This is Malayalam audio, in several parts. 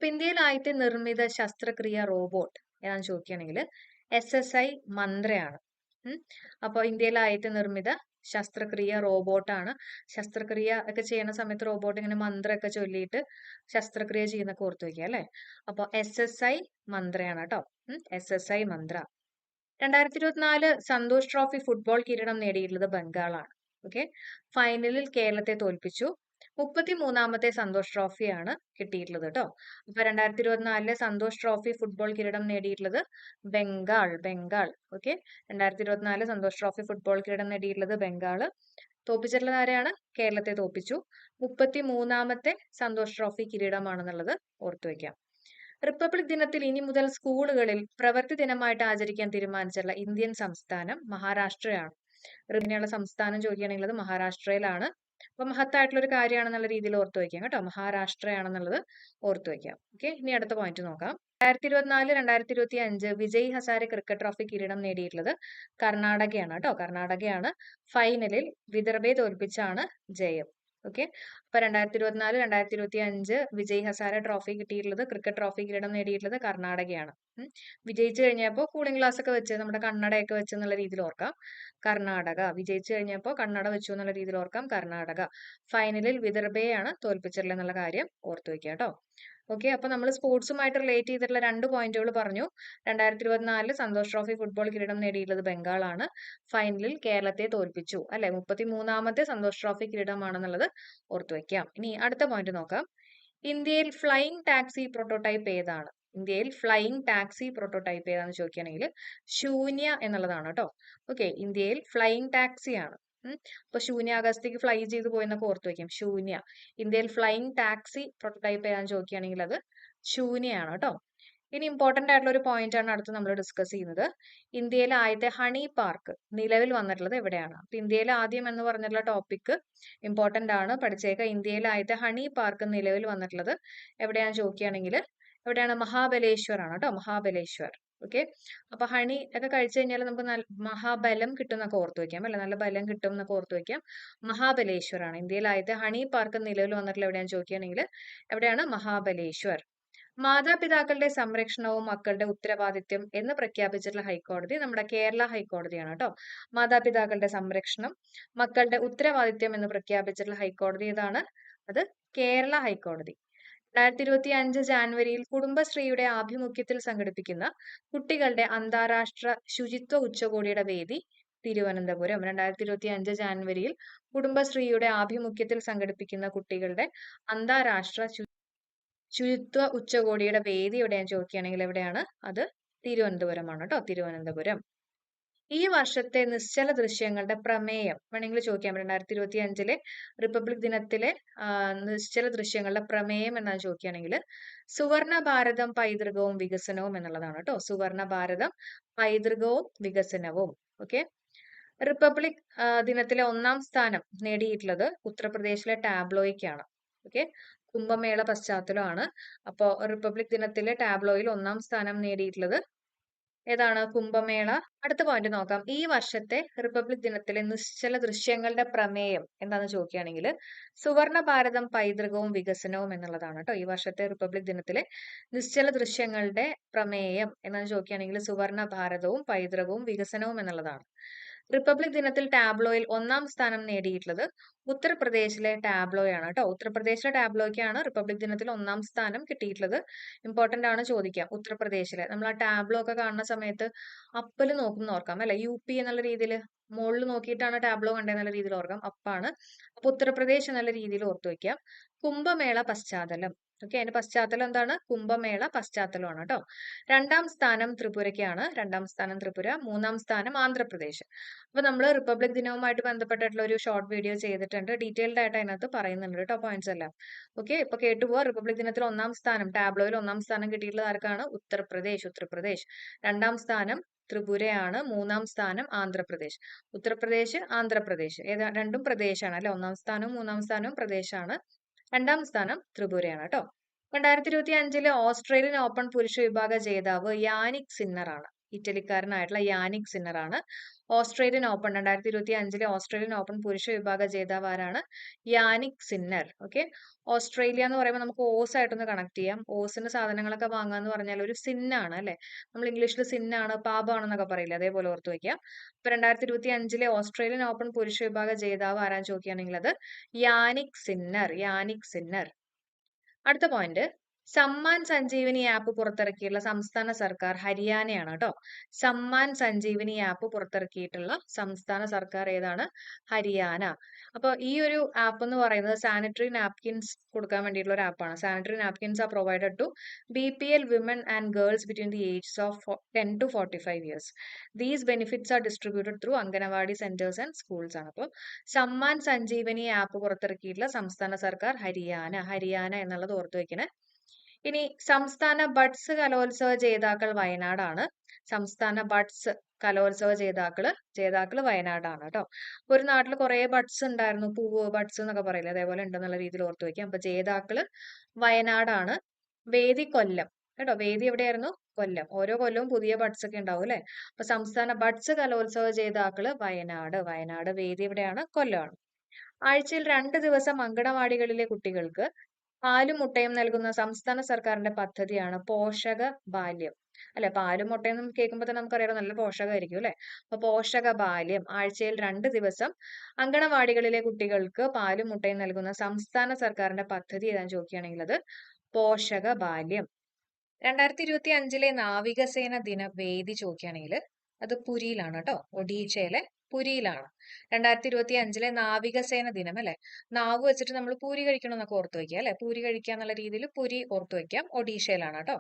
അപ്പൊ ഇന്ത്യയിൽ ആദ്യത്തെ നിർമ്മിത ശസ്ത്രക്രിയ റോബോട്ട് ഏതാണെന്ന് ചോദിക്കുകയാണെങ്കിൽ SSI മന്ത്രയാണ്. അപ്പൊ ഇന്ത്യയിൽ ആദ്യത്തെ നിർമ്മിത ശസ്ത്രക്രിയ റോബോട്ടാണ്. ശസ്ത്രക്രിയ ഒക്കെ ചെയ്യുന്ന സമയത്ത് റോബോട്ട് ഇങ്ങനെ മന്ത്രമൊക്കെ ചൊല്ലിയിട്ട് ശസ്ത്രക്രിയ ചെയ്യുന്നൊക്കെ ഓർത്ത് വെക്കുക അല്ലെ. അപ്പൊ SSI മന്ത്രയാണ് കേട്ടോ. SSI മന്ത്ര. 2024 സന്തോഷ് ട്രോഫി ഫുട്ബോൾ കിരീടം നേടിയിട്ടുള്ളത് ബംഗാളാണ്. ഓക്കെ, ഫൈനലിൽ കേരളത്തെ തോൽപ്പിച്ചു. 33ാമത്തെ സന്തോഷ് ട്രോഫിയാണ് കിട്ടിയിട്ടുള്ളത് കേട്ടോ. അപ്പൊ 2024 സന്തോഷ് ട്രോഫി ഫുട്ബോൾ കിരീടം നേടിയിട്ടുള്ളത് Bengal. Okay, 2024 Santosh trophy football കിരീടം നേടിയിട്ടുള്ളത് ബംഗാള്. തോപ്പിച്ചിട്ടുള്ളത് ആരെയാണ്? കേരളത്തെ തോപ്പിച്ചു. 33ാമത്തെ സന്തോഷ് ട്രോഫി കിരീടമാണെന്നുള്ളത് ഓർത്തു വെക്കാം. റിപ്പബ്ലിക് ദിനത്തിൽ ഇനി മുതൽ സ്കൂളുകളിൽ പ്രവൃത്തി ദിനമായിട്ട് ആചരിക്കാൻ തീരുമാനിച്ചുള്ള ഇന്ത്യൻ സംസ്ഥാനം മഹാരാഷ്ട്രയാണ്. ഇങ്ങനെയുള്ള സംസ്ഥാനം ചോദിക്കുകയാണെങ്കിൽ അത് മഹാരാഷ്ട്രയിലാണ്. അപ്പൊ മഹത്തായിട്ടുള്ള ഒരു കാര്യമാണെന്നുള്ള രീതിയിൽ ഓർത്തു വയ്ക്കാം കേട്ടോ. മഹാരാഷ്ട്രയാണെന്നുള്ളത് ഓർത്തു വയ്ക്കാം. ഓക്കെ, ഇനി അടുത്ത പോയിന്റ് നോക്കാം. 2024 2025 വിജയ് ഹസാരെ ക്രിക്കറ്റ് ട്രോഫി കിരീടം നേടിയിട്ടുള്ളത് കർണാടകയാണ് കേട്ടോ. കർണാടകയാണ്. ഫൈനലിൽ വിദർഭയെ തോൽപ്പിച്ചാണ് ജയം. ഓക്കെ, അപ്പൊ 2024 2025 വിജയ് ഹസാര ട്രോഫി കിട്ടിയിട്ടുള്ളത്, ക്രിക്കറ്റ് ട്രോഫി കിരീടം നേടിയിട്ടുള്ളത് കർണാടകയാണ്. വിജയിച്ചു കഴിഞ്ഞപ്പോ കൂളിംഗ് ഗ്ലാസ് ഒക്കെ വെച്ച് നമ്മുടെ കണ്ണടയൊക്കെ വെച്ച് എന്നുള്ള രീതിയിൽ ഓർക്കാം കർണാടക. വിജയിച്ചു കഴിഞ്ഞപ്പോ കണ്ണട വെച്ചു എന്നുള്ള രീതിയിൽ ഓർക്കാം കർണാടക. ഫൈനലിൽ വിദർഭയെയാണ് തോൽപ്പിച്ചിട്ടുള്ളത് എന്നുള്ള കാര്യം ഓർത്തു വെക്കുക കേട്ടോ. ഓക്കെ, അപ്പൊ നമ്മൾ സ്പോർട്സുമായിട്ട് റിലേറ്റ് ചെയ്തിട്ടുള്ള 2 പോയിന്റുകൾ പറഞ്ഞു. 2024 സന്തോഷ് ട്രോഫി ഫുട്ബോൾ കിരീടം നേടിയിട്ടുള്ളത് ബംഗാളാണ്. ഫൈനലിൽ കേരളത്തെ തോൽപ്പിച്ചു അല്ലെ. 33ാമത്തെ സന്തോഷ് ട്രോഫി കിരീടമാണെന്നുള്ളത് ഓർത്തു വെക്കാം. ഇനി അടുത്ത പോയിന്റ് നോക്കാം. ഇന്ത്യയിൽ ഫ്ലൈയിങ് ടാക്സി പ്രോട്ടോടൈപ്പ് ഏതാണ്? ഇന്ത്യയിൽ ഫ്ലൈയിങ് ടാക്സി പ്രോട്ടോടൈപ്പ് ഏതാണെന്ന് ചോദിക്കുകയാണെങ്കിൽ ശൂന്യ എന്നുള്ളതാണ് കേട്ടോ. ഓക്കെ, ഇന്ത്യയിൽ ഫ്ലൈയിങ് ടാക്സി ആണ്. അപ്പൊ ശൂന്യാകാശത്തേക്ക് ഫ്ലൈ ചെയ്ത് പോയെന്നൊക്കെ ഓർത്തു വെക്കാം. ശൂന്യ. ഇന്ത്യയിൽ ഫ്ലൈയിങ് ടാക്സി പ്രോട്ടോടൈപ്പ് ഏതാണെന്ന് ചോദിക്കുകയാണെങ്കിൽ അത് ശൂന്യയാണ് കേട്ടോ. ഇനി ഇമ്പോർട്ടന്റ് ആയിട്ടുള്ള ഒരു പോയിന്റ് ആണ് അടുത്ത് നമ്മൾ ഡിസ്കസ് ചെയ്യുന്നത്. ഇന്ത്യയിലെ ആദ്യത്തെ ഹണി പാർക്ക് നിലവിൽ വന്നിട്ടുള്ളത് എവിടെയാണ്? അപ്പൊ ഇന്ത്യയിലെ ആദ്യം എന്ന് പറഞ്ഞിട്ടുള്ള ടോപ്പിക് ഇമ്പോർട്ടന്റ് ആണ്, പഠിച്ചേക്ക. ഇന്ത്യയിലെ ആദ്യത്തെ ഹണി പാർക്ക് നിലവിൽ വന്നിട്ടുള്ളത് എവിടെയാണെന്ന് ചോദിക്കുകയാണെങ്കിൽ എവിടെയാണ്? മഹാബലേശ്വർ ആണ് കേട്ടോ. മഹാബലേശ്വർ. ഓക്കെ, അപ്പൊ ഹണി ഒക്കെ കഴിച്ചു കഴിഞ്ഞാൽ നമുക്ക് മഹാബലം കിട്ടും എന്നൊക്കെ ഓർത്തു വെക്കാം അല്ലെ. നല്ല ബലം കിട്ടും എന്നൊക്കെ ഓർത്തു വെക്കാം. മഹാബലേശ്വർ ആണ് ഇന്ത്യയിൽ ആദ്യത്തെ ഹണി പാർക്ക് നിലവിൽ വന്നിട്ടുള്ള എവിടെയാണെന്ന് ചോദിക്കുകയാണെങ്കിൽ എവിടെയാണ്? മഹാബലേശ്വർ. മാതാപിതാക്കളുടെ സംരക്ഷണവും മക്കളുടെ ഉത്തരവാദിത്യം എന്ന് പ്രഖ്യാപിച്ചിട്ടുള്ള ഹൈക്കോടതി നമ്മുടെ കേരള ഹൈക്കോടതിയാണ് കേട്ടോ. മാതാപിതാക്കളുടെ സംരക്ഷണം, മക്കളുടെ ഉത്തരവാദിത്യം എന്ന് പ്രഖ്യാപിച്ചിട്ടുള്ള ഹൈക്കോടതി ഏതാണ്? അത് കേരള ഹൈക്കോടതി. 2025 ജാനുവരിയിൽ കുടുംബശ്രീയുടെ ആഭിമുഖ്യത്തിൽ സംഘടിപ്പിക്കുന്ന കുട്ടികളുടെ അന്താരാഷ്ട്ര ശുചിത്വ ഉച്ചകോടിയുടെ വേദി തിരുവനന്തപുരം. 2025 ജാനുവരിയിൽ കുടുംബശ്രീയുടെ ആഭിമുഖ്യത്തിൽ സംഘടിപ്പിക്കുന്ന കുട്ടികളുടെ അന്താരാഷ്ട്ര ശുചിത്വ ഉച്ചകോടിയുടെ വേദി എവിടെയാണെന്ന് ചോദിക്കുകയാണെങ്കിൽ എവിടെയാണ്? അത് തിരുവനന്തപുരമാണ് കേട്ടോ. തിരുവനന്തപുരം. ഈ വർഷത്തെ നിശ്ചല ദൃശ്യങ്ങളുടെ പ്രമേയം വേണമെങ്കിൽ ചോദിക്കാം. 2025 റിപ്പബ്ലിക് ദിനത്തിലെ നിശ്ചല ദൃശ്യങ്ങളുടെ പ്രമേയം എന്നാണ് ചോദിക്കുകയാണെങ്കിൽ സുവർണ ഭാരതം പൈതൃകവും വികസനവും എന്നുള്ളതാണ് കേട്ടോ. സുവർണ ഭാരതം പൈതൃകവും വികസനവും. ഓക്കെ, റിപ്പബ്ലിക് ദിനത്തിലെ 1ാം സ്ഥാനം നേടിയിട്ടുള്ളത് ഉത്തർപ്രദേശിലെ ടാബ്ലോയ്ക്കാണ്. ഓക്കെ, കുംഭമേള പശ്ചാത്തലമാണ്. അപ്പോ റിപ്പബ്ലിക് ദിനത്തിലെ ടാബ്ലോയിൽ 1ാം സ്ഥാനം നേടിയിട്ടുള്ളത് ഏതാണ്? കുംഭമേള. അടുത്ത പോയിന്റ് നോക്കാം. ഈ വർഷത്തെ റിപ്പബ്ലിക് ദിനത്തിലെ നിശ്ചല ദൃശ്യങ്ങളുടെ പ്രമേയം എന്താണെന്ന് ചോദിക്കുകയാണെങ്കിൽ സുവർണ ഭാരതം പൈതൃകവും വികസനവും എന്നുള്ളതാണ് കേട്ടോ. ഈ വർഷത്തെ റിപ്പബ്ലിക് ദിനത്തിലെ നിശ്ചല ദൃശ്യങ്ങളുടെ പ്രമേയം എന്താണെന്ന് ചോദിക്കുകയാണെങ്കിൽ സുവർണ ഭാരതവും പൈതൃകവും വികസനവും എന്നുള്ളതാണ്. റിപ്പബ്ലിക് ദിനത്തിൽ ടാബ്ലോയിൽ 1ാം സ്ഥാനം നേടിയിട്ടുള്ളത് ഉത്തർപ്രദേശിലെ ടാബ്ലോയാണ് കേട്ടോ. ഉത്തർപ്രദേശിലെ ടാബ്ലോയ്ക്കാണ് റിപ്പബ്ലിക് ദിനത്തിൽ 1ാം സ്ഥാനം കിട്ടിയിട്ടുള്ളത്. ഇമ്പോർട്ടന്റ് ആണ്, ചോദിക്കാം. ഉത്തർപ്രദേശിലെ നമ്മൾ ആ ടാബ്ലോ ഒക്കെ കാണുന്ന സമയത്ത് അപ്പല് നോക്കുന്ന ഓർക്കാം അല്ലെ. UP എന്നുള്ള രീതിയിൽ മുകളിൽ നോക്കിയിട്ടാണ് ടാബ്ലോ കണ്ടെന്നുള്ള രീതിയിൽ ഓർക്കാം. അപ്പാണ്. അപ്പൊ ഉത്തർപ്രദേശ് എന്നുള്ള രീതിയിൽ ഓർത്തു വെക്കാം. കുംഭമേള പശ്ചാത്തലം. ഓക്കെ, അതിന്റെ പശ്ചാത്തലം എന്താണ്? കുംഭമേള പശ്ചാത്തലമാണ് കേട്ടോ. 2ാം സ്ഥാനം ത്രിപുരയ്ക്കാണ്. 2ാം സ്ഥാനം ത്രിപുര. 3ാം സ്ഥാനം ആന്ധ്രാപ്രദേശ്. അപ്പൊ നമ്മൾ റിപ്പബ്ലിക് ദിനവുമായിട്ട് ബന്ധപ്പെട്ടിട്ടുള്ള ഒരു ഷോർട്ട് വീഡിയോ ചെയ്തിട്ടുണ്ട്. ഡീറ്റെയിൽഡ് ആയിട്ട് അതിനകത്ത് പറയുന്നുണ്ട് കേട്ടോ പോയിന്റ്സ് എല്ലാം. ഓക്കെ, ഇപ്പൊ കേട്ടുപോവാ. റിപ്പബ്ലിക് ദിനത്തിൽ 1ാം സ്ഥാനം ടാബ്ലോയിൽ 1ാം സ്ഥാനം കിട്ടിയിട്ടുള്ളത് ആർക്കാണ്? ഉത്തർപ്രദേശ്. 2ാം സ്ഥാനം ത്രിപുരയാണ്. 3ാം സ്ഥാനം ആന്ധ്രാപ്രദേശ്. ഉത്തർപ്രദേശ്, ആന്ധ്രാപ്രദേശ് രണ്ടും പ്രദേശാണ് അല്ലെ. 1ാം സ്ഥാനവും 3ാം സ്ഥാനവും പ്രദേശാണ്. 2ാം സ്ഥാനം ത്രിപുരയാണ് കേട്ടോ. 2025 ഓസ്ട്രേലിയൻ ഓപ്പൺ പുരുഷ വിഭാഗ ജേതാവ് യാനിക് സിന്നർ ആണ്. ഇറ്റലിക്കാരനായിട്ടുള്ള യാനിക് സിന്നർ ആണ്. ഓസ്ട്രേലിയൻ ഓപ്പൺ 2025 ഓസ്ട്രേലിയൻ ഓപ്പൺ പുരുഷ വിഭാഗ ജേതാവ് ആരാണ്? Jannik Sinner. ഓക്കെ, ഓസ്ട്രേലിയ എന്ന് പറയുമ്പോൾ നമുക്ക് ഓസ് ആയിട്ടൊന്ന് കണക്ട് ചെയ്യാം. ഓസിന്റെ സാധനങ്ങളൊക്കെ വാങ്ങാന്ന് പറഞ്ഞാൽ ഒരു സിന്നാണ് അല്ലെ, നമ്മൾ ഇംഗ്ലീഷിൽ സിന്നാണ് പാപമാണെന്നൊക്കെ പറയില്ലേ, അതേപോലെ ഓർത്ത് വെക്കാം. ഇപ്പൊ 2025 ഓസ്ട്രേലിയൻ ഓപ്പൺ പുരുഷ വിഭാഗ ജേതാവ് ആരാന്ന് ചോദിക്കുകയാണെങ്കിൽ അത് യാനിക് സിന്നർ. Jannik Sinner. അടുത്ത പോയിന്റ്, സമ്മാൻ സഞ്ജീവനി ആപ്പ് പുറത്തിറക്കിയിട്ടുള്ള സംസ്ഥാന സർക്കാർ ഹരിയാനയാണ് കേട്ടോ. സമ്മാൻ സഞ്ജീവനി ആപ്പ് പുറത്തിറക്കിയിട്ടുള്ള സംസ്ഥാന സർക്കാർ ഏതാണ്? ഹരിയാന. അപ്പൊ ഈ ഒരു ആപ്പ് എന്ന് പറയുന്നത് സാനിറ്ററി നാപ്കിൻസ് കൊടുക്കാൻ വേണ്ടിയിട്ടുള്ള ഒരു ആപ്പാണ്. Sanitary napkins are provided to BPL women and girls between the age of 10 to 45 years. These benefits are distributed through anganwadi centres and schools ആണ്. അപ്പോൾ സമ്മാൻ സഞ്ജീവനി ആപ്പ് പുറത്തിറക്കിയിട്ടുള്ള സംസ്ഥാന സർക്കാർ ഹരിയാന. ഹരിയാന എന്നുള്ളത് ഓർത്തു വെക്കണേ. ഇനി സംസ്ഥാന ബഡ്സ് കലോത്സവ ജേതാക്കൾ വയനാടാണ്. സംസ്ഥാന ബഡ്സ് കലോത്സവ ജേതാക്കള് വയനാടാണ് കേട്ടോ. ഒരു നാട്ടിൽ കുറെ ബഡ്സ് ഉണ്ടായിരുന്നു, പൂവ് ബഡ്സ് എന്നൊക്കെ പറയില്ലേ, അതേപോലെ ഉണ്ടെന്നുള്ള രീതിയിൽ ഓർത്തു വെക്കാം. അപ്പൊ ജേതാക്കള് വയനാടാണ്. വേദി കൊല്ലം കേട്ടോ. വേദി എവിടെയായിരുന്നു? കൊല്ലം. ഓരോ കൊല്ലവും പുതിയ ബഡ്സ് ഒക്കെ ഉണ്ടാവും അല്ലെ. അപ്പൊ സംസ്ഥാന ബഡ്സ് കലോത്സവ ജേതാക്കള് വയനാട്. വേദി എവിടെയാണ്? കൊല്ലമാണ്. ആഴ്ചയിൽ 2 ദിവസം അങ്കണവാടികളിലെ കുട്ടികൾക്ക് പാലും മുട്ടയും നൽകുന്ന സംസ്ഥാന സർക്കാരിന്റെ പദ്ധതിയാണ് പോഷക ബാല്യം. അല്ലെ, പാലും മുട്ടയും കേൾക്കുമ്പോൾ തന്നെ നമുക്കറിയാം നല്ല പോഷകമായിരിക്കും അല്ലെ. അപ്പൊ പോഷക ബാല്യം, ആഴ്ചയിൽ 2 ദിവസം അങ്കണവാടികളിലെ കുട്ടികൾക്ക് പാലും മുട്ടയും നൽകുന്ന സംസ്ഥാന സർക്കാരിന്റെ പദ്ധതി ഏതാന്ന് ചോദിക്കുകയാണെങ്കിൽ അത് പോഷക ബാല്യം. 2025 നാവികസേന ദിന വേദി ചോദിക്കുകയാണെങ്കിൽ അത് പുരിയിലാണ് കേട്ടോ. ഒഡീഷയിലെ പുരിയിലാണ് 2025 നാവികസേന ദിനം അല്ലെ. നാവ് വെച്ചിട്ട് നമ്മൾ പൂരി കഴിക്കണം എന്നൊക്കെ ഓർത്തു വെക്കുക അല്ലെ. പൂരി കഴിക്കുക എന്നുള്ള രീതിയിൽ പുരി ഓർത്തു വെക്കാം. ഒഡീഷയിലാണ് കേട്ടോ.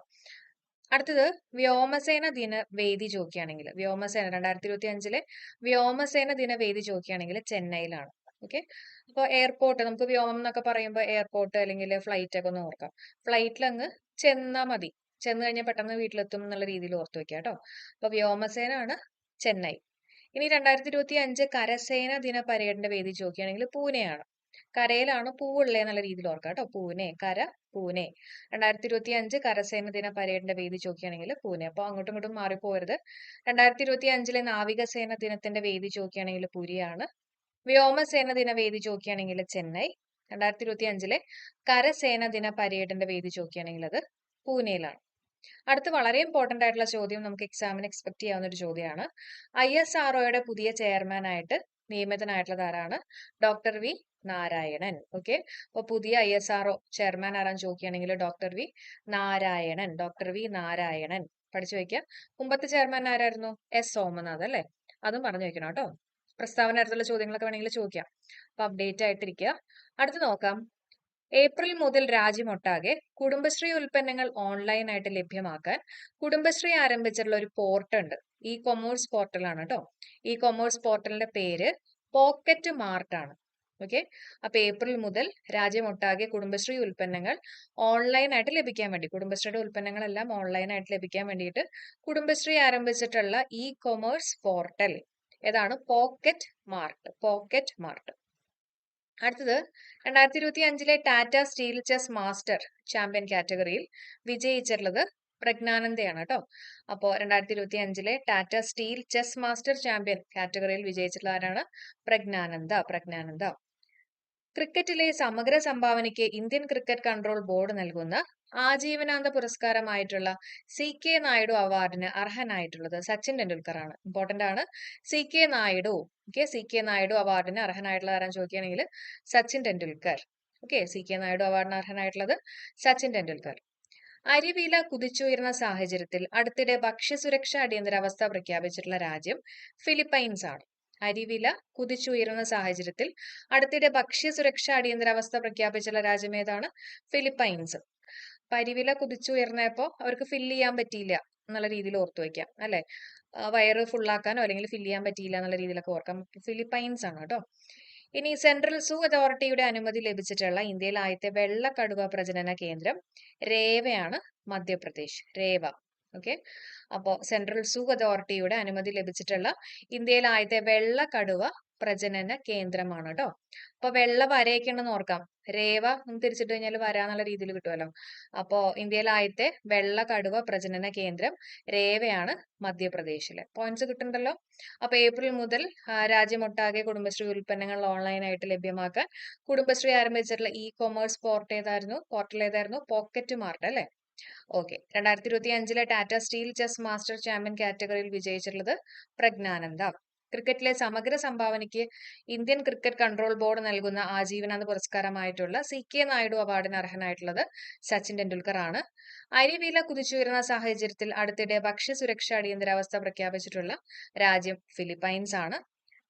അടുത്തത് വ്യോമസേന ദിന വേദി ചോദിക്കുകയാണെങ്കിൽ വ്യോമസേന 2025 വ്യോമസേന ദിന വേദി ചോദിക്കുകയാണെങ്കിൽ ചെന്നൈയിലാണ്. ഓക്കെ, അപ്പോൾ എയർപോർട്ട്, നമുക്ക് വ്യോമം എന്നൊക്കെ പറയുമ്പോൾ എയർപോർട്ട് അല്ലെങ്കിൽ ഫ്ലൈറ്റ് ഒക്കെ ഒന്ന് ഓർക്കാം. ഫ്ലൈറ്റിൽ അങ്ങ് ചെന്നാ മതി, ചെന്ന് കഴിഞ്ഞാൽ പെട്ടെന്ന് വീട്ടിലെത്തും എന്നുള്ള രീതിയിൽ ഓർത്തു വെക്കുക കേട്ടോ. അപ്പൊ വ്യോമസേന ആണ് ചെന്നൈ. ഇനി 2025 കരസേന ദിന പരേഡിന്റെ വേദി ചോദിക്കുകയാണെങ്കിൽ പൂനെയാണ്. കരയിലാണ് പൂവുള്ളത് എന്നുള്ള രീതിയിൽ ഓർക്കുക കേട്ടോ. പൂനെ. 2025 കരസേന ദിന പരേഡിന്റെ വേദി ചോദിക്കുകയാണെങ്കിൽ പൂനെ. അപ്പൊ അങ്ങോട്ടും ഇങ്ങോട്ടും മാറിപ്പോരുത്. 2025 നാവികസേന ദിനത്തിന്റെ വേദി ചോദിക്കുകയാണെങ്കിൽ പുരിയാണ്. വ്യോമസേന ദിന വേദി ചോദിക്കുകയാണെങ്കിൽ ചെന്നൈ. 2025 കരസേന ദിന പരേഡിന്റെ വേദി ചോദിക്കുകയാണെങ്കിൽ അത് പൂനെയിലാണ്. അടുത്ത വളരെ ഇമ്പോർട്ടന്റ് ആയിട്ടുള്ള ചോദ്യം, നമുക്ക് എക്സാമിന് എക്സ്പെക്ട് ചെയ്യാവുന്ന ഒരു ചോദ്യമാണ്. ISROയുടെ പുതിയ ചെയർമാൻ ആയിട്ട് നിയമിതനായിട്ടുള്ളത് ആരാണ്? Doctor V Narayanan. ഓക്കെ, അപ്പൊ പുതിയ ISRO ചെയർമാൻ ആരാന്ന് ചോദിക്കുകയാണെങ്കിൽ ഡോക്ടർ വി നാരായണൻ. പഠിച്ചു വെക്കുക. മുമ്പത്തെ ചെയർമാൻ ആരായിരുന്നു? S സോമനാഥ് അല്ലെ. അതും പറഞ്ഞു വെക്കണം കേട്ടോ. പ്രസ്താവന അടുത്തുള്ള ചോദ്യങ്ങളൊക്കെ വേണമെങ്കിൽ ചോദിക്കാം. അപ്പൊ അപ്ഡേറ്റ് ആയിട്ടിരിക്കുക. അടുത്ത് നോക്കാം. ഏപ്രിൽ മുതൽ രാജ്യമൊട്ടാകെ കുടുംബശ്രീ ഉൽപ്പന്നങ്ങൾ ഓൺലൈനായിട്ട് ലഭ്യമാക്കാൻ കുടുംബശ്രീ ആരംഭിച്ചിട്ടുള്ള ഒരു പോർട്ടൽ ഉണ്ട്. കൊമേഴ്സ് പോർട്ടലാണ് കേട്ടോ. കൊമേഴ്സ് പോർട്ടലിന്റെ പേര് പോക്കറ്റ് മാർട്ട് ആണ്. ഓക്കെ, അപ്പൊ ഏപ്രിൽ മുതൽ രാജ്യമൊട്ടാകെ കുടുംബശ്രീ ഉൽപ്പന്നങ്ങൾ ഓൺലൈനായിട്ട് ലഭിക്കാൻ വേണ്ടി, കുടുംബശ്രീയുടെ ഉൽപ്പന്നങ്ങളെല്ലാം ഓൺലൈനായിട്ട് ലഭിക്കാൻ വേണ്ടിയിട്ട് കുടുംബശ്രീ ആരംഭിച്ചിട്ടുള്ള കൊമേഴ്സ് പോർട്ടൽ ഏതാണ്? Pocket mart. അടുത്തത് 2025 Tata steel chess master champion കാറ്റഗറിയിൽ വിജയിച്ചിട്ടുള്ളത് പ്രജ്ഞാനന്ദയാണ് കേട്ടോ. അപ്പോ 2025 Tata steel chess master champion കാറ്റഗറിയിൽ വിജയിച്ചിട്ടുള്ള ആരാണ്? പ്രജ്ഞാനന്ദ. ക്രിക്കറ്റിലെ സമഗ്ര സംഭാവനയ്ക്ക് ഇന്ത്യൻ ക്രിക്കറ്റ് കൺട്രോൾ ബോർഡ് നൽകുന്ന ആജീവനാന്ത പുരസ്കാരമായിട്ടുള്ള CK നായിഡു അവാർഡിന് അർഹനായിട്ടുള്ളത് സച്ചിൻ ടെണ്ടുൽക്കർ ആണ്. ഇമ്പോർട്ടന്റ് ആണ്. CK നായിഡു അവാർഡിന് അർഹനായിട്ടുള്ള ആരാന്ന് ചോദിക്കുകയാണെങ്കിൽ സച്ചിൻ ടെണ്ടുൽക്കർ. CK നായിഡു അവാർഡിന് അർഹനായിട്ടുള്ളത് സച്ചിൻ ടെണ്ടുൽക്കർ. അരിവില കുതിച്ചുയർന്ന സാഹചര്യത്തിൽ അടുത്തിടെ ഭക്ഷ്യസുരക്ഷ അടിയന്തരാവസ്ഥ പ്രഖ്യാപിച്ചിട്ടുള്ള രാജ്യം ഫിലിപ്പൈൻസ് ആണ്. അരിവില കുതിച്ചുയരുന്ന സാഹചര്യത്തിൽ അടുത്തിടെ ഭക്ഷ്യസുരക്ഷ അടിയന്തരാവസ്ഥ പ്രഖ്യാപിച്ചുള്ള രാജ്യം ഏതാണ്? ഫിലിപ്പൈൻസ്. അരിവില കുതിച്ചുയർന്നപ്പോ അവർക്ക് ഫില്ല് ചെയ്യാൻ പറ്റിയില്ല എന്നുള്ള രീതിയിൽ ഓർത്തു വെക്കാം അല്ലെ. വയറ് ഫുള്ളാക്കാനോ അല്ലെങ്കിൽ ഫില്ല് ചെയ്യാൻ പറ്റിയില്ല എന്നുള്ള രീതിയിലൊക്കെ ഓർക്കാം. ഫിലിപ്പൈൻസ് ആണ് കേട്ടോ. ഇനി സെൻട്രൽ സൂ അതോറിറ്റിയുടെ അനുമതി ലഭിച്ചിട്ടുള്ള ഇന്ത്യയിലെ ആദ്യത്തെ വെള്ള കടുവ പ്രജനന കേന്ദ്രം രേവയാണ്, മധ്യപ്രദേശ്. രേവ. ഓക്കെ, അപ്പോ സെൻട്രൽ സൂ അതോറിറ്റിയുടെ അനുമതി ലഭിച്ചിട്ടുള്ള ഇന്ത്യയിലെ ആദ്യത്തെ വെള്ള കടുവ പ്രജനന കേന്ദ്രമാണ് കേട്ടോ. അപ്പൊ വെള്ള വരയൊക്കെ ഉണ്ടെന്ന് ഓർക്കാം. രേവ നമുക്ക് തിരിച്ചിട്ട് കഴിഞ്ഞാൽ വര എന്നുള്ള രീതിയിൽ കിട്ടുമല്ലോ. അപ്പോ ഇന്ത്യയിലെ ആദ്യത്തെ വെള്ള കടുവ പ്രജനന കേന്ദ്രം രേവയാണ് മധ്യപ്രദേശില്. പോയിന്റ്സ് കിട്ടുന്നുണ്ടല്ലോ. അപ്പൊ ഏപ്രിൽ മുതൽ രാജ്യമൊട്ടാകെ കുടുംബശ്രീ ഉൽപ്പന്നങ്ങൾ ഓൺലൈനായിട്ട് ലഭ്യമാക്കാൻ കുടുംബശ്രീ ആരംഭിച്ചിട്ടുള്ള ഇ കൊമേഴ്സ് പോർട്ടൽ ഏതായിരുന്നു? പോക്കറ്റ് മാർട്ട് അല്ലെ. Okay. 2025 Tata steel chess master champion കാറ്റഗറിയിൽ വിജയിച്ചിട്ടുള്ളത് പ്രജ്ഞാനന്ദ. ക്രിക്കറ്റിലെ സമഗ്ര സംഭാവനയ്ക്ക് ഇന്ത്യൻ ക്രിക്കറ്റ് കൺട്രോൾ ബോർഡ് നൽകുന്ന ആജീവനാന്ത പുരസ്കാരമായിട്ടുള്ള CK നായിഡു അവാർഡിന് അർഹനായിട്ടുള്ളത് സച്ചിൻ ടെണ്ടുൽക്കർ ആണ്. അരിവില കുതിച്ചുയരുന്ന സാഹചര്യത്തിൽ അടുത്തിടെ ഭക്ഷ്യസുരക്ഷ അടിയന്തരാവസ്ഥ പ്രഖ്യാപിച്ചിട്ടുള്ള രാജ്യം ഫിലിപ്പൈൻസ് ആണ്.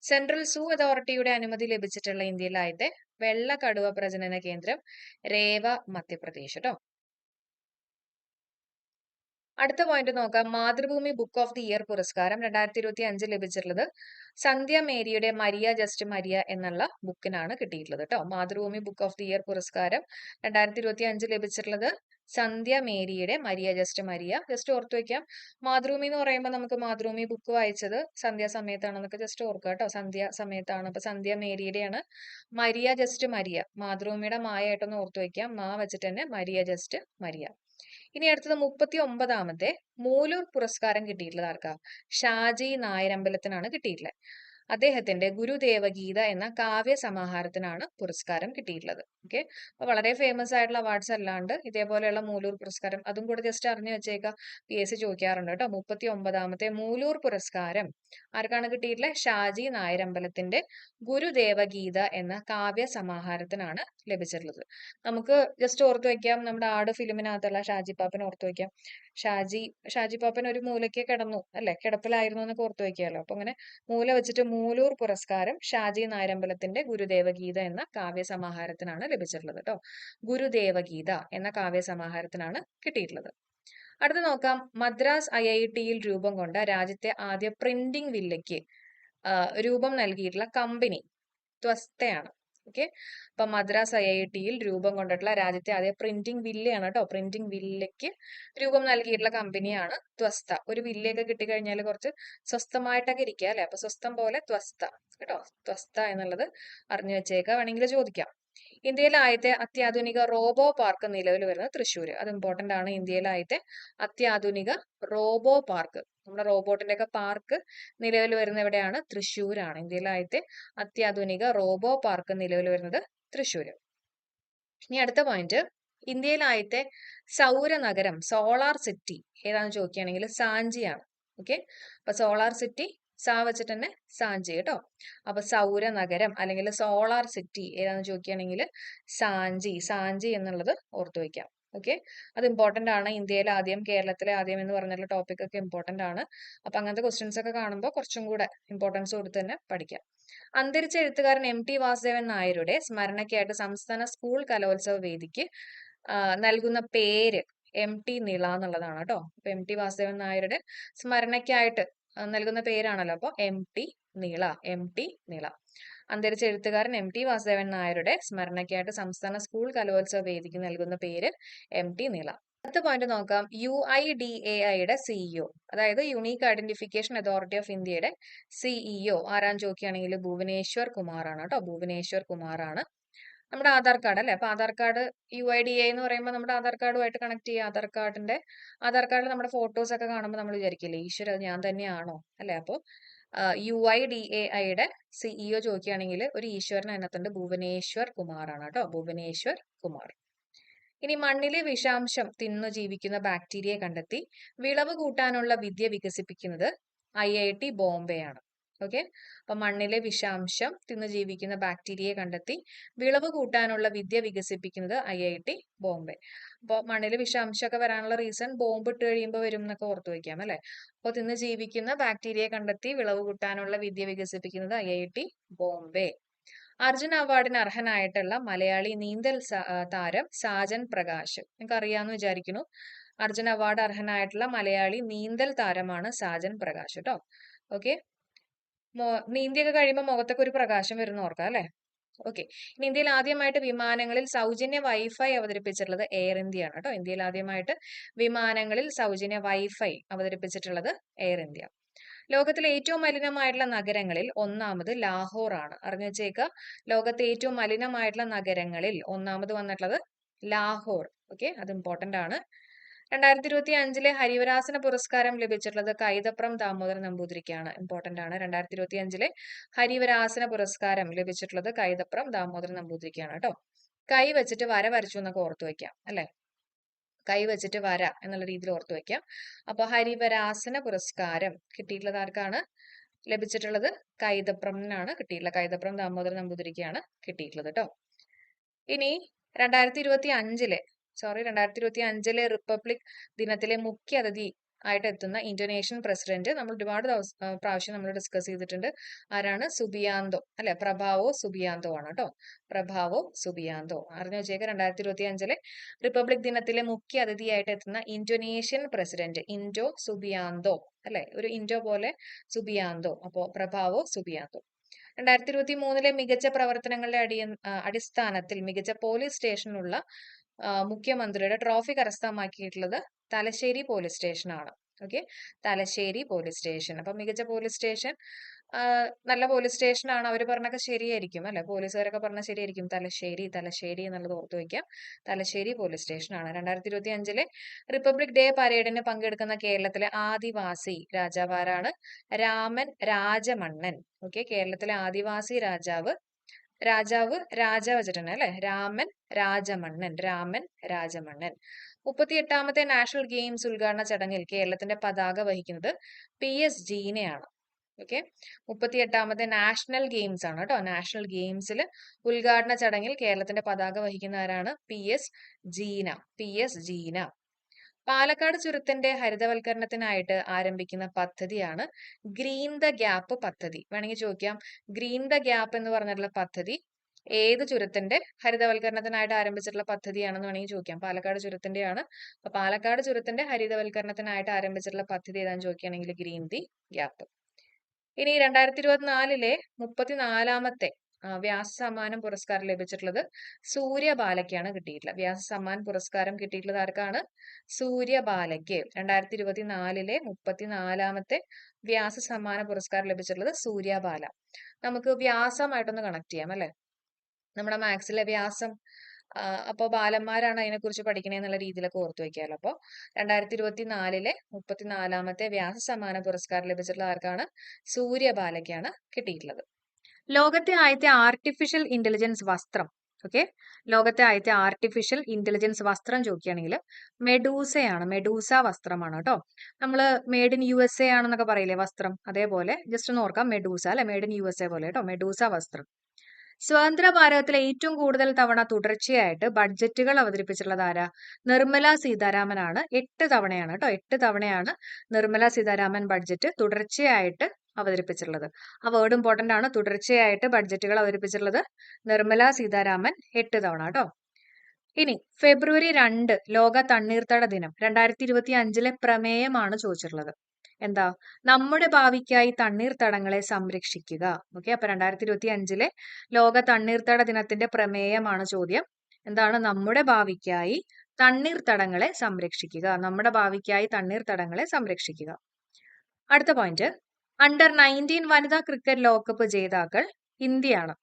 സെൻട്രൽ സൂ അതോറിറ്റിയുടെ അനുമതി ലഭിച്ചിട്ടുള്ള ഇന്ത്യയിലെ ആദ്യത്തെ വെള്ള കടുവ പ്രജനന കേന്ദ്രം രേവ മധ്യപ്രദേശ് കേട്ടോ. അടുത്ത പോയിന്റ് നോക്കാം. Mathrubhumi book of the year പുരസ്കാരം 2025 ലഭിച്ചിട്ടുള്ളത് സന്ധ്യ മേരിയുടെ മരിയ ജസ്റ്റ് മരിയ എന്നുള്ള ബുക്കിനാണ് കിട്ടിയിട്ടുള്ളത് കേട്ടോ. Mathrubhumi book of the year പുരസ്കാരം 2025 ലഭിച്ചിട്ടുള്ളത് സന്ധ്യ മേരിയുടെ മരിയ ജസ്റ്റ് മരിയ. ജസ്റ്റ് ഓർത്തു വെക്കാം. മാതൃഭൂമി എന്ന് പറയുമ്പോൾ നമുക്ക് മാതൃഭൂമി ബുക്ക് വായിച്ചത് സന്ധ്യ സമയത്താണെന്നൊക്കെ ജസ്റ്റ് ഓർക്കുക കേട്ടോ. സന്ധ്യ സമയത്താണ്. അപ്പൊ സന്ധ്യ മേരിയുടെയാണ് മരിയ ജസ്റ്റ് മരിയ. മാതൃഭൂമിയുടെ മായായിട്ടൊന്ന് ഓർത്തു വെക്കാം. മാ വെച്ചിട്ട് തന്നെ മരിയ ജസ്റ്റ് മരിയ. ഇനി അടുത്തത് 39ാമത്തെ മൂലൂർ പുരസ്കാരം കിട്ടിയിട്ടുള്ളത് ആർക്കാ? ഷാജി നായരമ്പലത്തിനാണ് കിട്ടിയിട്ടുള്ളത്. അദ്ദേഹത്തിന്റെ ഗുരുദേവഗീത എന്ന കാവ്യ സമാഹാരത്തിനാണ് പുരസ്കാരം കിട്ടിയിട്ടുള്ളത്. ഓക്കെ. അപ്പൊ വളരെ ഫേമസ് ആയിട്ടുള്ള അവാർഡ്സ് അല്ലാണ്ട് ഇതേപോലെയുള്ള മൂലൂർ പുരസ്കാരം അതും കൂടെ ജസ്റ്റ് അറിഞ്ഞു വെച്ചേക്കാം. PSC ചോദിക്കാറുണ്ട് കേട്ടോ. 39ാമത്തെ മൂലൂർ പുരസ്കാരം ആർക്കാണ് കിട്ടിയിട്ടുള്ളത്? ഷാജി നായരമ്പലത്തിന്റെ ഗുരുദേവഗീത എന്ന കാവ്യ സമാഹാരത്തിനാണ് ലഭിച്ചിട്ടുള്ളത്. നമുക്ക് ജസ്റ്റ് ഓർത്തു വെക്കാം. നമ്മുടെ ആട് ഫിലിമിനകത്തുള്ള ഷാജി പാപ്പൻ ഓർത്തു വെക്കാം. ഷാജി പാപ്പൻ ഒരു മൂലയ്ക്ക് കിടന്നു അല്ലെ, കിടപ്പിലായിരുന്നു എന്നൊക്കെ ഓർത്തു വെക്കാമല്ലോ. അപ്പൊ അങ്ങനെ മൂല വെച്ചിട്ട് മൂലൂർ പുരസ്കാരം ഷാജി നായരമ്പലത്തിന്റെ ഗുരുദേവഗീത എന്ന കാവ്യ സമാഹാരത്തിനാണ് ലഭിച്ചിട്ടുള്ളത് കേട്ടോ. ഗുരുദേവഗീത എന്ന കാവ്യ സമാഹാരത്തിനാണ് കിട്ടിയിട്ടുള്ളത്. അടുത്ത് നോക്കാം. മദ്രാസ് IITയിൽ രൂപം കൊണ്ട രാജ്യത്തെ ആദ്യ പ്രിന്റിംഗ് വില്ലയ്ക്ക് രൂപം നൽകിയിട്ടുള്ള കമ്പനി ത്വസ്തയാണ്. ഓക്കെ. അപ്പൊ മദ്രാസ് IITയിൽ രൂപം കൊണ്ടിട്ടുള്ള രാജ്യത്തെ ആദ്യ പ്രിന്റിംഗ് വില്ലയാണ് കേട്ടോ. പ്രിന്റിംഗ് വില്ലയ്ക്ക് രൂപം നൽകിയിട്ടുള്ള കമ്പനിയാണ് ത്വസ്ത. ഒരു വില്ലയൊക്കെ കിട്ടിക്കഴിഞ്ഞാൽ കുറച്ച് സ്വസ്ഥമായിട്ടൊക്കെ ഇരിക്കുക അല്ലെ. അപ്പൊ സ്വസ്ഥം പോലെ ത്വസ്ത കേട്ടോ. ത്വസ്ത എന്നുള്ളത് അറിഞ്ഞു വെച്ചേക്കാം. വേണമെങ്കിൽ ചോദിക്കാം. ഇന്ത്യയിലെ ആദ്യത്തെ അത്യാധുനിക റോബോ പാർക്ക് നിലവിൽ വരുന്നത് തൃശ്ശൂര്. അത് ഇമ്പോർട്ടന്റ് ആണ്. ഇന്ത്യയിലെ ആദ്യത്തെ അത്യാധുനിക റോബോ പാർക്ക്, നമ്മുടെ റോബോട്ടിന്റെ ഒക്കെ പാർക്ക് നിലവിൽ വരുന്ന എവിടെയാണ്? തൃശ്ശൂരാണ്. ഇന്ത്യയിലെ ആദ്യത്തെ അത്യാധുനിക റോബോ പാർക്ക് നിലവിൽ വരുന്നത് തൃശ്ശൂര്. ഇനി അടുത്ത പോയിന്റ്, ഇന്ത്യയിലെ ആദ്യത്തെ സൗര നഗരം സോളാർ സിറ്റി ഏതാണെന്ന് ചോദിക്കുകയാണെങ്കിൽ സാഞ്ചിയാണ്. ഓക്കെ. അപ്പൊ സോളാർ സിറ്റി സാ വെച്ചിട്ട് തന്നെ സാഞ്ചി കേട്ടോ. അപ്പൊ സൗര നഗരം അല്ലെങ്കിൽ സോളാർ സിറ്റി ഏതാണെന്ന് ചോദിക്കുകയാണെങ്കിൽ സാഞ്ചി എന്നുള്ളത് ഓർത്തു വയ്ക്കാം. ഓക്കെ. അത് ഇമ്പോർട്ടന്റ് ആണ്. ഇന്ത്യയിലെ ആദ്യം, കേരളത്തിലെ ആദ്യം എന്ന് പറഞ്ഞിട്ടുള്ള ടോപ്പിക് ഒക്കെ ഇമ്പോർട്ടന്റ് ആണ്. അപ്പൊ അങ്ങനത്തെ ക്വസ്റ്റ്യൻസ് ഒക്കെ കാണുമ്പോൾ കുറച്ചും കൂടെ ഇമ്പോർട്ടൻസ് കൊടുത്ത് തന്നെ പഠിക്കാം. അന്തരിച്ച എഴുത്തുകാരൻ MT വാസുദേവൻ നായരുടെ സ്മരണയ്ക്കായിട്ട് സംസ്ഥാന സ്കൂൾ കലോത്സവ വേദിക്ക് നൽകുന്ന പേര് MT നിള എന്നുള്ളതാണ് കേട്ടോ. അപ്പൊ MT വാസുദേവൻ നായരുടെ സ്മരണയ്ക്കായിട്ട് നൽകുന്ന പേരാണല്ലോ. അപ്പൊ MT നിള. അന്തരിച്ച എഴുത്തുകാരൻ MT വാസുദേവൻ നായരുടെ സ്മരണയ്ക്കായിട്ട് സംസ്ഥാന സ്കൂൾ കലോത്സവ വേദിക്ക് നൽകുന്ന പേര് MT നിള. അടുത്ത പോയിന്റ് നോക്കാം. UIDAIയുടെ CEO, അതായത് യുണീക്ക് ഐഡന്റിഫിക്കേഷൻ അതോറിറ്റി ഓഫ് ഇന്ത്യയുടെ CEO ആരാന്ന് ചോദിക്കുകയാണെങ്കിൽ ഭുവനേശ്വർ കുമാറാണ് കേട്ടോ. ഭുവനേശ്വർ കുമാറാണ്. നമ്മുടെ ആധാർ കാർഡ് അല്ലെ. അപ്പൊ ആധാർ കാർഡ് UIDAI എന്ന് പറയുമ്പോൾ നമ്മുടെ ആധാർ കാർഡുമായിട്ട് കണക്ട് ചെയ്യുക. ആധാർ കാർഡിൽ നമ്മുടെ ഫോട്ടോസ് ഒക്കെ കാണുമ്പോൾ നമ്മൾ വിചാരിക്കില്ലേ, ഈശ്വര ഞാൻ തന്നെയാണോ അല്ലെ. അപ്പോൾ UIDAIയുടെ CEO ചോദിക്കുകയാണെങ്കിൽ ഒരു ഈശ്വരൻ അതിനകത്തുണ്ട്, ഭുവനേശ്വർ കുമാറാണ് കേട്ടോ. ഭുവനേശ്വർ കുമാർ. ഇനി മണ്ണിലെ വിഷാംശം തിന്നു ജീവിക്കുന്ന ബാക്ടീരിയയെ കണ്ടെത്തി വിളവ് കൂട്ടാനുള്ള വിദ്യ വികസിപ്പിക്കുന്നത് IIT ബോംബെ ആണ്. ഓക്കെ. അപ്പൊ മണ്ണിലെ വിഷാംശം തിന്നു ജീവിക്കുന്ന ബാക്ടീരിയയെ കണ്ടെത്തി വിളവ് കൂട്ടാനുള്ള വിദ്യ വികസിപ്പിക്കുന്നത് IIT ബോംബെ. അപ്പോൾ മണ്ണിൽ വിഷാംശമൊക്കെ വരാനുള്ള റീസൺ ബോംബ് ഇട്ട് കഴിയുമ്പോൾ വരും എന്നൊക്കെ ഓർത്തു വയ്ക്കാം അല്ലെ. അപ്പോൾ തിന്നു ജീവിക്കുന്ന ബാക്ടീരിയയെ കണ്ടെത്തി വിളവ് കൂട്ടാനുള്ള വിദ്യ വികസിപ്പിക്കുന്നത് IIT ബോംബെ. അർജുന അവാർഡിന് അർഹനായിട്ടുള്ള മലയാളി നീന്തൽ താരം സാജൻ പ്രകാശ്. നിങ്ങൾക്ക് അറിയാമെന്ന് വിചാരിക്കുന്നു. അർജുന അവാർഡ് അർഹനായിട്ടുള്ള മലയാളി നീന്തൽ താരമാണ് സാജൻ പ്രകാശ് കേട്ടോ. ഓക്കെ. നീന്തിയൊക്കെ കഴിയുമ്പോൾ മുഖത്തൊക്കെ ഒരു പ്രകാശം വരുന്ന ഓർക്കാം അല്ലെ. ഓക്കെ. ഇനി ഇന്ത്യയിൽ ആദ്യമായിട്ട് വിമാനങ്ങളിൽ സൗജന്യ വൈഫൈ അവതരിപ്പിച്ചിട്ടുള്ളത് എയർ ഇന്ത്യ ആണ് കേട്ടോ. ഇന്ത്യയിൽ ആദ്യമായിട്ട് വിമാനങ്ങളിൽ സൗജന്യ വൈഫൈ അവതരിപ്പിച്ചിട്ടുള്ളത് എയർ ഇന്ത്യ. ലോകത്തിലെ ഏറ്റവും മലിനമായിട്ടുള്ള നഗരങ്ങളിൽ ഒന്നാമത് ലാഹോർ ആണ്. അറിഞ്ഞു വെച്ചേക്കുക, ലോകത്തെ ഏറ്റവും മലിനമായിട്ടുള്ള നഗരങ്ങളിൽ ഒന്നാമത് വന്നിട്ടുള്ളത് ലാഹോർ. ഓക്കെ, അത് ഇമ്പോർട്ടന്റ് ആണ്. 2025 ഹരിവരാസന പുരസ്കാരം ലഭിച്ചിട്ടുള്ളത് കൈതപ്രം ദാമോദരൻ നമ്പൂതിരിക്കാണ്. ഇമ്പോർട്ടന്റ് ആണ്. 2025 ഹരിവരാസന പുരസ്കാരം ലഭിച്ചിട്ടുള്ളത് കൈതപ്രം ദാമോദരൻ നമ്പൂതിരിക്കാണ് കേട്ടോ. കൈ വെച്ചിട്ട് വര വരച്ചു എന്നൊക്കെ ഓർത്തു വെക്കാം അല്ലെ, കൈ വെച്ചിട്ട് വര എന്നുള്ള രീതിയിൽ ഓർത്തു വെക്കാം. അപ്പൊ ഹരിവരാസന പുരസ്കാരം കിട്ടിയിട്ടുള്ളത് ആർക്കാണ് ലഭിച്ചിട്ടുള്ളത്? കൈതപ്രംനാണ് കിട്ടിയിട്ടുള്ളത്. കൈതപ്രം ദാമോദരൻ നമ്പൂതിരിക്കാണ് കിട്ടിയിട്ടുള്ളത് കേട്ടോ. ഇനി 2025 റിപ്പബ്ലിക് ദിനത്തിലെ മുഖ്യ അതിഥി ആയിട്ട് എത്തുന്ന ഇന്തോനേഷ്യൻ പ്രസിഡന്റ് നമ്മൾ ഒരുപാട് പ്രാവശ്യം നമ്മൾ ഡിസ്കസ് ചെയ്തിട്ടുണ്ട്. ആരാണ്? സുബിയാന്തോ അല്ലെ, പ്രഭാവോ സുബിയാന്തോ ആണ് കേട്ടോ. പ്രഭാവോ സുബിയാന്തോ അറിഞ്ഞു വെച്ചേക്ക്. 2025 റിപ്പബ്ലിക് ദിനത്തിലെ മുഖ്യ അതിഥിയായിട്ട് എത്തുന്ന ഇന്തോനേഷ്യൻ പ്രസിഡന്റ് ഇൻഡോ സുബിയാന്തോ അല്ലെ, ഒരു ഇൻഡോ പോലെ സുബിയാന്തോ. അപ്പോ പ്രഭാവോ സുബിയാന്തോ. 2023 മികച്ച പ്രവർത്തനങ്ങളുടെ അടിസ്ഥാനത്തിൽ മികച്ച പോലീസ് സ്റ്റേഷനുള്ള മുഖ്യമന്ത്രിയുടെ ട്രോഫി കരസ്ഥമാക്കിയിട്ടുള്ളത് തലശ്ശേരി പോലീസ് സ്റ്റേഷൻ ആണ്. Okay, Thalassery police station. അപ്പൊ മികച്ച പോലീസ് സ്റ്റേഷൻ, നല്ല പോലീസ് സ്റ്റേഷൻ ആണ്. അവർ പറഞ്ഞൊക്കെ ശരിയായിരിക്കും അല്ലെ, പോലീസുകാരൊക്കെ പറഞ്ഞാൽ ശരിയായിരിക്കും. തലശ്ശേരി തലശ്ശേരി എന്നുള്ളത് ഓർത്തു വയ്ക്കാം. തലശ്ശേരി പോലീസ് സ്റ്റേഷൻ ആണ്. 2025 റിപ്പബ്ലിക് ഡേ പരേഡിന് പങ്കെടുക്കുന്ന കേരളത്തിലെ ആദിവാസി രാജാവ് ആരാണ്? രാമൻ രാജമണ്ണൻ. ഓക്കെ, കേരളത്തിലെ ആദിവാസി രാജാവ് രാജവചരൻ അല്ലെ, രാമൻ രാജമണ്ണൻ. രാമൻ രാജമണ്ണൻ. 38ാമത്തെ നാഷണൽ ഗെയിംസ് ഉദ്ഘാടന ചടങ്ങിൽ കേരളത്തിന്റെ പതാക വഹിക്കുന്നത് PS ജീനയാണ്. ഓക്കെ, 38ാമത്തെ നാഷണൽ ഗെയിംസ് ആണ് കേട്ടോ. നാഷണൽ ഗെയിംസിൽ ഉദ്ഘാടന ചടങ്ങിൽ കേരളത്തിന്റെ പതാക വഹിക്കുന്ന ആരാണ്? PS ജീന. PS ജീന. പാലക്കാട് ചുരത്തിന്റെ ഹരിതവൽക്കരണത്തിനായിട്ട് ആരംഭിക്കുന്ന പദ്ധതിയാണ് ഗ്രീൻ ദ ഗ്യാപ്പ് പദ്ധതി. വേണമെങ്കിൽ ചോദിക്കാം, ഗ്രീൻ ദ ഗ്യാപ്പ് എന്ന് പറഞ്ഞിട്ടുള്ള പദ്ധതി ഏത് ചുരത്തിന്റെ ഹരിതവൽക്കരണത്തിനായിട്ട് ആരംഭിച്ചിട്ടുള്ള പദ്ധതിയാണെന്ന് വേണമെങ്കിൽ ചോദിക്കാം. പാലക്കാട് ചുരത്തിന്റെയാണ്. അപ്പൊ പാലക്കാട് ചുരത്തിന്റെ ഹരിതവൽക്കരണത്തിനായിട്ട് ആരംഭിച്ചിട്ടുള്ള പദ്ധതി ഏതാണെന്ന് ചോദിക്കുകയാണെങ്കിൽ ഗ്രീൻ ദി ഗ്യാപ്പ്. ഇനി 2024 34ാമത്തെ വ്യാസ സമ്മാനം പുരസ്കാരം ലഭിച്ചിട്ടുള്ളത് സൂര്യബാലയ്ക്കാണ് കിട്ടിയിട്ടുള്ളത്. വ്യാസ സമ്മാൻ പുരസ്കാരം കിട്ടിയിട്ടുള്ളത് ആർക്കാണ്? സൂര്യബാലയ്ക്ക്. 2024 34ാമത്തെ വ്യാസ സമ്മാന പുരസ്കാരം ലഭിച്ചിട്ടുള്ളത് സൂര്യബാല. നമുക്ക് വ്യാസമായിട്ടൊന്ന് കണക്ട് ചെയ്യാം അല്ലെ, നമ്മുടെ മാത്സിലെ വ്യാസം. അപ്പോൾ ബാലന്മാരാണ് അതിനെക്കുറിച്ച് പഠിക്കണേ എന്നുള്ള രീതിയിലൊക്കെ ഓർത്തു വെക്കാമല്ലോ. അപ്പോൾ 2024 34ാമത്തെ വ്യാസ സമ്മാന പുരസ്കാരം ലഭിച്ചിട്ടുള്ള ആർക്കാണ്? സൂര്യബാലയ്ക്കാണ് കിട്ടിയിട്ടുള്ളത്. ലോകത്തെ ആദ്യത്തെ ആർട്ടിഫിഷ്യൽ ഇന്റലിജൻസ് വസ്ത്രം. ഓക്കെ, ലോകത്തെ ആദ്യത്തെ ആർട്ടിഫിഷ്യൽ ഇന്റലിജൻസ് വസ്ത്രം ചോദിക്കുകയാണെങ്കിൽ മെഡൂസയാണ്. മെഡൂസ വസ്ത്രമാണ് കേട്ടോ. നമ്മള് മെയ്ഡ് ഇൻ USA ആണെന്നൊക്കെ പറയില്ലേ വസ്ത്രം, അതേപോലെ ജസ്റ്റ് ഒന്ന് ഓർക്കാം, മെഡൂസ അല്ലെ, മെയ്ഡ് ഇൻ USA പോലെ കേട്ടോ, മെഡൂസ വസ്ത്രം. സ്വതന്ത്ര ഭാരതത്തിലെ ഏറ്റവും കൂടുതൽ തവണ തുടർച്ചയായിട്ട് ബഡ്ജറ്റുകൾ അവതരിപ്പിച്ചിട്ടുള്ളത് ആരാ? നിർമ്മല സീതാരാമനാണ്. 8 തവണയാണ് കേട്ടോ. 8 തവണയാണ് നിർമ്മല സീതാരാമൻ ബഡ്ജറ്റ് തുടർച്ചയായിട്ട് അവതരിപ്പിച്ചിട്ടുള്ളത്. ആ വേർഡ് ഇമ്പോർട്ടന്റ് ആണ്. തുടർച്ചയായിട്ട് ബഡ്ജറ്റുകൾ അവതരിപ്പിച്ചിട്ടുള്ളത് നിർമ്മല സീതാരാമൻ 8 തവണ കേട്ടോ. ഇനി ഫെബ്രുവരി 2 ലോക തണ്ണീർത്തട ദിനം 2025 പ്രമേയമാണ് ചോദിച്ചിട്ടുള്ളത്. എന്താ? നമ്മുടെ ഭാവിക്കായി തണ്ണീർത്തടങ്ങളെ സംരക്ഷിക്കുക. ഓക്കെ, അപ്പൊ 2025 ലോക തണ്ണീർത്തട ദിനത്തിന്റെ പ്രമേയമാണ് ചോദ്യം. എന്താണ്? നമ്മുടെ ഭാവിക്കായി തണ്ണീർത്തടങ്ങളെ സംരക്ഷിക്കുക. നമ്മുടെ ഭാവിക്കായി തണ്ണീർത്തടങ്ങളെ സംരക്ഷിക്കുക. അടുത്ത പോയിന്റ്, അണ്ടർ 19 വനിതാ ക്രിക്കറ്റ് ലോകകപ്പ് ജേതാക്കൾ ഇന്ത്യയാണ്.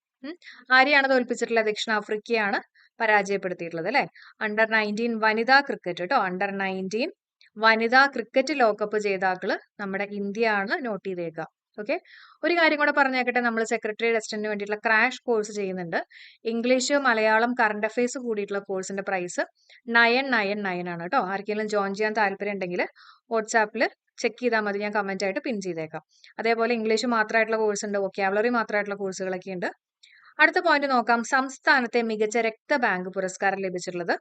ആരെയാണ് തോൽപ്പിച്ചിട്ടുള്ളത്? ദക്ഷിണാഫ്രിക്കയാണ് പരാജയപ്പെടുത്തിയിട്ടുള്ളത് അല്ലെ. അണ്ടർ 19 വനിതാ ക്രിക്കറ്റ് കേട്ടോ. അണ്ടർ 19 വനിതാ ക്രിക്കറ്റ് ലോകകപ്പ് ജേതാക്കള് നമ്മുടെ ഇന്ത്യ ആണ്. നോട്ട് ചെയ്തേക്കുക. ഓക്കെ, ഒരു കാര്യം കൂടെ പറഞ്ഞേക്കട്ടെ, നമ്മൾ സെക്രട്ടറി ടെസ്റ്റിന് വേണ്ടിയിട്ടുള്ള ക്രാഷ് കോഴ്സ് ചെയ്യുന്നുണ്ട്. ഇംഗ്ലീഷ് മലയാളം കറണ്ട് അഫയേഴ്സ് കൂടിയിട്ടുള്ള കോഴ്സിന്റെ പ്രൈസ് 999 ആണ് കേട്ടോ. ആർക്കെങ്കിലും ജോയിൻ ചെയ്യാൻ താല്പര്യം ഉണ്ടെങ്കിൽ വാട്സാപ്പിൽ ചെക്ക് ചെയ്താൽ മതി, ഞാൻ കമന്റ് ആയിട്ട് പിൻ ചെയ്തേക്കാം. അതേപോലെ ഇംഗ്ലീഷ് മാത്രമായിട്ടുള്ള കോഴ്സ് ഉണ്ട്, വൊക്കാബുലറി മാത്രമായിട്ടുള്ള കോഴ്സുകളൊക്കെ ഉണ്ട്. അടുത്ത പോയിന്റ് നോക്കാം. സംസ്ഥാനത്തെ മികച്ച രക്തബാങ്ക് പുരസ്കാരം ലഭിച്ചിട്ടുള്ളത്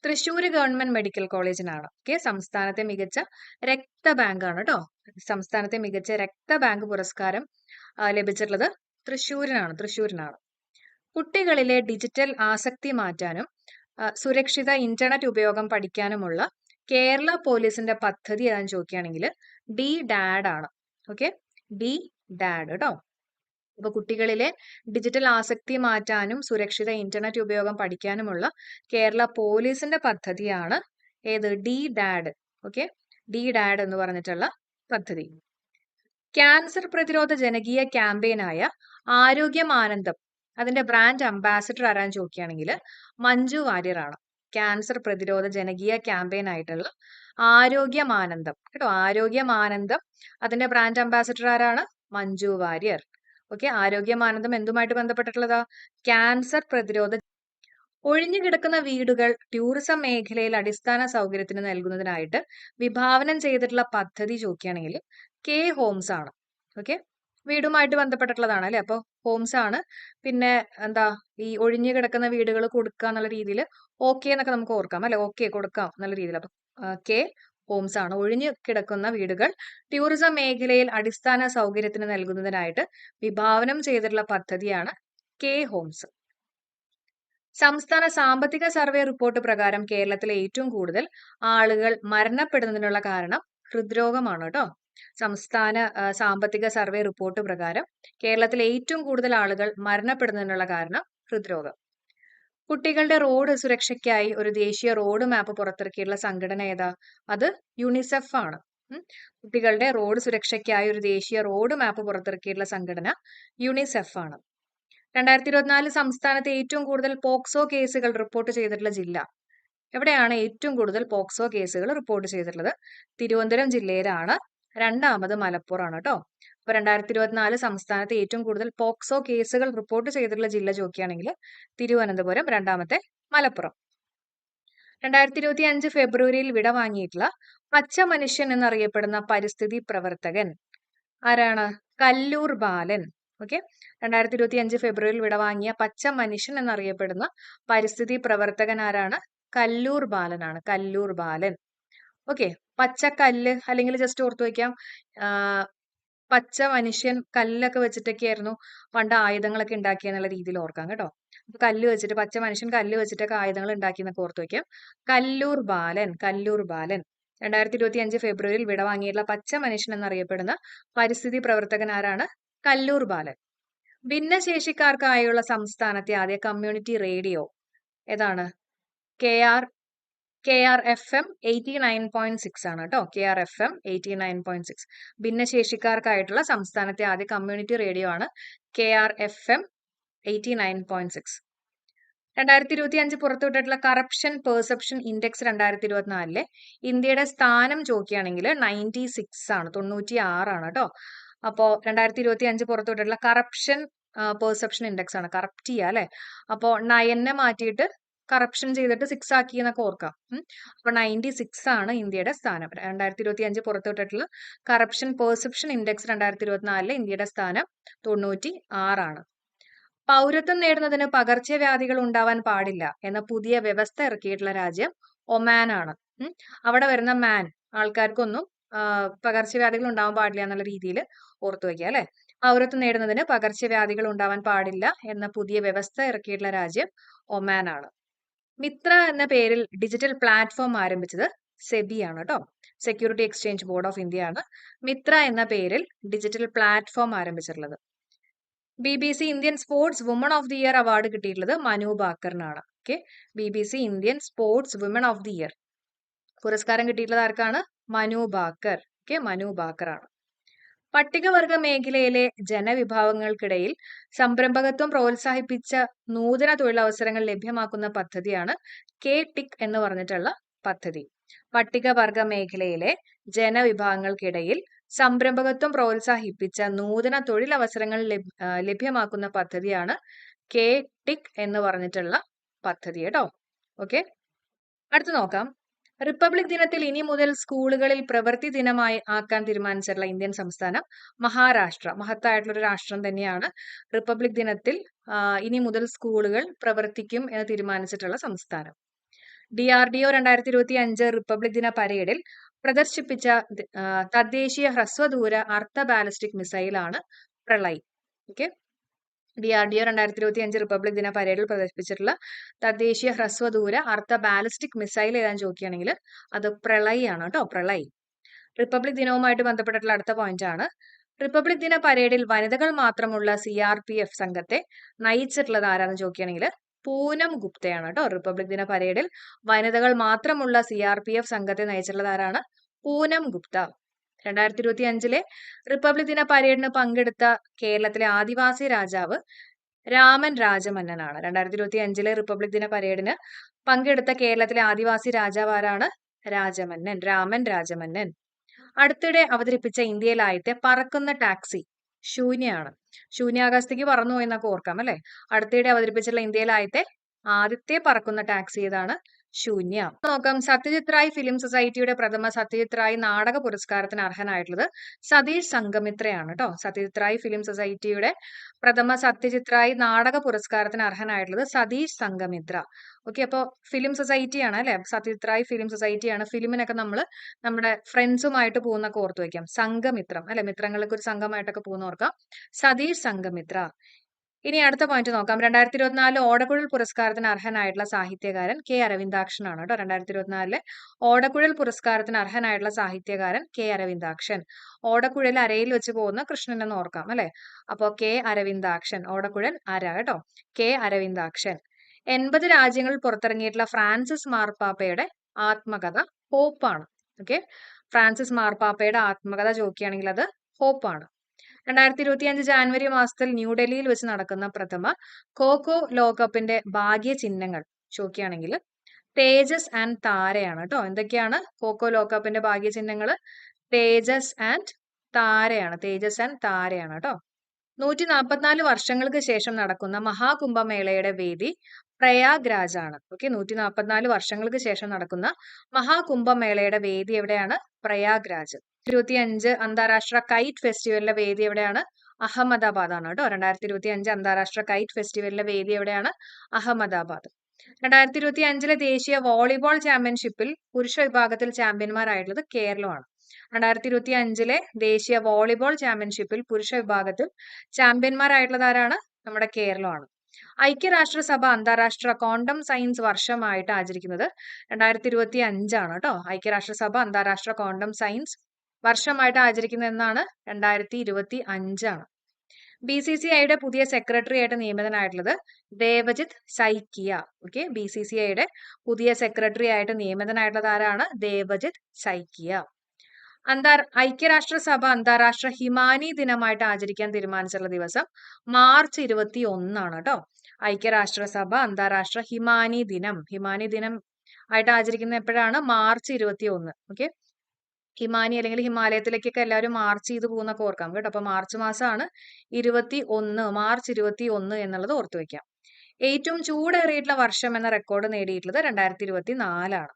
തൃശ്ശൂർ ഗവൺമെന്റ് മെഡിക്കൽ കോളേജിനാണ്. ഓക്കെ, സംസ്ഥാനത്തെ മികച്ച രക്തബാങ്ക് ആണ് കേട്ടോ. സംസ്ഥാനത്തെ മികച്ച രക്തബാങ്ക് പുരസ്കാരം ലഭിച്ചിട്ടുള്ളത് തൃശ്ശൂരിനാണ്. കുട്ടികളിലെ ഡിജിറ്റൽ ആസക്തി മാറ്റാനും സുരക്ഷിത ഇന്റർനെറ്റ് ഉപയോഗം പഠിക്കാനുമുള്ള കേരള പോലീസിന്റെ പദ്ധതി ഏതാണെന്ന് ചോദിക്കുകയാണെങ്കിൽ DDAD ആണ്. ഓക്കെ, DDAD കേട്ടോ. അപ്പൊ കുട്ടികളിലെ ഡിജിറ്റൽ ആസക്തി മാറ്റാനും സുരക്ഷിത ഇന്റർനെറ്റ് ഉപയോഗം പഠിക്കാനുമുള്ള കേരള പോലീസിന്റെ പദ്ധതിയാണ് ഏത്? DDAD. ഓക്കെ, DDAD എന്ന് പറഞ്ഞിട്ടുള്ള പദ്ധതി. ക്യാൻസർ പ്രതിരോധ ജനകീയ ക്യാമ്പയിനായ ആരോഗ്യമാനന്ദം അതിന്റെ ബ്രാൻഡ് അംബാസിഡർ ആരാന്ന് ചോദിക്കുകയാണെങ്കിൽ മഞ്ജു വാര്യറാണ്. ക്യാൻസർ പ്രതിരോധ ജനകീയ ക്യാമ്പയിൻ ആയിട്ടുള്ള ആരോഗ്യമാനന്ദം കേട്ടോ, ആരോഗ്യമാനന്ദം അതിന്റെ ബ്രാൻഡ് അംബാസിഡർ ആരാണ്? മഞ്ജു വാര്യർ. ഓക്കെ, ആരോഗ്യമാനന്ദം എന്തുമായിട്ട് ബന്ധപ്പെട്ടിട്ടുള്ളതാ? ക്യാൻസർ പ്രതിരോധ. ഒഴിഞ്ഞു കിടക്കുന്ന വീടുകൾ ടൂറിസം മേഖലയിൽ അടിസ്ഥാന സൗകര്യത്തിന് നൽകുന്നതിനായിട്ട് വിഭാവനം ചെയ്തിട്ടുള്ള പദ്ധതി ചോദിക്കുകയാണെങ്കിൽ കെ ഹോംസ് ആണ്. ഓക്കെ, വീടുമായിട്ട് ബന്ധപ്പെട്ടിട്ടുള്ളതാണ് അല്ലെ. അപ്പോൾ ഹോംസ് ആണ്. പിന്നെ എന്താ, ഈ ഒഴിഞ്ഞു കിടക്കുന്ന വീടുകൾ കൊടുക്കുക എന്നുള്ള രീതിയിൽ ഓക്കെ എന്നൊക്കെ നമുക്ക് ഓർക്കാം അല്ലെ. ഓക്കെ കൊടുക്കാം എന്നുള്ള രീതിയിൽ. അപ്പൊ കെ ഹോംസ് ആണ്. ഒഴിഞ്ഞു കിടക്കുന്ന വീടുകൾ ടൂറിസം മേഖലയിൽ അടിസ്ഥാന സൗകര്യത്തിന് നൽകുന്നതിനായിട്ട് വിഭാവനം ചെയ്തിട്ടുള്ള പദ്ധതിയാണ് കെ ഹോംസ്. സംസ്ഥാന സാമ്പത്തിക സർവേ റിപ്പോർട്ട് പ്രകാരം കേരളത്തിലെ ഏറ്റവും കൂടുതൽ ആളുകൾ മരണപ്പെടുന്നതിനുള്ള കാരണം ഹൃദ്രോഗമാണ് കേട്ടോ. സംസ്ഥാന സാമ്പത്തിക സർവേ റിപ്പോർട്ട് പ്രകാരം കേരളത്തിലെ ഏറ്റവും കൂടുതൽ ആളുകൾ മരണപ്പെടുന്നതിനുള്ള കാരണം ഹൃദ്രോഗം. കുട്ടികളുടെ റോഡ് സുരക്ഷയ്ക്കായി ഒരു ദേശീയ റോഡ് മാപ്പ് പുറത്തിറക്കിയിട്ടുള്ള സംഘടന ഏതാ? അത് യുണിസെഫ് ആണ്. കുട്ടികളുടെ റോഡ് സുരക്ഷയ്ക്കായി ഒരു ദേശീയ റോഡ് മാപ്പ് പുറത്തിറക്കിയിട്ടുള്ള സംഘടന യുണിസെഫ് ആണ്. 2024 സംസ്ഥാനത്ത് ഏറ്റവും കൂടുതൽ പോക്സോ കേസുകൾ റിപ്പോർട്ട് ചെയ്തിട്ടുള്ള ജില്ല എവിടെയാണ്? ഏറ്റവും കൂടുതൽ പോക്സോ കേസുകൾ റിപ്പോർട്ട് ചെയ്തിട്ടുള്ളത് തിരുവനന്തപുരം ജില്ലയിലാണ്. രണ്ടാമത് മലപ്പുറമാണ് കേട്ടോ. അപ്പൊ 2024 സംസ്ഥാനത്ത് ഏറ്റവും കൂടുതൽ പോക്സോ കേസുകൾ റിപ്പോർട്ട് ചെയ്തിട്ടുള്ള ജില്ല ചോദിക്കുകയാണെങ്കിൽ തിരുവനന്തപുരം, രണ്ടാമത്തെ മലപ്പുറം. 2025 ഫെബ്രുവരിയിൽ വിടവാങ്ങിയിട്ടുള്ള പച്ച മനുഷ്യൻ എന്നറിയപ്പെടുന്ന പരിസ്ഥിതി പ്രവർത്തകൻ ആരാണ്? കല്ലൂർ ബാലൻ. ഓക്കെ, 2025 ഫെബ്രുവരിയിൽ വിടവാങ്ങിയ പച്ച മനുഷ്യൻ എന്നറിയപ്പെടുന്ന പരിസ്ഥിതി പ്രവർത്തകൻ ആരാണ്? കല്ലൂർ ബാലനാണ്. കല്ലൂർ ബാലൻ. ഓക്കെ, പച്ചക്കല്ല് അല്ലെങ്കിൽ ജസ്റ്റ് ഓർത്തു വയ്ക്കാം, പച്ച മനുഷ്യൻ കല്ലൊക്കെ വെച്ചിട്ടൊക്കെയായിരുന്നു പണ്ട് ആയുധങ്ങളൊക്കെ ഉണ്ടാക്കിയെന്നുള്ള രീതിയിൽ ഓർക്കാം കേട്ടോ. അപ്പൊ കല്ല് വെച്ചിട്ട്, പച്ച മനുഷ്യൻ കല്ല് വെച്ചിട്ടൊക്കെ ആയുധങ്ങൾ ഉണ്ടാക്കിയെന്നൊക്കെ ഓർത്തു വയ്ക്കാം. കല്ലൂർ ബാലൻ. കല്ലൂർ ബാലൻ 2025 ഫെബ്രുവരിയിൽ വിടവാങ്ങിയിട്ടുള്ള പച്ച മനുഷ്യൻ എന്നറിയപ്പെടുന്ന പരിസ്ഥിതി പ്രവർത്തകൻ ആരാണ്? കല്ലൂർ ബാലൻ. ഭിന്നശേഷിക്കാർക്കായുള്ള സംസ്ഥാനത്തെ ആദ്യ കമ്മ്യൂണിറ്റി റേഡിയോ ഏതാണ്? KRFM 89.6 ആണ് കേട്ടോ. KRFM 89.6. ഭിന്നശേഷിക്കാർക്കായിട്ടുള്ള സംസ്ഥാനത്തെ ആദ്യ കമ്മ്യൂണിറ്റി റേഡിയോ ആണ് KRFM 89.6. 2025 പുറത്തുവിട്ടിട്ടുള്ള കറപ്ഷൻ പെർസെപ്ഷൻ ഇൻഡെക്സ് 2024 ഇന്ത്യയുടെ സ്ഥാനം ചോദിക്കുകയാണെങ്കിൽ 96 ആണ്, 96 ആണ് കേട്ടോ. അപ്പോ 2025 പുറത്തുവിട്ടിട്ടുള്ള കറപ്ഷൻ പെർസെപ്ഷൻ ഇൻഡെക്സ് ആണ്. കറപ്റ്റ് ചെയ്യുക അല്ലെ. അപ്പോ 9 മാറ്റിയിട്ട് കറപ്ഷൻ ചെയ്തിട്ട് 6 ആക്കി എന്നൊക്കെ ഓർക്കാം. അപ്പൊ 96 ആണ് ഇന്ത്യയുടെ സ്ഥാനം. 2025 പുറത്തുവിട്ടിട്ടുള്ള കറപ്ഷൻ പെർസെപ്ഷൻ ഇൻഡെക്സ് 2024 ഇന്ത്യയുടെ സ്ഥാനം 96 ആണ്. പൗരത്വം നേടുന്നതിന് പകർച്ചവ്യാധികൾ ഉണ്ടാവാൻ പാടില്ല എന്ന പുതിയ വ്യവസ്ഥ ഇറക്കിയിട്ടുള്ള രാജ്യം ഒമാൻ ആണ്. അവിടെ വരുന്ന മാൻ ആൾക്കാർക്കൊന്നും പകർച്ചവ്യാധികൾ ഉണ്ടാവാൻ പാടില്ല എന്നുള്ള രീതിയിൽ ഓർത്തു വയ്ക്കുക അല്ലെ. പൗരത്വം നേടുന്നതിന് പകർച്ചവ്യാധികൾ ഉണ്ടാവാൻ പാടില്ല എന്ന പുതിയ വ്യവസ്ഥ ഇറക്കിയിട്ടുള്ള രാജ്യം ഒമാൻ ആണ്. മിത്ര എന്ന പേരിൽ ഡിജിറ്റൽ പ്ലാറ്റ്ഫോം ആരംഭിച്ചത് സെബി ആണ് കേട്ടോ. Security exchange board of India ആണ് മിത്ര എന്ന പേരിൽ ഡിജിറ്റൽ പ്ലാറ്റ്ഫോം ആരംഭിച്ചിട്ടുള്ളത്. BBC Indian sports woman of the year award കിട്ടിയിട്ടുള്ളത് മനു ബാക്കറിനാണ്. Okay, BBC Indian sports woman of the year പുരസ്കാരം കിട്ടിയിട്ടുള്ളത് ആർക്കാണ്? മനു ബാക്കർ. ഓക്കെ, മനു ബാക്കർ ആണ്. പട്ടികവർഗ മേഖലയിലെ ജനവിഭാഗങ്ങൾക്കിടയിൽ സംരംഭകത്വം പ്രോത്സാഹിപ്പിച്ച നൂതന തൊഴിലവസരങ്ങൾ ലഭ്യമാക്കുന്ന പദ്ധതിയാണ് KTIC എന്ന് പറഞ്ഞിട്ടുള്ള പദ്ധതി. പട്ടികവർഗ മേഖലയിലെ ജനവിഭാഗങ്ങൾക്കിടയിൽ സംരംഭകത്വം പ്രോത്സാഹിപ്പിച്ച നൂതന തൊഴിലവസരങ്ങൾ ലഭ്യമാക്കുന്ന പദ്ധതിയാണ് KTIC എന്ന് പറഞ്ഞിട്ടുള്ള പദ്ധതി കേട്ടോ. ഓക്കെ, അടുത്ത് നോക്കാം. റിപ്പബ്ലിക് ദിനത്തിൽ ഇനി മുതൽ സ്കൂളുകളിൽ പ്രവൃത്തി ദിനമായി ആക്കാൻ തീരുമാനിച്ചിട്ടുള്ള ഇന്ത്യൻ സംസ്ഥാനം മഹാരാഷ്ട്ര. മഹത്തായിട്ടുള്ള ഒരു രാഷ്ട്രം തന്നെയാണ്. റിപ്പബ്ലിക് ദിനത്തിൽ ഇനി മുതൽ സ്കൂളുകൾ പ്രവർത്തിക്കും എന്ന് തീരുമാനിച്ചിട്ടുള്ള സംസ്ഥാനം. DRDO 2025 റിപ്പബ്ലിക് ദിന പരേഡിൽ പ്രദർശിപ്പിച്ച തദ്ദേശീയ ഹ്രസ്വദൂര അർദ്ധ ബാലിസ്റ്റിക് മിസൈലാണ് പ്രളയ്. ഓക്കെ, DRDO 2025 റിപ്പബ്ലിക് ദിന പരേഡിൽ പ്രദർശിപ്പിച്ചിട്ടുള്ള തദ്ദേശീയ ഹ്രസ്വദൂര അർദ്ധ ബാലിസ്റ്റിക് മിസൈൽ ഏതാന്ന് ചോദിക്കുകയാണെങ്കിൽ അത് പ്രളയ് ആണ് കേട്ടോ. പ്രളയ്. റിപ്പബ്ലിക് ദിനവുമായിട്ട് ബന്ധപ്പെട്ടിട്ടുള്ള അടുത്ത പോയിന്റ് ആണ്. റിപ്പബ്ലിക് ദിന പരേഡിൽ വനിതകൾ മാത്രമുള്ള CRPF സംഘത്തെ നയിച്ചിട്ടുള്ളത് ആരാന്ന് ചോദിക്കുകയാണെങ്കിൽ പൂനം ഗുപ്തയാണ് കേട്ടോ. റിപ്പബ്ലിക് ദിന പരേഡിൽ വനിതകൾ മാത്രമുള്ള CRPF സംഘത്തെ നയിച്ചിട്ടുള്ളത് ആരാണ്? പൂനം ഗുപ്ത. 2025 റിപ്പബ്ലിക് ദിന പരേഡിന് പങ്കെടുത്ത കേരളത്തിലെ ആദിവാസി രാജാവ് രാമൻ രാജമന്നനാണ്. 2025 റിപ്പബ്ലിക് ദിന പരേഡിന് പങ്കെടുത്ത കേരളത്തിലെ ആദിവാസി രാജാവ് ആരാണ്? രാജമന്നൻ, രാമൻ രാജമന്നൻ. അടുത്തിടെ അവതരിപ്പിച്ച ഇന്ത്യയിലെ ആദ്യത്തെ പറക്കുന്ന ടാക്സി ശൂന്യാണ്. ശൂന്യാകാശത്തേക്ക് പറന്നു എന്നൊക്കെ ഓർക്കാം അല്ലെ. അടുത്തിടെ അവതരിപ്പിച്ചിട്ടുള്ള ഇന്ത്യയിലെ ആദ്യത്തെ പറക്കുന്ന ടാക്സി ഏതാണ്? ശൂന്യ. നോക്കാം. സത്യജിത് റായ് ഫിലിം സൊസൈറ്റിയുടെ പ്രഥമ സത്യജിത് റായ് നാടക പുരസ്കാരത്തിന് അർഹനായിട്ടുള്ളത് സതീഷ് സംഘമിത്രയാണ് കേട്ടോ. സത്യജിത് റായ് ഫിലിം സൊസൈറ്റിയുടെ പ്രഥമ സത്യജിത് റായ് നാടക പുരസ്കാരത്തിന് അർഹനായിട്ടുള്ളത് സതീഷ് സംഘമിത്ര. ഓക്കെ, അപ്പോൾ ഫിലിം സൊസൈറ്റിയാണ് അല്ലെ. സത്യജിത് റായ് ഫിലിം സൊസൈറ്റിയാണ്. ഫിലിമിനൊക്കെ നമ്മൾ നമ്മുടെ ഫ്രണ്ട്സുമായിട്ട് പോകുന്നൊക്കെ ഓർത്തു വയ്ക്കാം. സംഘമിത്രം അല്ലെ, മിത്രങ്ങൾക്ക് ഒരു സംഘമായിട്ടൊക്കെ പോകുന്ന ഓർക്കാം. സതീഷ് സംഘമിത്ര. ഇനി അടുത്ത പോയിന്റ് നോക്കാം. 2024 ഓടക്കുഴൽ പുരസ്കാരത്തിന് അർഹനായിട്ടുള്ള സാഹിത്യകാരൻ കെ അരവിന്ദാക്ഷനാണ് കേട്ടോ. 2024 ഓടക്കുഴൽ പുരസ്കാരത്തിന് അർഹനായിട്ടുള്ള സാഹിത്യകാരൻ കെ അരവിന്ദാക്ഷൻ. ഓടക്കുഴൽ അരയിൽ വെച്ച് പോകുന്ന കൃഷ്ണൻ എന്ന് ഓർക്കാം അല്ലെ. അപ്പോ കെ അരവിന്ദാക്ഷൻ, ഓടക്കുഴൽ അര കേട്ടോ, കെ അരവിന്ദാക്ഷൻ. 80 രാജ്യങ്ങളിൽ പുറത്തിറങ്ങിയിട്ടുള്ള ഫ്രാൻസിസ് മാർപ്പാപ്പയുടെ ആത്മകഥ ഹോപ്പാണ്. ഓക്കെ, ഫ്രാൻസിസ് മാർപ്പാപ്പയുടെ ആത്മകഥ ചോദിക്കുകയാണെങ്കിൽ അത് ഹോപ്പാണ്. 2025 ജാനുവരി മാസത്തിൽ ന്യൂഡൽഹിയിൽ വെച്ച് നടക്കുന്ന പ്രഥമ ഖോ ലോകകപ്പിന്റെ ഭാഗ്യ ചിഹ്നങ്ങൾ ചോദിക്കുകയാണെങ്കിൽ തേജസ് ആൻഡ് താരയാണ് കേട്ടോ. എന്തൊക്കെയാണ് ഖോ ലോകകപ്പിന്റെ ഭാഗ്യ ചിഹ്നങ്ങൾ? തേജസ് ആൻഡ് താരയാണ്. തേജസ് ആൻഡ് താരയാണ് കേട്ടോ. 144 വർഷങ്ങൾക്ക് ശേഷം നടക്കുന്ന മഹാകുംഭമേളയുടെ വേദി പ്രയാഗ്രാജ് ആണ്. ഓക്കെ, 144 വർഷങ്ങൾക്ക് ശേഷം നടക്കുന്ന മഹാകുംഭമേളയുടെ വേദി എവിടെയാണ്? പ്രയാഗ്രാജ്. 2025 അന്താരാഷ്ട്ര കൈറ്റ് ഫെസ്റ്റിവലിന്റെ വേദി എവിടെയാണ്? അഹമ്മദാബാദ് ആണ് കേട്ടോ. 2025 അന്താരാഷ്ട്ര കൈറ്റ് ഫെസ്റ്റിവലിന്റെ വേദി എവിടെയാണ്? അഹമ്മദാബാദ്. 2025 ദേശീയ വോളിബോൾ ചാമ്പ്യൻഷിപ്പിൽ പുരുഷ വിഭാഗത്തിൽ ചാമ്പ്യന്മാരായിട്ടുള്ളത് കേരളമാണ്. 2025 ദേശീയ വോളിബോൾ ചാമ്പ്യൻഷിപ്പിൽ പുരുഷ വിഭാഗത്തിൽ ചാമ്പ്യന്മാരായിട്ടുള്ളത് ആരാണ്? നമ്മുടെ കേരളമാണ്. ഐക്യരാഷ്ട്രസഭ അന്താരാഷ്ട്ര ക്വാണ്ടം സയൻസ് വർഷമായിട്ട് ആചരിക്കുന്നത് 2025 ആണ് കേട്ടോ. ഐക്യരാഷ്ട്രസഭ അന്താരാഷ്ട്ര ക്വാണ്ടം സയൻസ് വർഷമായിട്ട് ആചരിക്കുന്നത് എന്നാണ്? 2025 ആണ്. BCCIയുടെ പുതിയ സെക്രട്ടറി ആയിട്ട് നിയമിതനായിട്ടുള്ളത് ദേവജിത് സൈക്കിയ. ഓക്കെ, BCCIയുടെ പുതിയ സെക്രട്ടറി ആയിട്ട് നിയമിതനായിട്ടുള്ളത് ആരാണ്? ദേവജിത് സൈക്കിയ. ഐക്യരാഷ്ട്രസഭ അന്താരാഷ്ട്ര ഹിമാനി ദിനമായിട്ട് ആചരിക്കാൻ തീരുമാനിച്ചിട്ടുള്ള ദിവസം മാർച്ച് 21 ആണ് കേട്ടോ. ഐക്യരാഷ്ട്രസഭ അന്താരാഷ്ട്ര ഹിമാനി ദിനം ആയിട്ട് ആചരിക്കുന്നത് എപ്പോഴാണ്? മാർച്ച് 21. ഓക്കെ, ഹിമാനി അല്ലെങ്കിൽ ഹിമാലയത്തിലേക്കൊക്കെ എല്ലാവരും മാർച്ച് ചെയ്ത് പോകുന്നൊക്കെ ഓർക്കാം കേട്ടോ. അപ്പൊ മാർച്ച് മാസമാണ് 21, മാർച്ച് 21 എന്നുള്ളത് ഓർത്തു വെക്കാം. ഏറ്റവും ചൂടേറിയിട്ടുള്ള വർഷം എന്ന റെക്കോർഡ് നേടിയിട്ടുള്ളത് 2024 ആണ്.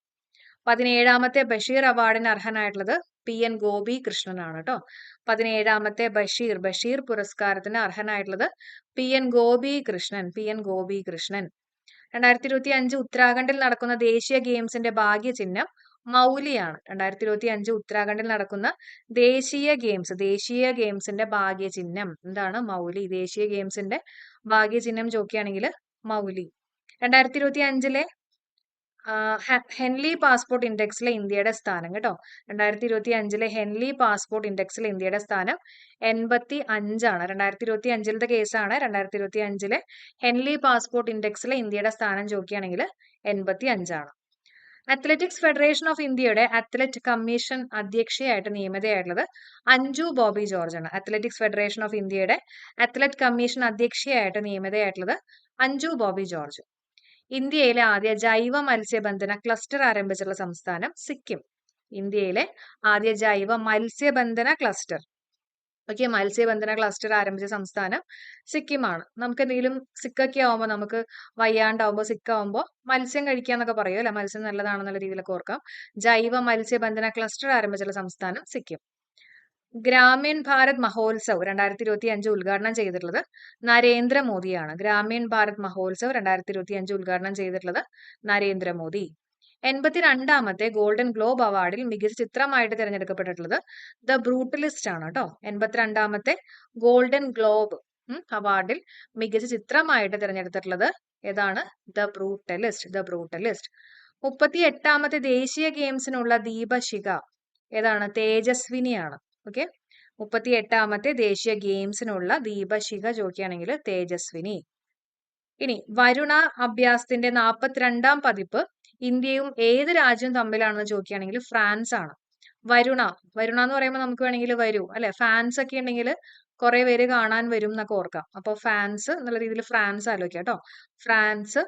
17ാമത്തെ ബഷീർ അവാർഡിന് അർഹനായിട്ടുള്ളത് PN ഗോപി കൃഷ്ണനാണ് കേട്ടോ. 17ാമത്തെ ബഷീർ പുരസ്കാരത്തിന് അർഹനായിട്ടുള്ളത് PN ഗോപി കൃഷ്ണൻ. 2025 ഉത്തരാഖണ്ഡിൽ നടക്കുന്ന ദേശീയ ഗെയിംസിന്റെ ഭാഗ്യ ചിഹ്നം മൗലിയാണ്. 2025 ഉത്തരാഖണ്ഡിൽ നടക്കുന്ന ദേശീയ ഗെയിംസിന്റെ ഭാഗ്യ ചിഹ്നം എന്താണ്? മൗലി. ദേശീയ ഗെയിംസിന്റെ ഭാഗ്യ ചിഹ്നം ചോദിക്കുകയാണെങ്കിൽ മൗലി. 2025 ഹെൻലി പാസ്പോർട്ട് ഇൻഡെക്സിലെ ഇന്ത്യയുടെ സ്ഥാനം കേട്ടോ. 2025 ഹെൻലി പാസ്പോർട്ട് ഇൻഡെക്സിലെ ഇന്ത്യയുടെ സ്ഥാനം 85 ആണ്. 2025 കേസാണ്. 2025 ഹെൻലി പാസ്പോർട്ട് ഇൻഡെക്സിലെ ഇന്ത്യയുടെ സ്ഥാനം ചോദിക്കുകയാണെങ്കിൽ 85 ആണ്. അത്ലറ്റിക്സ് ഫെഡറേഷൻ ഓഫ് ഇന്ത്യയുടെ അത്ലറ്റ് കമ്മീഷൻ അധ്യക്ഷയായിട്ട് നിയമിതയായിട്ടുള്ളത് അഞ്ജു ബോബി ജോർജ് ആണ്. അത്ലറ്റിക്സ് ഫെഡറേഷൻ ഓഫ് ഇന്ത്യയുടെ അത്ലറ്റ് കമ്മീഷൻ അധ്യക്ഷയായിട്ട് നിയമിതയായിട്ടുള്ളത് അഞ്ജു ബോബി ജോർജ്. ഇന്ത്യയിലെ ആദ്യ ജൈവ മത്സ്യബന്ധന ക്ലസ്റ്റർ ആരംഭിച്ചിട്ടുള്ള സംസ്ഥാനം സിക്കിം. ഇന്ത്യയിലെ ആദ്യ ജൈവ മത്സ്യബന്ധന ക്ലസ്റ്റർ. ഓക്കെ, മത്സ്യബന്ധന ക്ലസ്റ്റർ ആരംഭിച്ച സംസ്ഥാനം സിക്കിമാണ്. നമുക്ക് എന്തെങ്കിലും സിക്കൊക്കെ ആവുമ്പോൾ, നമുക്ക് വയ്യാണ്ടാവുമ്പോൾ സിക്കാവുമ്പോൾ മത്സ്യം കഴിക്കാന്നൊക്കെ പറയും അല്ലെ. മത്സ്യം നല്ലതാണെന്നുള്ള രീതിയിലൊക്കെ ഓർക്കാം. ജൈവ മത്സ്യബന്ധന ക്ലസ്റ്റർ ആരംഭിച്ചിട്ടുള്ള സംസ്ഥാനം സിക്കിം. ഗ്രാമീൺ ഭാരത് മഹോത്സവ് 2025 ഉദ്ഘാടനം ചെയ്തിട്ടുള്ളത് നരേന്ദ്രമോദിയാണ്. ഗ്രാമീൺ ഭാരത് മഹോത്സവ് 2025 ഉദ്ഘാടനം ചെയ്തിട്ടുള്ളത് നരേന്ദ്രമോദി. 82ാമത്തെ ഗോൾഡൻ ഗ്ലോബ് അവാർഡിൽ മികച്ച ചിത്രമായിട്ട് തിരഞ്ഞെടുക്കപ്പെട്ടിട്ടുള്ളത് ദ ബ്രൂട്ടലിസ്റ്റ് ആണ് കേട്ടോ. 82ാമത്തെ ഗോൾഡൻ ഗ്ലോബ് അവാർഡിൽ മികച്ച ചിത്രമായിട്ട് തിരഞ്ഞെടുത്തിട്ടുള്ളത് ഏതാണ്? The brutalist. 38ാമത്തെ ദേശീയ ഗെയിംസിനുള്ള ദീപശിഖ ഏതാണ്? തേജസ്വിനിയാണ്. ഓക്കെ, 38ാമത്തെ ദേശീയ ഗെയിംസിനുള്ള ദീപശിഖ ചോദിക്കുകയാണെങ്കിൽ തേജസ്വിനി. ഇനി വരുണ അഭ്യാസത്തിന്റെ 42ാം പതിപ്പ് ഇന്ത്യയും ഏത് രാജ്യവും തമ്മിലാണെന്ന് ചോദിക്കുകയാണെങ്കിൽ ഫ്രാൻസ് ആണ്. വരുണ വരുണ എന്ന് പറയുമ്പോൾ നമുക്ക് വേണമെങ്കിൽ വരൂ അല്ലെ, ഫാൻസ് ഒക്കെ ഉണ്ടെങ്കിൽ കുറെ പേര് കാണാൻ വരും എന്നൊക്കെ ഓർക്കാം. അപ്പൊ ഫാൻസ് എന്നുള്ള രീതിയിൽ ഫ്രാൻസ് ആലോചിക്കാം കേട്ടോ. ഫ്രാൻസ്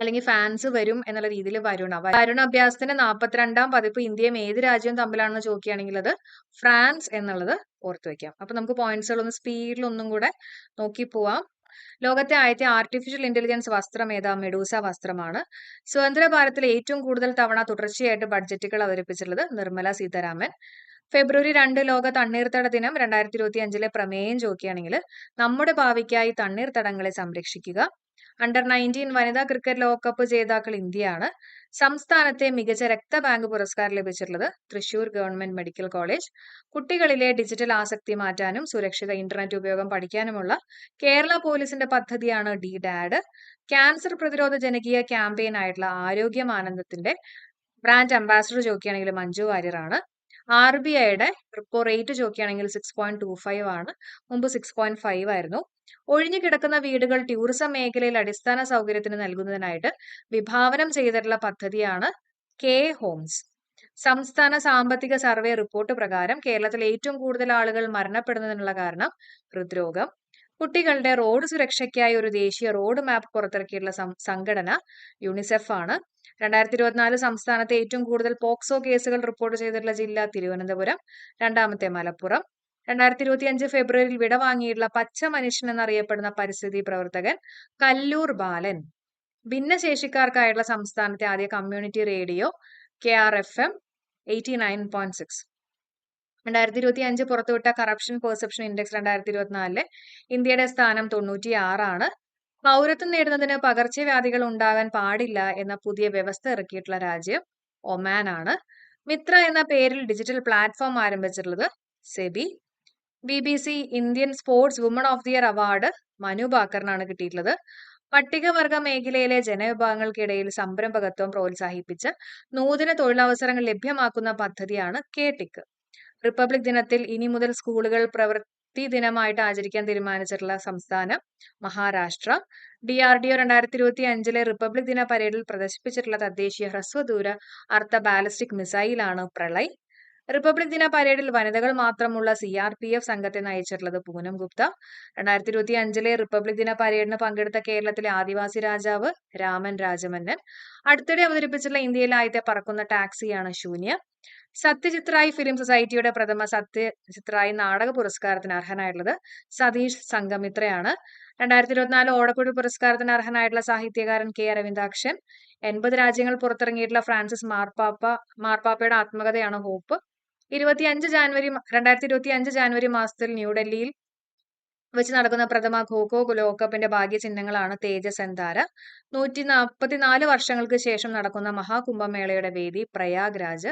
അല്ലെങ്കിൽ ഫാൻസ് വരും എന്നുള്ള രീതിയിൽ വരുണ. വരുണ അഭ്യാസത്തിന്റെ 42ാം പതിപ്പ് ഇന്ത്യയും ഏത് രാജ്യവും തമ്മിലാണെന്ന് ചോദിക്കുകയാണെങ്കിൽ അത് ഫ്രാൻസ് എന്നുള്ളത് ഓർത്തു വെക്കാം. അപ്പൊ നമുക്ക് പോയിന്റ്സുകൾ ഒന്ന് സ്പീഡിൽ ഒന്നും കൂടെ നോക്കി പോവാം. ലോകത്തെ ആദ്യത്തെ ആർട്ടിഫിഷ്യൽ ഇന്റലിജൻസ് വസ്ത്രം ഏതാ? മെഡൂസ വസ്ത്രമാണ്. സ്വതന്ത്ര ഭാരതത്തിൽ ഏറ്റവും കൂടുതൽ തവണ തുടർച്ചയായിട്ട് ബഡ്ജറ്റുകൾ അവതരിപ്പിച്ചിട്ടുള്ളത് നിർമ്മല സീതാരാമൻ. ഫെബ്രുവരി 2 ലോക തണ്ണീർത്തട ദിനം 2025 പ്രമേയം ചോദിക്കുകയാണെങ്കിൽ നമ്മുടെ ഭാവിക്കായി തണ്ണീർത്തടങ്ങളെ സംരക്ഷിക്കുക. അണ്ടർ 19 വനിതാ ക്രിക്കറ്റ് ലോകകപ്പ് ജേതാക്കൾ ഇന്ത്യയാണ്. സംസ്ഥാനത്തെ മികച്ച രക്തബാങ്ക് പുരസ്കാരം ലഭിച്ചിട്ടുള്ളത് തൃശൂർ ഗവൺമെന്റ് മെഡിക്കൽ കോളേജ്. കുട്ടികളിലെ ഡിജിറ്റൽ ആസക്തി മാറ്റാനും സുരക്ഷിത ഇന്റർനെറ്റ് ഉപയോഗം പഠിക്കാനുമുള്ള കേരള പോലീസിന്റെ പദ്ധതിയാണ് DDAD. ക്യാൻസർ പ്രതിരോധ ജനകീയ ക്യാമ്പയിൻ ആയിട്ടുള്ള ആരോഗ്യമാനന്ദത്തിന്റെ ബ്രാൻഡ് അംബാസിഡർ ചോദിക്കുകയാണെങ്കിൽ മഞ്ജു വാര്യറാണ്. RBIയുടെ റിപ്പോ റേറ്റ് ചോദിക്കുകയാണെങ്കിൽ 6.25 ആണ്. മുമ്പ് 6.5 ആയിരുന്നു. ഒഴിഞ്ഞു കിടക്കുന്ന വീടുകൾ ടൂറിസം മേഖലയിൽ അടിസ്ഥാന സൗകര്യത്തിന് നൽകുന്നതിനായിട്ട് വിഭാവനം ചെയ്തിട്ടുള്ള പദ്ധതിയാണ് കെ ഹോംസ്. സംസ്ഥാന സാമ്പത്തിക സർവേ റിപ്പോർട്ട് പ്രകാരം കേരളത്തിൽ ഏറ്റവും കൂടുതൽ ആളുകൾ മരണപ്പെടുന്നതിനുള്ള കാരണം ഹൃദ്രോഗം. കുട്ടികളുടെ റോഡ് സുരക്ഷയ്ക്കായി ഒരു ദേശീയ റോഡ് മാപ്പ് പുറത്തിറക്കിയിട്ടുള്ള സംഘടന യുണിസെഫ് ആണ്. 2024 സംസ്ഥാനത്തെ ഏറ്റവും കൂടുതൽ പോക്സോ കേസുകൾ റിപ്പോർട്ട് ചെയ്തിട്ടുള്ള ജില്ല തിരുവനന്തപുരം, രണ്ടാമത്തെ മലപ്പുറം. 2025 ഫെബ്രുവരിയിൽ വിടവാങ്ങിയിട്ടുള്ള പച്ച മനുഷ്യൻ എന്നറിയപ്പെടുന്ന പരിസ്ഥിതി പ്രവർത്തകൻ കല്ലൂർ ബാലൻ. ഭിന്നശേഷിക്കാർക്കായുള്ള സംസ്ഥാനത്തെ ആദ്യ കമ്മ്യൂണിറ്റി റേഡിയോ KRFM 89.6. 2025 പുറത്തുവിട്ട കറപ്ഷൻ പെർസെപ്ഷൻ ഇൻഡെക്സ് 2024 ഇന്ത്യയുടെ സ്ഥാനം 96 പൗരത്വം നേടുന്നതിന് പകർച്ചവ്യാധികൾ ഉണ്ടാകാൻ പാടില്ല എന്ന പുതിയ വ്യവസ്ഥ ഇറക്കിയിട്ടുള്ള രാജ്യം ഒമാൻ ആണ്. മിത്ര എന്ന പേരിൽ ഡിജിറ്റൽ പ്ലാറ്റ്ഫോം ആരംഭിച്ചിട്ടുള്ളത് SEBI. BBC Indian sports woman of the year award Manu ബാക്കറിനാണ് കിട്ടിയിട്ടുള്ളത്. പട്ടികവർഗ മേഖലയിലെ ജനവിഭാഗങ്ങൾക്കിടയിൽ സംരംഭകത്വം പ്രോത്സാഹിപ്പിച്ച് നൂതന തൊഴിലവസരങ്ങൾ ലഭ്യമാക്കുന്ന പദ്ധതിയാണ് KTIC. റിപ്പബ്ലിക് ദിനത്തിൽ ഇനി മുതൽ സ്കൂളുകൾ പ്രവൃത്തി ദിനമായിട്ട് ആചരിക്കാൻ തീരുമാനിച്ചിട്ടുള്ള സംസ്ഥാനം മഹാരാഷ്ട്ര. DRDO 2025 റിപ്പബ്ലിക് ദിന പരേഡിൽ പ്രദർശിപ്പിച്ചിട്ടുള്ള തദ്ദേശീയ ഹ്രസ്വദൂര അർദ്ധ ബാലിസ്റ്റിക് മിസൈലാണ് പ്രളയ്. റിപ്പബ്ലിക് ദിന പരേഡിൽ വനിതകൾ മാത്രമുള്ള CRPF സംഘത്തെ നയിച്ചിട്ടുള്ളത് പൂനം ഗുപ്ത. 2025 റിപ്പബ്ലിക് ദിന പരേഡിന് പങ്കെടുത്ത കേരളത്തിലെ ആദിവാസി രാജാവ് രാമൻ രാജമന്നൻ. അടുത്തിടെ അവതരിപ്പിച്ചിട്ടുള്ള ഇന്ത്യയിലെ ആദ്യത്തെ പറക്കുന്ന ടാക്സിയാണ് ശൂന്യ. സത്യജിത്രായി ഫിലിം സൊസൈറ്റിയുടെ പ്രഥമ സത്യജിത്രായി നാടക പുരസ്കാരത്തിന് അർഹനായിട്ടുള്ളത് സതീഷ് സംഗമിത്രയാണ്. 2024 ഓടക്കുഴൽ പുരസ്കാരത്തിന് അർഹനായിട്ടുള്ള സാഹിത്യകാരൻ K അരവിന്ദാക്ഷൻ. 80 രാജ്യങ്ങൾ പുറത്തിറങ്ങിയിട്ടുള്ള ഫ്രാൻസിസ് മാർപ്പാപ്പയുടെ ആത്മകഥയാണ് ഹോപ്പ്. 2025 ജാനുവരി മാസത്തിൽ ന്യൂഡൽഹിയിൽ വെച്ച് നടക്കുന്ന പ്രഥമ ഖോഖോ ലോകകപ്പിന്റെ ഭാഗ്യചിഹ്നങ്ങളാണ് തേജസ് എന്താര. 144 വർഷങ്ങൾക്ക് ശേഷം നടക്കുന്ന മഹാകുംഭമേളയുടെ വേദി പ്രയാഗ്രാജ്.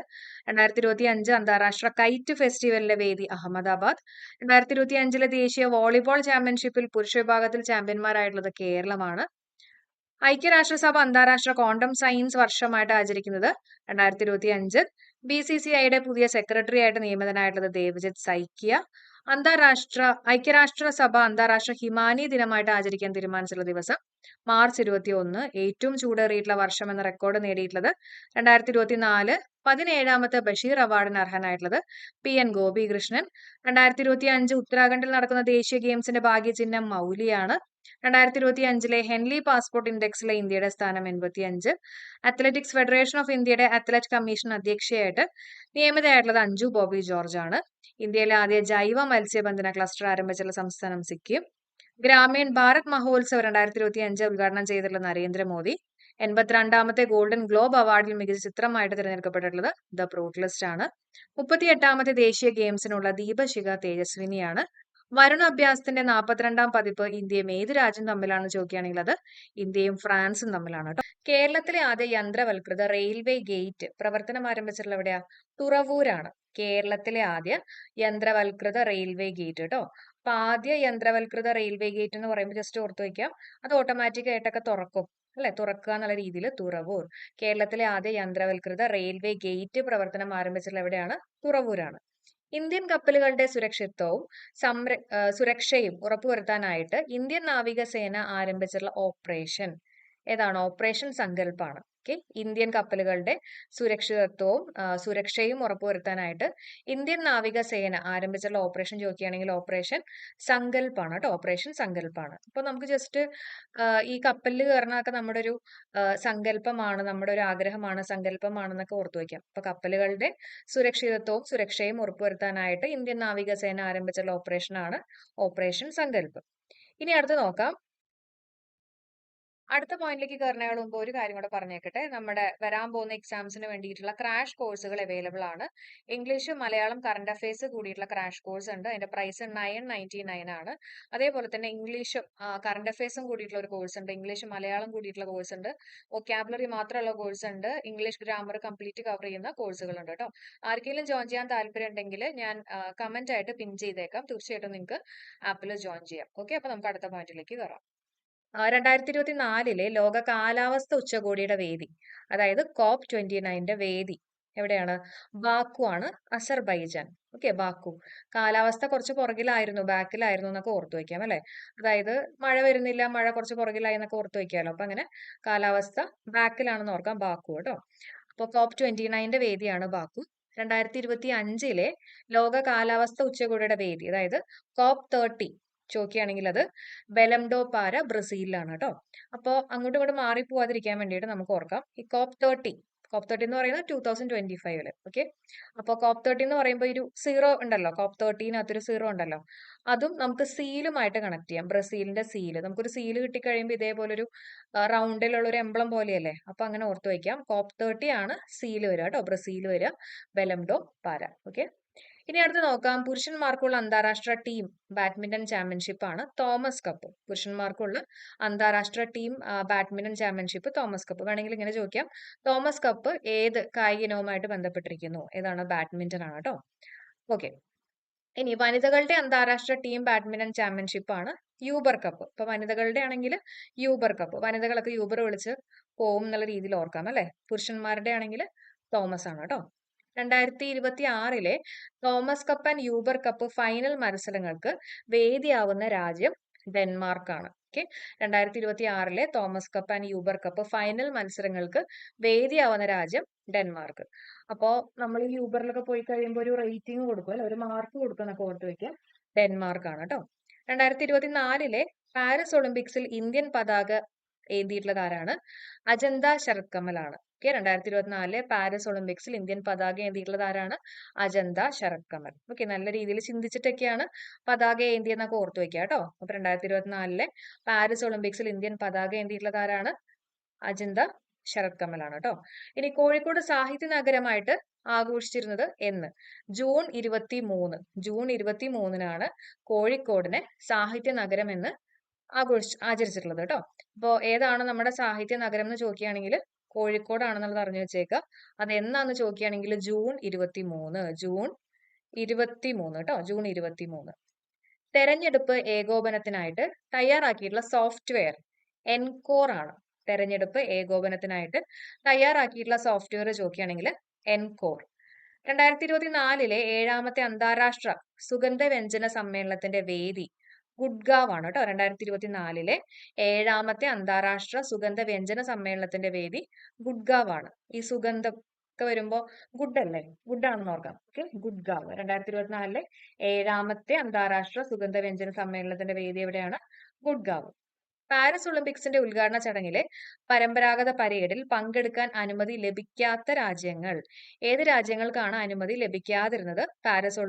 2025 അന്താരാഷ്ട്ര കൈറ്റ് ഫെസ്റ്റിവലിന്റെ വേദി അഹമ്മദാബാദ്. 2025 ദേശീയ വോളിബോൾ ചാമ്പ്യൻഷിപ്പിൽ പുരുഷ വിഭാഗത്തിൽ ചാമ്പ്യന്മാരായിട്ടുള്ളത് കേരളമാണ്. ഐക്യരാഷ്ട്രസഭ അന്താരാഷ്ട്ര ക്വാണ്ടം സയൻസ് വർഷമായിട്ട് ആചരിക്കുന്നത് 2025. BCCIയുടെ പുതിയ സെക്രട്ടറി ആയിട്ട് നിയമിതനായിട്ടുള്ളത് ദേവജിത് സൈക്കിയ. ഐക്യരാഷ്ട്രസഭ അന്താരാഷ്ട്ര ഹിമാനി ദിനമായിട്ട് ആചരിക്കാൻ തീരുമാനിച്ചിട്ടുള്ള ദിവസം മാർച്ച് 21. ഏറ്റവും ചൂടേറിയിട്ടുള്ള വർഷം എന്ന റെക്കോർഡ് നേടിയിട്ടുള്ളത് 2024 17ാമത്തെ ബഷീർ അവാർഡിന് അർഹനായിട്ടുള്ളത് PN ഗോപികൃഷ്ണൻ. 2025 ഉത്തരാഖണ്ഡിൽ നടക്കുന്ന ദേശീയ ഗെയിംസിന്റെ ഭാഗ്യചിഹ്നം മൗലിയാണ്. 2025 ഹെൻലി പാസ്പോർട്ട് ഇൻഡെക്സിലെ ഇന്ത്യയുടെ സ്ഥാനം 85. അത്ലറ്റിക്സ് ഫെഡറേഷൻ ഓഫ് ഇന്ത്യയുടെ അത്ലറ്റ് കമ്മീഷൻ അധ്യക്ഷയായിട്ട് നിയമിതയായിട്ടുള്ളത് അഞ്ജു ബോബി ജോർജ് ആണ്. ഇന്ത്യയിലെ ആദ്യ ജൈവ മത്സ്യബന്ധന ക്ലസ്റ്റർ ആരംഭിച്ചുള്ള സംസ്ഥാനം സിക്കിം. ഗ്രാമീൺ ഭാരത് മഹോത്സവ് 2025 ഉദ്ഘാടനം ചെയ്തിട്ടുള്ള നരേന്ദ്രമോദി. 82ാമത്തെ ഗോൾഡൻ ഗ്ലോബ് അവാർഡിൽ മികച്ച ചിത്രമായിട്ട് തിരഞ്ഞെടുക്കപ്പെട്ടിട്ടുള്ളത് ദ ബ്രൂട്ട്ലിസ്റ്റ് ആണ്. 38ാമത്തെ ദേശീയ ഗെയിംസിനുള്ള ദീപശിഖ തേജസ്വിനിയാണ്. വരുണ അഭ്യാസത്തിന്റെ 42ാം പതിപ്പ് ഇന്ത്യയും ഏത് രാജ്യം തമ്മിലാണ് ചോദിക്കുകയാണെങ്കിൽ അത് ഇന്ത്യയും ഫ്രാൻസും തമ്മിലാണ് കേട്ടോ. കേരളത്തിലെ ആദ്യ യന്ത്രവൽകൃത റെയിൽവേ ഗേറ്റ് പ്രവർത്തനം ആരംഭിച്ചിട്ടുള്ള എവിടെയാ? തുറവൂരാണ്. കേരളത്തിലെ ആദ്യ യന്ത്രവൽകൃത റെയിൽവേ ഗേറ്റ് കേട്ടോ. അപ്പൊ ആദ്യ യന്ത്രവൽകൃത റെയിൽവേ ഗേറ്റ് എന്ന് പറയുമ്പോൾ ജസ്റ്റ് ഓർത്ത് വയ്ക്കാം, അത് ഓട്ടോമാറ്റിക് ആയിട്ടൊക്കെ തുറക്കും അല്ലെ, തുറക്കുക എന്നുള്ള രീതിയിൽ തുറവൂർ. കേരളത്തിലെ ആദ്യ യന്ത്രവൽകൃത റെയിൽവേ ഗേറ്റ് പ്രവർത്തനം ആരംഭിച്ചിട്ടുള്ള എവിടെയാണ്? തുറവൂരാണ്. ഇന്ത്യൻ കപ്പലുകളുടെ സുരക്ഷയും ഉറപ്പുവരുത്താനായിട്ട് ഇന്ത്യൻ നാവികസേന ആരംഭിച്ചിട്ടുള്ള ഓപ്പറേഷൻ ഏതാണ്? ഓപ്പറേഷൻ സങ്കല്പാണ്. ഓക്കെ, ഇന്ത്യൻ കപ്പലുകളുടെ സുരക്ഷയും ഉറപ്പുവരുത്താനായിട്ട് ഇന്ത്യൻ നാവികസേന ആരംഭിച്ചുള്ള ഓപ്പറേഷൻ ചോദിക്കുകയാണെങ്കിൽ ഓപ്പറേഷൻ സങ്കല്പാണ് കേട്ടോ, ഓപ്പറേഷൻ സങ്കല്പാണ്. അപ്പൊ നമുക്ക് ജസ്റ്റ് ഈ കപ്പലിൽ കയറണമൊക്കെ നമ്മുടെ ഒരു സങ്കല്പമാണ്, നമ്മുടെ ഒരു ആഗ്രഹമാണ്, സങ്കല്പമാണെന്നൊക്കെ ഓർത്തു വയ്ക്കാം. അപ്പൊ കപ്പലുകളുടെ സുരക്ഷയും ഉറപ്പുവരുത്താനായിട്ട് ഇന്ത്യൻ നാവികസേന ആരംഭിച്ചുള്ള ഓപ്പറേഷനാണ് ഓപ്പറേഷൻ സങ്കല്പ്. ഇനി അടുത്ത് നോക്കാം. അടുത്ത പോയിന്റിലേക്ക് കയറുന്നതിന് മുമ്പ് ഒരു കാര്യം കൂടെ പറഞ്ഞേക്കട്ടെ. നമ്മുടെ വരാൻ പോകുന്ന എക്സാംസിന് വേണ്ടിയിട്ടുള്ള ക്രാഷ് കോഴ്സുകൾ അവൈലബിൾ ആണ്. ഇംഗ്ലീഷ്, മലയാളം, കറണ്ട് അഫയേഴ്സ് കൂടിയിട്ടുള്ള ക്രാഷ് കോഴ്സ് ഉണ്ട്. അതിന്റെ പ്രൈസ് 999 ആണ്. അതേപോലെ തന്നെ ഇംഗ്ലീഷും കറണ്ട് അഫയേഴ്സും കൂടിയിട്ടുള്ള ഒരു കോഴ്സ് ഉണ്ട്. ഇംഗ്ലീഷ്, മലയാളം കൂടിയിട്ടുള്ള കോഴ്സ് ഉണ്ട്. വൊക്കാബുലറി മാത്രമുള്ള കോഴ്സ് ഉണ്ട്. ഇംഗ്ലീഷ് ഗ്രാമർ കംപ്ലീറ്റ് കവർ ചെയ്യുന്ന കോഴ്സുകൾ ഉണ്ട് കേട്ടോ. ആർക്കെങ്കിലും ജോയിൻ ചെയ്യാൻ താല്പര്യം ഉണ്ടെങ്കിൽ ഞാൻ കമന്റ് ആയിട്ട് പിൻ ചെയ്തേക്കാം. തീർച്ചയായിട്ടും നിങ്ങൾക്ക് ആപ്പിൽ ജോയിൻ ചെയ്യാം. ഓക്കെ, അപ്പൊ നമുക്ക് അടുത്ത പോയിന്റിലേക്ക് കയറാം. 2024 ലോക കാലാവസ്ഥ ഉച്ചകോടിയുടെ വേദി, അതായത് COP29 വേദി എവിടെയാണ്? ബാക്കു ആണ്, അസർബൈജാൻ. Okay, Baku. കാലാവസ്ഥ കുറച്ച് പുറകിലായിരുന്നു, ബാക്കിലായിരുന്നു എന്നൊക്കെ ഓർത്തു വെക്കാം അല്ലെ. അതായത് മഴ വരുന്നില്ല, മഴ കുറച്ച് പുറകിലായി എന്നൊക്കെ ഓർത്തു വെക്കാമല്ലോ. അപ്പൊ അങ്ങനെ കാലാവസ്ഥ ബാക്കിലാണെന്ന് ഓർക്കാം, ബാക്കു കേട്ടോ. അപ്പൊ COP29 വേദിയാണ് ബാക്കു. 2025 ലോക കാലാവസ്ഥ ഉച്ചകോടിയുടെ വേദി, അതായത് COP30 ചോദിക്കുകയാണെങ്കിൽ അത് ബെലംഡോ പാര ബ്രസീലിലാണ് കേട്ടോ. അപ്പോൾ അങ്ങോട്ടും ഇങ്ങോട്ടും മാറിപ്പോവാതിരിക്കാൻ വേണ്ടിയിട്ട് നമുക്ക് ഓർക്കാം, ഈ COP30 എന്ന് പറയുന്നത് 2025 ഓക്കെ. അപ്പോൾ COP30 എന്ന് പറയുമ്പോൾ ഒരു സീറോ ഉണ്ടല്ലോ, COP30 സീറോ ഉണ്ടല്ലോ, അതും നമുക്ക് സീലുമായിട്ട് കണക്ട് ചെയ്യാം. ബ്രസീലിന്റെ സീല്, നമുക്കൊരു സീല് കിട്ടിക്കഴിയുമ്പോൾ ഇതേപോലൊരു റൗണ്ടിലുള്ള ഒരു എംബ്ലം പോലെയല്ലേ, അപ്പൊ അങ്ങനെ ഓർത്ത് വയ്ക്കാം. COP30 ആണ് സീല് വരിക കേട്ടോ, ബ്രസീൽ വരിക, ബെലംഡോ പാര. ഓക്കെ, ഇനി അടുത്ത് നോക്കാം. പുരുഷന്മാർക്കുള്ള അന്താരാഷ്ട്ര ടീം ബാഡ്മിന്റൺ ചാമ്പ്യൻഷിപ്പ് ആണ് തോമസ് കപ്പ്. പുരുഷന്മാർക്കുള്ള അന്താരാഷ്ട്ര team badminton championship Thomas cup. വേണമെങ്കിൽ ഇങ്ങനെ ചോദിക്കാം, തോമസ് കപ്പ് ഏത് കായിക ഇനവുമായിട്ട് ബന്ധപ്പെട്ടിരിക്കുന്നു? ഏതാണ്? ബാഡ്മിന്റൺ ആണ് കേട്ടോ. ഓക്കെ, ഇനി വനിതകളുടെ അന്താരാഷ്ട്ര ടീം ബാഡ്മിന്റൺ ചാമ്പ്യൻഷിപ്പ് ആണ് യൂബർ കപ്പ്. ഇപ്പൊ വനിതകളുടെ ആണെങ്കിൽ യൂബർ കപ്പ്, വനിതകളൊക്കെ യൂബർ വിളിച്ച് പോവും എന്നുള്ള രീതിയിൽ ഓർക്കാം അല്ലെ. പുരുഷന്മാരുടെ ആണെങ്കിൽ തോമസ് ആണ് കേട്ടോ. 2026 Thomas cup and Uber cup final മത്സരങ്ങൾക്ക് വേദിയാവുന്ന രാജ്യം ഡെൻമാർക്കാണ്. Okay, 2026 Thomas cup and Uber cup final മത്സരങ്ങൾക്ക് വേദിയാവുന്ന രാജ്യം ഡെൻമാർക്ക്. അപ്പോ നമ്മൾ ഈ യൂബറിലൊക്കെ പോയി കഴിയുമ്പോൾ ഒരു റേറ്റിംഗ് കൊടുക്കും അല്ലെ, ഒരു മാർക്ക് കൊടുക്കും എന്നൊക്കെ ഓർത്ത് വെക്കാം, ഡെൻമാർക്കാണ് കേട്ടോ. 2024 പാരീസ് ഒളിമ്പിക്സിൽ ഇന്ത്യൻ പതാക ഏന്തിയിട്ടുള്ളത് ആരാണ്? അജന്ത ശരത് കമലാണ്. 2024 പാരീസ് ഒളിമ്പിക്സിൽ ഇന്ത്യൻ പതാക ഏന്തിയിട്ടുള്ളത് ആരാണ്? അജന്ത ശരത് കമൽ. ഓക്കെ, നല്ല രീതിയിൽ ചിന്തിച്ചിട്ടൊക്കെയാണ് പതാക ഏന്തിയെന്നൊക്കെ ഓർത്തു വെക്കുക കേട്ടോ. അപ്പൊ 2024 പാരീസ് ഒളിമ്പിക്സിൽ ഇന്ത്യൻ പതാക ഏന്തിയിട്ടുള്ളത് ആരാണ്? അജന്ത ശരത് കമലാണ് കേട്ടോ. ഇനി കോഴിക്കോട് സാഹിത്യ നഗരമായിട്ട് ആഘോഷിച്ചിരുന്നത് എന്ന്? ജൂൺ 23-നാണ് കോഴിക്കോടിനെ സാഹിത്യ നഗരം എന്ന് ആചരിച്ചിട്ടുള്ളത് കേട്ടോ. അപ്പോ ഏതാണ് നമ്മുടെ സാഹിത്യ നഗരം എന്ന് ചോദിക്കുകയാണെങ്കിൽ കോഴിക്കോടാണെന്നുള്ളത് അറിഞ്ഞു വെച്ചേക്കുക. അത് എന്നാന്ന് ചോദിക്കുകയാണെങ്കിൽ ജൂൺ 23 കേട്ടോ, ജൂൺ 23. തെരഞ്ഞെടുപ്പ് ഏകോപനത്തിനായിട്ട് തയ്യാറാക്കിയിട്ടുള്ള സോഫ്റ്റ്വെയർ എൻകോർ ആണ്. തെരഞ്ഞെടുപ്പ് ഏകോപനത്തിനായിട്ട് തയ്യാറാക്കിയിട്ടുള്ള സോഫ്റ്റ്വെയർ ചോദിക്കുകയാണെങ്കിൽ എൻകോർ. 2024 7ാമത്തെ അന്താരാഷ്ട്ര സുഗന്ധവ്യഞ്ജന സമ്മേളനത്തിന്റെ വേദി ഗുഡ്ഗാവ് ആണ് കേട്ടോ. 2024 7ാമത്തെ അന്താരാഷ്ട്ര സുഗന്ധവ്യഞ്ജന സമ്മേളനത്തിന്റെ വേദി ഗുഡ്ഗാവ് ആണ്. ഈ സുഗന്ധം ഒക്കെ വരുമ്പോ ഗുഡ് അല്ലേ, ഗുഡ് ആണെന്ന് ഓർക്കാം. ഓക്കെ, ഗുഡ്ഗാവ്. 2024 7ാമത്തെ അന്താരാഷ്ട്ര സുഗന്ധവ്യഞ്ജന സമ്മേളനത്തിന്റെ വേദി എവിടെയാണ്? ഗുഡ്ഗാവ്. പാരീസ് ഒളിമ്പിക്സിന്റെ ഉദ്ഘാടന ചടങ്ങിലെ പരമ്പരാഗത പരേഡിൽ പങ്കെടുക്കാൻ അനുമതി ലഭിക്കാത്ത രാജ്യങ്ങൾ. ഏത് രാജ്യങ്ങൾക്കാണ് അനുമതി ലഭിക്കാതിരുന്നത് പാരീസ്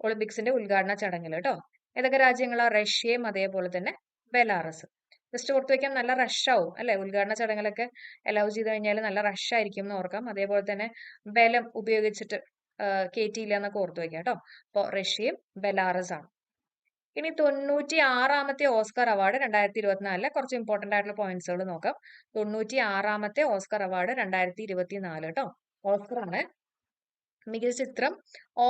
ഒളിമ്പിക്സിന്റെ ഉദ്ഘാടന ചടങ്ങിൽ കേട്ടോ? ഏതൊക്കെ രാജ്യങ്ങളാ? റഷ്യയും അതേപോലെ തന്നെ ബെലാറസ്. ജസ്റ്റ് ഓർത്ത് വെക്കാം, നല്ല റഷ് ആവും അല്ലെ, ഉദ്ഘാടന ചടങ്ങിലൊക്കെ അലൗ ചെയ്ത് കഴിഞ്ഞാൽ നല്ല റഷ് ആയിരിക്കും എന്ന് ഓർക്കാം. അതേപോലെ തന്നെ ബലം ഉപയോഗിച്ചിട്ട് കയറ്റിയില്ല എന്നൊക്കെ ഓർത്ത് വെക്കാം കേട്ടോ. അപ്പൊ റഷ്യയും ബെലാറസ് ആണ്. ഇനി 96ാമത്തെ ഓസ്കർ അവാർഡ് 2024 കുറച്ച് ഇമ്പോർട്ടന്റ് ആയിട്ടുള്ള പോയിന്റ്സുകൾ നോക്കാം. 96ാമത്തെ ഓസ്കർ അവാർഡ് 2024 കേട്ടോ. ഓസ്കർ ആണ്. മികച്ച ചിത്രം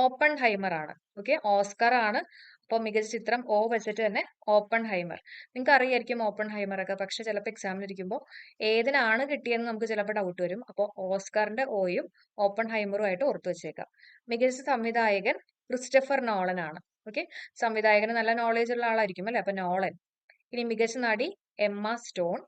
ഓപ്പൺ ഹൈമർ ആണ്. ഓക്കെ, ഓസ്കർ ആണ്. അപ്പോൾ മികച്ച ചിത്രം ഓ വെച്ചിട്ട് തന്നെ ഓപ്പൺ ഹൈമർ. നിങ്ങൾക്ക് അറിയായിരിക്കും ഓപ്പൺ ഹൈമർ ഒക്കെ, പക്ഷെ ചിലപ്പോൾ എക്സാമിൽ ഇരിക്കുമ്പോൾ ഏതിനാണ് കിട്ടിയെന്ന് നമുക്ക് ചിലപ്പോൾ ഡൗട്ട് വരും. അപ്പോൾ ഓസ്കറിന്റെ ഓയും ഓപ്പൺ ഹൈമറും ആയിട്ട് ഓർത്തു വെച്ചേക്കാം. മികച്ച സംവിധായകൻ ക്രിസ്റ്റഫർ നോളൻ ആണ്. ഓക്കെ, സംവിധായകന് നല്ല നോളേജ് ഉള്ള ആളായിരിക്കും അല്ലെ, അപ്പൊ നോളൻ. ഇനി മികച്ച നടി എമ്മ സ്റ്റോൺ.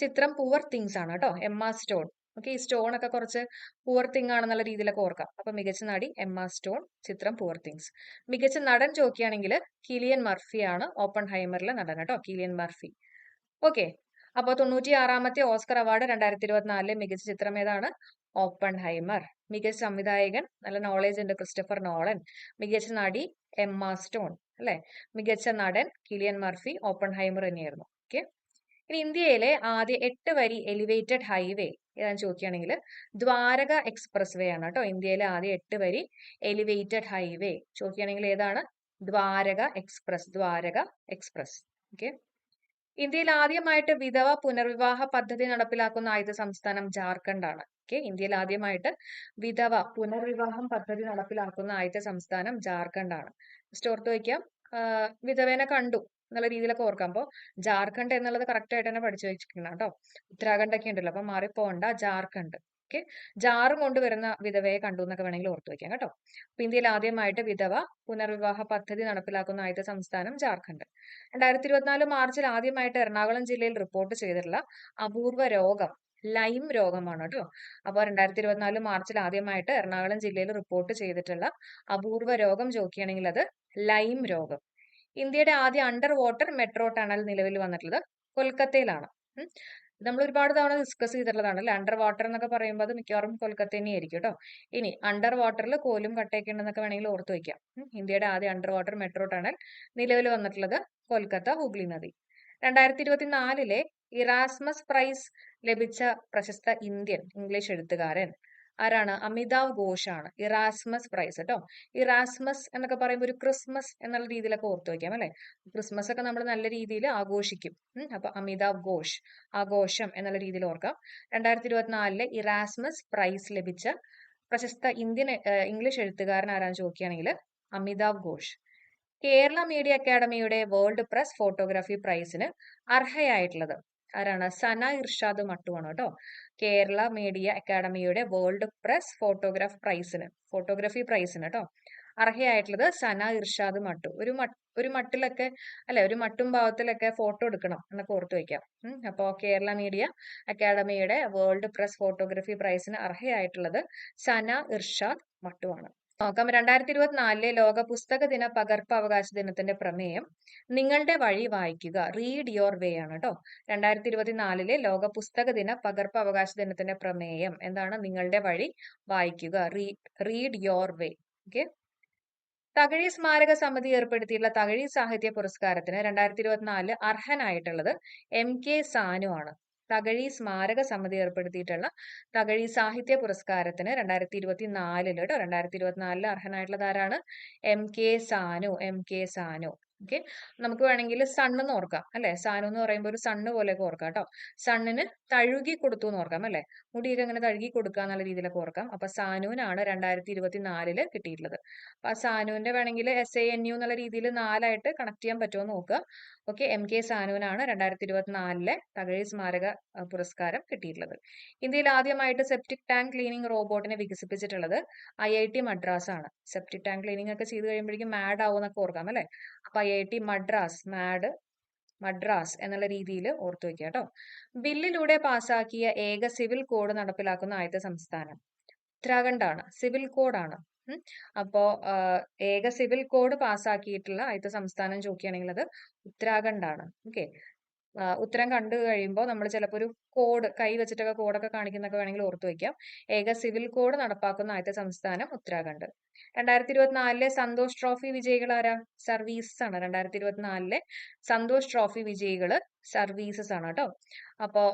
ചിത്രം പുവർ തിങ്സ് ആണ് കേട്ടോ, എമ്മ സ്റ്റോൺ. ഓക്കെ, ഈ സ്റ്റോൺ ഒക്കെ കുറച്ച് പുവർ തിങ് ആണെന്നുള്ള രീതിയിലൊക്കെ ഓർക്കാം. അപ്പൊ മികച്ച നടി എമ്മ സ്റ്റോൺ, ചിത്രം പുവർ തിങ്സ്. മികച്ച നടൻ ചോദിക്കുകയാണെങ്കിൽ കിലിയൻ മർഫി ആണ് ഓപ്പൺ ഹൈമറിലെ നടൻ കേട്ടോ, കിലിയൻ മർഫി. ഓക്കെ, അപ്പോൾ 96ാമത്തെ ഓസ്കർ അവാർഡ് 2024 മികച്ച ചിത്രം ഏതാണ്? ഓപ്പൺ ഹൈമർ. മികച്ച സംവിധായകൻ, നല്ല നോളേജ് ഉണ്ട്, ക്രിസ്റ്റഫർ നോളൻ. മികച്ച നടി എമ്മ സ്റ്റോൺ അല്ലെ. മികച്ച നടൻ കിലിയൻ മർഫി, ഓപ്പൺ ഹൈമർ തന്നെയായിരുന്നു. ഓക്കെ, ഇനി ഇന്ത്യയിലെ ആദ്യ 8 വരി എലിവേറ്റഡ് ഹൈവേ ഏതാണെന്ന് ചോദിക്കുകയാണെങ്കിൽ ദ്വാരക എക്സ്പ്രസ് വേ ആണ് കേട്ടോ. ഇന്ത്യയിലെ ആദ്യ 8 വരി എലിവേറ്റഡ് ഹൈവേ ചോദിക്കുകയാണെങ്കിൽ ഏതാണ്? Dwarka express, Dwarka express. Okay, ഇന്ത്യയിൽ ആദ്യമായിട്ട് വിധവ പുനർവിവാഹ പദ്ധതി നടപ്പിലാക്കുന്ന ആദ്യത്തെ സംസ്ഥാനം ജാർഖണ്ഡ് ആണ്. ഓക്കെ, ഇന്ത്യയിൽ ആദ്യമായിട്ട് വിധവ പുനർവിവാഹം പദ്ധതി നടപ്പിലാക്കുന്ന ആദ്യത്തെ സംസ്ഥാനം ജാർഖണ്ഡ് ആണ്. ജസ്റ്റ് ഓർത്ത് വയ്ക്കാം, വിധവേനെ കണ്ടു എന്നുള്ള രീതിയിലൊക്കെ ഓർക്കാം. അപ്പോൾ ജാർഖണ്ഡ് എന്നുള്ളത് കറക്റ്റ് ആയിട്ട് തന്നെ പഠിച്ചു വെച്ചിരിക്കണം കേട്ടോ. ഉത്തരാഖണ്ഡ് ഒക്കെ ഉണ്ടല്ലോ, അപ്പൊ മാറിപ്പോണ്ട, ജാർഖണ്ഡ്. ഓക്കെ, ജാറും കൊണ്ടുവരുന്ന വിധവയെ കണ്ടു എന്നൊക്കെ വേണമെങ്കിൽ ഓർത്ത് വെക്കാം കേട്ടോ. അപ്പൊ ഇന്ത്യയിൽ ആദ്യമായിട്ട് വിധവ പുനർവിവാഹ പദ്ധതി നടപ്പിലാക്കുന്ന ആദ്യത്തെ സംസ്ഥാനം ജാർഖണ്ഡ്. 2024 മാർച്ചിൽ ആദ്യമായിട്ട് എറണാകുളം ജില്ലയിൽ റിപ്പോർട്ട് ചെയ്തിട്ടുള്ള അപൂർവ രോഗം ലൈം രോഗമാണ് കേട്ടോ. അപ്പോൾ 2024 മാർച്ചിൽ ആദ്യമായിട്ട് എറണാകുളം ജില്ലയിൽ റിപ്പോർട്ട് ചെയ്തിട്ടുള്ള അപൂർവ രോഗം ചോദിക്കുകയാണെങ്കിൽ അത് ലൈം രോഗം. ഇന്ത്യയുടെ ആദ്യ അണ്ടർ വാട്ടർ മെട്രോ ടണൽ നിലവിൽ വന്നിട്ടുള്ളത് കൊൽക്കത്തയിലാണ്. നമ്മൾ ഒരുപാട് തവണ ഡിസ്കസ് ചെയ്തിട്ടുള്ളതാണ് അല്ലെ. അണ്ടർ വാട്ടർ എന്നൊക്കെ പറയുമ്പോൾ അത് മിക്കവാറും കൊൽക്കത്ത തന്നെയായിരിക്കും കേട്ടോ. ഇനി അണ്ടർ വാട്ടറിൽ കോലും കട്ടയൊക്കെ ഉണ്ടെന്നൊക്കെ വേണമെങ്കിൽ ഓർത്ത് വയ്ക്കാം. ഇന്ത്യയുടെ ആദ്യ അണ്ടർ വാട്ടർ മെട്രോ ടണൽ നിലവിൽ വന്നിട്ടുള്ളത് കൊൽക്കത്ത ഹൂഗ്ലി നദി. 2024 ഇറാസ്മസ് പ്രൈസ് ലഭിച്ച പ്രശസ്ത ഇന്ത്യൻ ഇംഗ്ലീഷ് എഴുത്തുകാരൻ ആരാണ്? അമിതാവ് ഘോഷ് ആണ്. ഇറാസ്മസ് പ്രൈസ് കേട്ടോ. ഇറാസ്മസ് എന്നൊക്കെ പറയുമ്പോൾ ഒരു ക്രിസ്മസ് എന്നുള്ള രീതിയിലൊക്കെ ഓർത്ത് വയ്ക്കാം അല്ലെ. ക്രിസ്മസ് ഒക്കെ നമ്മൾ നല്ല രീതിയിൽ ആഘോഷിക്കും. അപ്പൊ അമിതാവ് ഘോഷ്, ആഘോഷം എന്നുള്ള രീതിയിൽ ഓർക്കാം. 2024 ഇറാസ്മസ് പ്രൈസ് ലഭിച്ച പ്രശസ്ത ഇന്ത്യൻ ഇംഗ്ലീഷ് എഴുത്തുകാരൻ ആരാന്ന് ചോദിക്കുകയാണെങ്കിൽ അമിതാവ് ഘോഷ്. കേരള മീഡിയ അക്കാദമിയുടെ വേൾഡ് പ്രസ് ഫോട്ടോഗ്രാഫി പ്രൈസിന് അർഹയായിട്ടുള്ളത് ആരാണ്? സന ഇർഷാദ് മട്ടു ആണ് കേട്ടോ. കേരള മീഡിയ അക്കാദമിയുടെ വേൾഡ് പ്രസ് ഫോട്ടോഗ്രാഫി പ്രൈസിന് കേട്ടോ അർഹയായിട്ടുള്ളത് സന ഇർഷാദ് മട്ടു. ഒരു മട്ടിലൊക്കെ അല്ലെ, ഒരു മട്ടും ഭാവത്തിലൊക്കെ ഫോട്ടോ എടുക്കണം എന്നൊക്കെ ഓർത്തു വെക്കാം. അപ്പോ കേരള മീഡിയ അക്കാദമിയുടെ വേൾഡ് പ്രസ് ഫോട്ടോഗ്രാഫി പ്രൈസിന് അർഹയായിട്ടുള്ളത് സന ഇർഷാദ് മട്ടു ആണ്. നോക്കാം, 2024 ലോക പുസ്തക ദിന പകർപ്പവകാശ ദിനത്തിന്റെ പ്രമേയം നിങ്ങളുടെ വഴി വായിക്കുക, റീഡ് യുവർ വേ ആണ് കേട്ടോ. 2024 ലോക പുസ്തക ദിന പകർപ്പവകാശ ദിനത്തിന്റെ പ്രമേയം എന്താണ്? നിങ്ങളുടെ വഴി വായിക്കുക, read your way. Okay, Thakazhi സ്മാരക സമിതി ഏർപ്പെടുത്തിയിട്ടുള്ള തകഴി സാഹിത്യ പുരസ്കാരത്തിന് 2024 അർഹനായിട്ടുള്ളത് MK സാനു ആണ്. തകഴി സ്മാരക സമിതി ഏർപ്പെടുത്തിയിട്ടുള്ള തകഴി സാഹിത്യ പുരസ്കാരത്തിന് 2024 കേട്ടോ, 2024 അർഹനായിട്ടുള്ളത് ആരാണ്? MK സാനു. ഓക്കെ, നമുക്ക് വേണമെങ്കിൽ സണ്ണ് എന്ന് ഓർക്കാം അല്ലെ. സാനു എന്ന് പറയുമ്പോൾ ഒരു സണ്ണ് പോലെയൊക്കെ ഓർക്കാം കേട്ടോ. സണ്ണിന് തഴുകി കൊടുത്തു എന്ന് ഓർക്കാം അല്ലെ. മുടിയൊക്കെ അങ്ങനെ തഴുകി കൊടുക്കുക എന്നുള്ള രീതിയിലൊക്കെ ഓർക്കാം. അപ്പൊ സാനുവിനാണ് 2024 കിട്ടിയിട്ടുള്ളത്. അപ്പൊ ആ സാനുവിന്റെ വേണമെങ്കിൽ SANU എന്നുള്ള രീതിയിൽ 4ആയിട്ട് കണക്ട് ചെയ്യാൻ പറ്റുമോ എന്ന് നോക്കുക. ഓക്കെ, MK സാനുവിനാണ് 2024 തകഴി സ്മാരക പുരസ്കാരം കിട്ടിയിട്ടുള്ളത്. ഇന്ത്യയിൽ ആദ്യമായിട്ട് സെപ്റ്റിക് ടാങ്ക് ക്ലീനിങ് റോബോട്ടിനെ വികസിപ്പിച്ചിട്ടുള്ളത് IIT മദ്രാസ് ആണ്. സെപ്റ്റിക് ടാങ്ക് ക്ലീനിങ് ഒക്കെ ചെയ്ത് കഴിയുമ്പോഴേക്കും മാഡ് ആവും എന്നൊക്കെ ഓർക്കാം അല്ലെ. അപ്പൊ IIT മദ്രാസ് എന്നുള്ള രീതിയിൽ ഓർത്തു വെക്കുക കേട്ടോ. ബില്ലിലൂടെ പാസാക്കിയ ഏക സിവിൽ കോഡ് നടപ്പിലാക്കുന്ന ആദ്യത്തെ സംസ്ഥാനം ഉത്തരാഖണ്ഡ് ആണ്. സിവിൽ കോഡാണ്. അപ്പോ ഏക സിവിൽ കോഡ് പാസ്സാക്കിയിട്ടുള്ള ആദ്യത്തെ സംസ്ഥാനം ചോദിക്കുകയാണെങ്കിൽ അത് ഉത്തരാഖണ്ഡ് ആണ്. ഓക്കെ, ഉത്തരം കണ്ടു കഴിയുമ്പോൾ നമ്മൾ ചിലപ്പോൾ ഒരു കോഡ് കൈ വെച്ചിട്ടൊക്കെ കോഡൊക്കെ കാണിക്കുന്നൊക്കെ വേണമെങ്കിൽ ഓർത്തു വയ്ക്കാം. ഏക സിവിൽ കോഡ് നടപ്പാക്കുന്ന ആദ്യത്തെ സംസ്ഥാനം ഉത്തരാഖണ്ഡ്. 2024 സന്തോഷ് ട്രോഫി വിജയികൾ ആരാ? സർവീസസ് ആണ്. 2024 സന്തോഷ് ട്രോഫി വിജയികള് സർവീസസ് ആണ് കേട്ടോ. അപ്പോ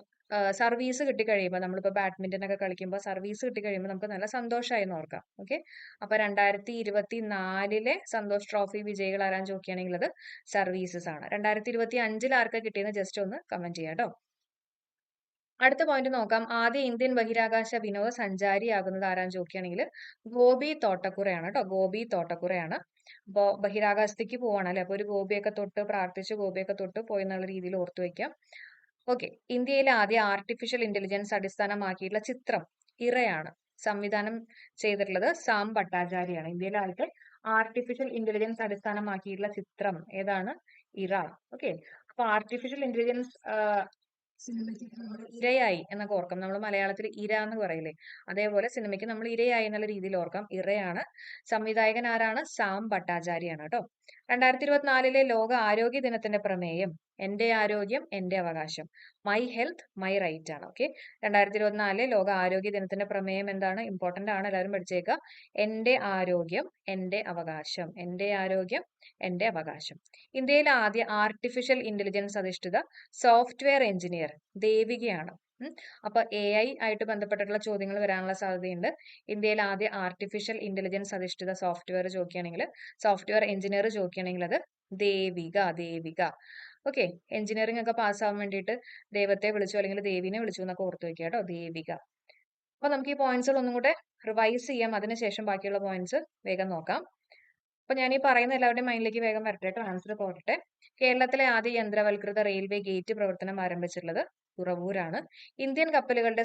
സർവീസ് കിട്ടിക്കഴിയുമ്പോൾ നമ്മളിപ്പോ ബാഡ്മിന്റൺ ഒക്കെ കളിക്കുമ്പോൾ സർവീസ് കിട്ടിക്കഴിയുമ്പോൾ നമുക്ക് നല്ല സന്തോഷമായി എന്ന് ഓർക്കാം. ഓക്കെ, അപ്പൊ 2024 സന്തോഷ് ട്രോഫി വിജയികൾ ആരാന്ന് ചോദിക്കുകയാണെങ്കിൽ അത് സർവീസസ് ആണ്. 2025 ആർക്കാ കിട്ടിയെന്ന് ജസ്റ്റ് ഒന്ന് കമന്റ് ചെയ്യാം കേട്ടോ. അടുത്ത പോയിന്റ് നോക്കാം. ആദ്യ ഇന്ത്യൻ ബഹിരാകാശ വിനോദസഞ്ചാരിയാകുന്നത് ആരാന്ന് ചോദിക്കുകയാണെങ്കിൽ ഗോപി തോട്ടക്കുറയാണ് കേട്ടോ. ഗോപി തോട്ടക്കുറയാണ്. അപ്പോ ബഹിരാകാശത്തേക്ക് പോവാണ് അല്ലെ. അപ്പൊ ഒരു ഗോപിയൊക്കെ തൊട്ട് പ്രാർത്ഥിച്ച് ഗോപിയൊക്കെ തൊട്ട് പോയി എന്നുള്ള രീതിയിൽ ഓർത്തു വെക്കാം. ഓക്കെ, ഇന്ത്യയിലെ ആദ്യ ആർട്ടിഫിഷ്യൽ ഇന്റലിജൻസ് അടിസ്ഥാനമാക്കിയിട്ടുള്ള ചിത്രം ഇറയാണ്. സംവിധാനം ചെയ്തിട്ടുള്ളത് സാം ഭട്ടാചാര്യാണ്. ഇന്ത്യയിലെ ആദ്യത്തെ ആർട്ടിഫിഷ്യൽ ഇന്റലിജൻസ് അടിസ്ഥാനമാക്കിയിട്ടുള്ള ചിത്രം ഏതാണ്? ഇറ. ഓക്കെ, അപ്പൊ ആർട്ടിഫിഷ്യൽ ഇന്റലിജൻസ് സിനിമയ്ക്ക് നമ്മൾ ഇരയായി എന്നൊക്കെ ഓർക്കാം. നമ്മൾ മലയാളത്തിൽ ഇര എന്ന് പറയില്ലേ, അതേപോലെ സിനിമയ്ക്ക് നമ്മൾ ഇരയായി എന്നുള്ള രീതിയിൽ ഓർക്കാം. ഇറയാണ്. സംവിധായകൻ ആരാണ്? സാം ഭട്ടാചാര്യാണ് കേട്ടോ. 2024 ലോക ആരോഗ്യ ദിനത്തിന്റെ പ്രമേയം എന്റെ ആരോഗ്യം എന്റെ അവകാശം, മൈ ഹെൽത്ത് മൈ റൈറ്റ് ആണ്. ഓക്കെ, 2024 ലോക ആരോഗ്യ ദിനത്തിന്റെ പ്രമേയം എന്താണ്? ഇമ്പോർട്ടന്റ് ആണ്, എല്ലാവരും പഠിച്ചേക്കുക. എന്റെ ആരോഗ്യം എന്റെ അവകാശം, എന്റെ ആരോഗ്യം എന്റെ അവകാശം. ഇന്ത്യയിലെ ആദ്യ ആർട്ടിഫിഷ്യൽ ഇന്റലിജൻസ് അധിഷ്ഠിത സോഫ്റ്റ്വെയർ എഞ്ചിനീയർ ദേവികയാണ്. അപ്പൊ AI ആയിട്ട് ബന്ധപ്പെട്ടിട്ടുള്ള ചോദ്യങ്ങൾ വരാനുള്ള സാധ്യതയുണ്ട്. ഇന്ത്യയിൽ ആദ്യ ആർട്ടിഫിഷ്യൽ ഇന്റലിജൻസ് അധിഷ്ഠിത സോഫ്റ്റ്വെയർ ചോദിക്കുകയാണെങ്കിൽ, സോഫ്റ്റ്വെയർ എഞ്ചിനീയർ ചോദിക്കുകയാണെങ്കിൽ അത് ദേവിക. ഓക്കെ, എഞ്ചിനീയറിംഗ് ഒക്കെ പാസ്സാവാൻ വേണ്ടിയിട്ട് ദൈവത്തെ വിളിച്ചു അല്ലെങ്കിൽ ദേവിനെ വിളിച്ചു എന്നൊക്കെ ഓർത്ത് വെക്കുക കേട്ടോ, ദേവിക. അപ്പൊ നമുക്ക് ഈ പോയിന്റ്സുകൾ ഒന്നും കൂടെ റിവൈസ് ചെയ്യാം, അതിനുശേഷം ബാക്കിയുള്ള പോയിന്റ്സ് വേഗം നോക്കാം. അപ്പൊ ഞാൻ ഈ പറയുന്ന എല്ലാവരുടെയും മൈൻഡിലേക്ക് വേഗം വരട്ടെ കേട്ടോ, ആൻസർ പോരട്ടെ. കേരളത്തിലെ ആദ്യ യന്ത്രവൽകൃത റെയിൽവേ ഗേറ്റ് പ്രവർത്തനം ആരംഭിച്ചിട്ടുള്ളത് തുറവൂരാണ്. ഇന്ത്യൻ കപ്പലുകളുടെ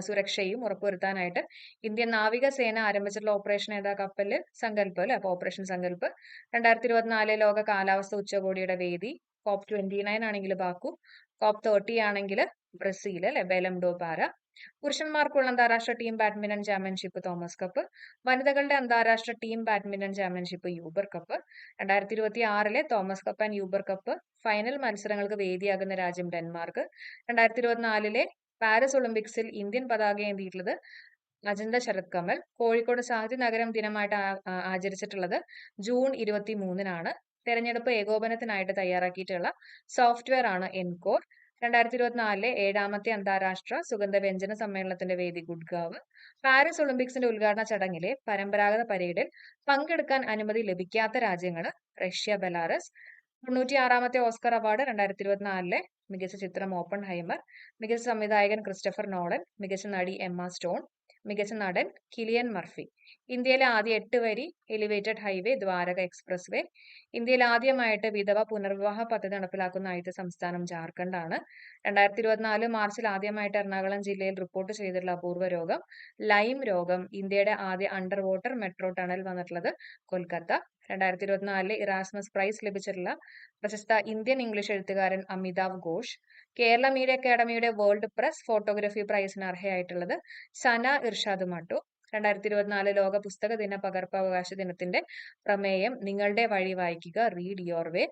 സുരക്ഷയും ഉറപ്പുവരുത്താനായിട്ട് ഇന്ത്യൻ നാവികസേന ആരംഭിച്ചിട്ടുള്ള ഓപ്പറേഷൻ ഏതാ? കപ്പല് സങ്കല്പ് അല്ലെ. അപ്പൊ ഓപ്പറേഷൻ സങ്കല്പ്. 2024 ലോക കാലാവസ്ഥ ഉച്ചകോടിയുടെ വേദി COP29 ആണെങ്കിൽ ബാക്കു, COP30 ആണെങ്കിൽ ബ്രസീൽ അല്ലെ, ബെലം ഡോ പാര. പുരുഷന്മാർക്കുള്ള അന്താരാഷ്ട്ര team badminton championship Thomas cup. വനിതകളുടെ അന്താരാഷ്ട്ര team badminton championship Uber cup. 2026 Thomas cup and Uber cup final മത്സരങ്ങൾക്ക് വേദിയാകുന്ന രാജ്യം ഡെൻമാർക്ക്. 2024 പാരീസ് ഒളിമ്പിക്സിൽ ഇന്ത്യൻ പതാക ഏന്തിയിട്ടുള്ളത് അജന്ത ശരത് കമൽ. കോഴിക്കോട് സാഹിത്യ നഗരം ദിനമായിട്ട് ആചരിച്ചിട്ടുള്ളത് ജൂൺ 23-നാണ്. തെരഞ്ഞെടുപ്പ് ഏകോപനത്തിനായിട്ട് തയ്യാറാക്കിയിട്ടുള്ള സോഫ്റ്റ്വെയർ ആണ് എൻകോർ. 2024 7ാമത്തെ അന്താരാഷ്ട്ര സുഗന്ധവ്യഞ്ജന സമ്മേളനത്തിന്റെ വേദി ഗുഡ്ഗാവ്. പാരീസ് ഒളിമ്പിക്സിന്റെ ഉദ്ഘാടന ചടങ്ങിലെ പരമ്പരാഗത പരേഡിൽ പങ്കെടുക്കാൻ അനുമതി ലഭിക്കാത്ത രാജ്യങ്ങൾ റഷ്യ, ബെലാറസ്. 96ാമത്തെ ഓസ്കർ അവാർഡ് 2024 മികച്ച ചിത്രം ഓപ്പൺ ഹൈമർ, മികച്ച സംവിധായകൻ ക്രിസ്റ്റഫർ നോളൻ, മികച്ച നടി എമ്മ സ്റ്റോൺ, മികച്ച നടൻ കിലിയൻ മർഫി. ഇന്ത്യയിലെ ആദ്യ 8 വരി elevated highway Dwarka expressway. ഇന്ത്യയിൽ ആദ്യമായിട്ട് വിധവ പുനർവിവാഹ പദ്ധതി നടപ്പിലാക്കുന്ന ആദ്യത്തെ സംസ്ഥാനം ജാർഖണ്ഡ് ആണ്. 2024 മാർച്ചിൽ ആദ്യമായിട്ട് എറണാകുളം ജില്ലയിൽ റിപ്പോർട്ട് ചെയ്തിട്ടുള്ള അപൂർവ രോഗം ലൈം രോഗം. ഇന്ത്യയുടെ ആദ്യ അണ്ടർ വാട്ടർ മെട്രോ ടണൽ വന്നിട്ടുള്ളത് കൊൽക്കത്ത. 2024 ഇറാസ്മസ് പ്രൈസ് ലഭിച്ചിട്ടുള്ള പ്രശസ്ത ഇന്ത്യൻ ഇംഗ്ലീഷ് എഴുത്തുകാരൻ അമിതാവ് ഘോഷ്. കേരള മീഡിയ അക്കാദമിയുടെ വേൾഡ് പ്രസ് ഫോട്ടോഗ്രാഫി പ്രൈസിന് അർഹയായിട്ടുള്ളത് സന ഇർഷാദ് മട്ടു. 2024 ലോക പുസ്തക ദിന പകർപ്പവകാശ ദിനത്തിന്റെ പ്രമേയം നിങ്ങളുടെ വഴി വായിക്കുക, റീഡ് യുവർ വേ.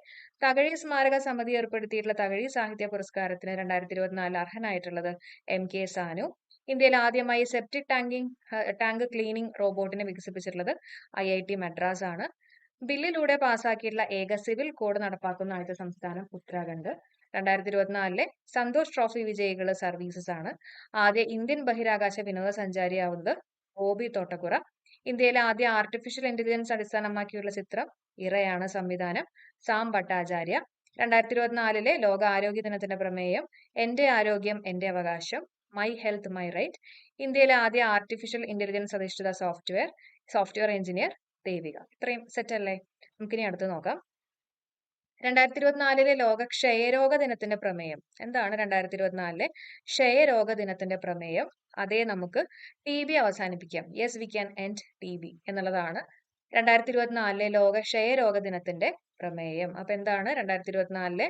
തകഴി സ്മാരക സമിതി ഏർപ്പെടുത്തിയിട്ടുള്ള തകഴി സാഹിത്യ പുരസ്കാരത്തിന് 2024 അർഹനായിട്ടുള്ളത് MK സാനു. ഇന്ത്യയിൽ ആദ്യമായി സെപ്റ്റിക് ടാങ്ക് ക്ലീനിംഗ് റോബോട്ടിനെ വികസിപ്പിച്ചിട്ടുള്ളത് IIT മദ്രാസ് ആണ്. ബില്ലിലൂടെ പാസാക്കിയിട്ടുള്ള ഏക സിവിൽ കോഡ് നടപ്പാക്കുന്ന ആദ്യത്തെ സംസ്ഥാനം ഉത്തരാഖണ്ഡ്. 2024 സന്തോഷ് ട്രോഫി വിജയികൾ സർവീസസ് ആണ്. ആദ്യ ഇന്ത്യൻ ബഹിരാകാശ വിനോദസഞ്ചാരിയാവുന്നത് ഓബി തോട്ടക്കുറ. ഇന്ത്യയിലെ ആദ്യ ആർട്ടിഫിഷ്യൽ ഇന്റലിജൻസ് അടിസ്ഥാനമാക്കിയുള്ള ചിത്രം ഇറയാണ്. സംവിധാനം സാം ഭട്ടാചാര്യ. 2024 ലോക ആരോഗ്യ ദിനത്തിന്റെ പ്രമേയം എന്റെ ആരോഗ്യം എന്റെ അവകാശം, മൈ ഹെൽത്ത് മൈ റൈറ്റ്. ഇന്ത്യയിലെ ആദ്യ ആർട്ടിഫിഷ്യൽ ഇന്റലിജൻസ് അധിഷ്ഠിത സോഫ്റ്റ്വെയർ എഞ്ചിനീയർ ദേവിക. ഇത്രയും സെറ്റ് അല്ലേ? നമുക്കിനി അടുത്ത് നോക്കാം. 2024 ലോക ക്ഷയരോഗ ദിനത്തിന്റെ പ്രമേയം എന്താണ്? 2024 ക്ഷയരോഗ ദിനത്തിന്റെ പ്രമേയം അതേ നമുക്ക് TB അവസാനിപ്പിക്കാം, yes we can end TB എന്നുള്ളതാണ് 2024 ലോക ക്ഷയരോഗ ദിനത്തിന്റെ പ്രമേയം. അപ്പൊ എന്താണ് 2024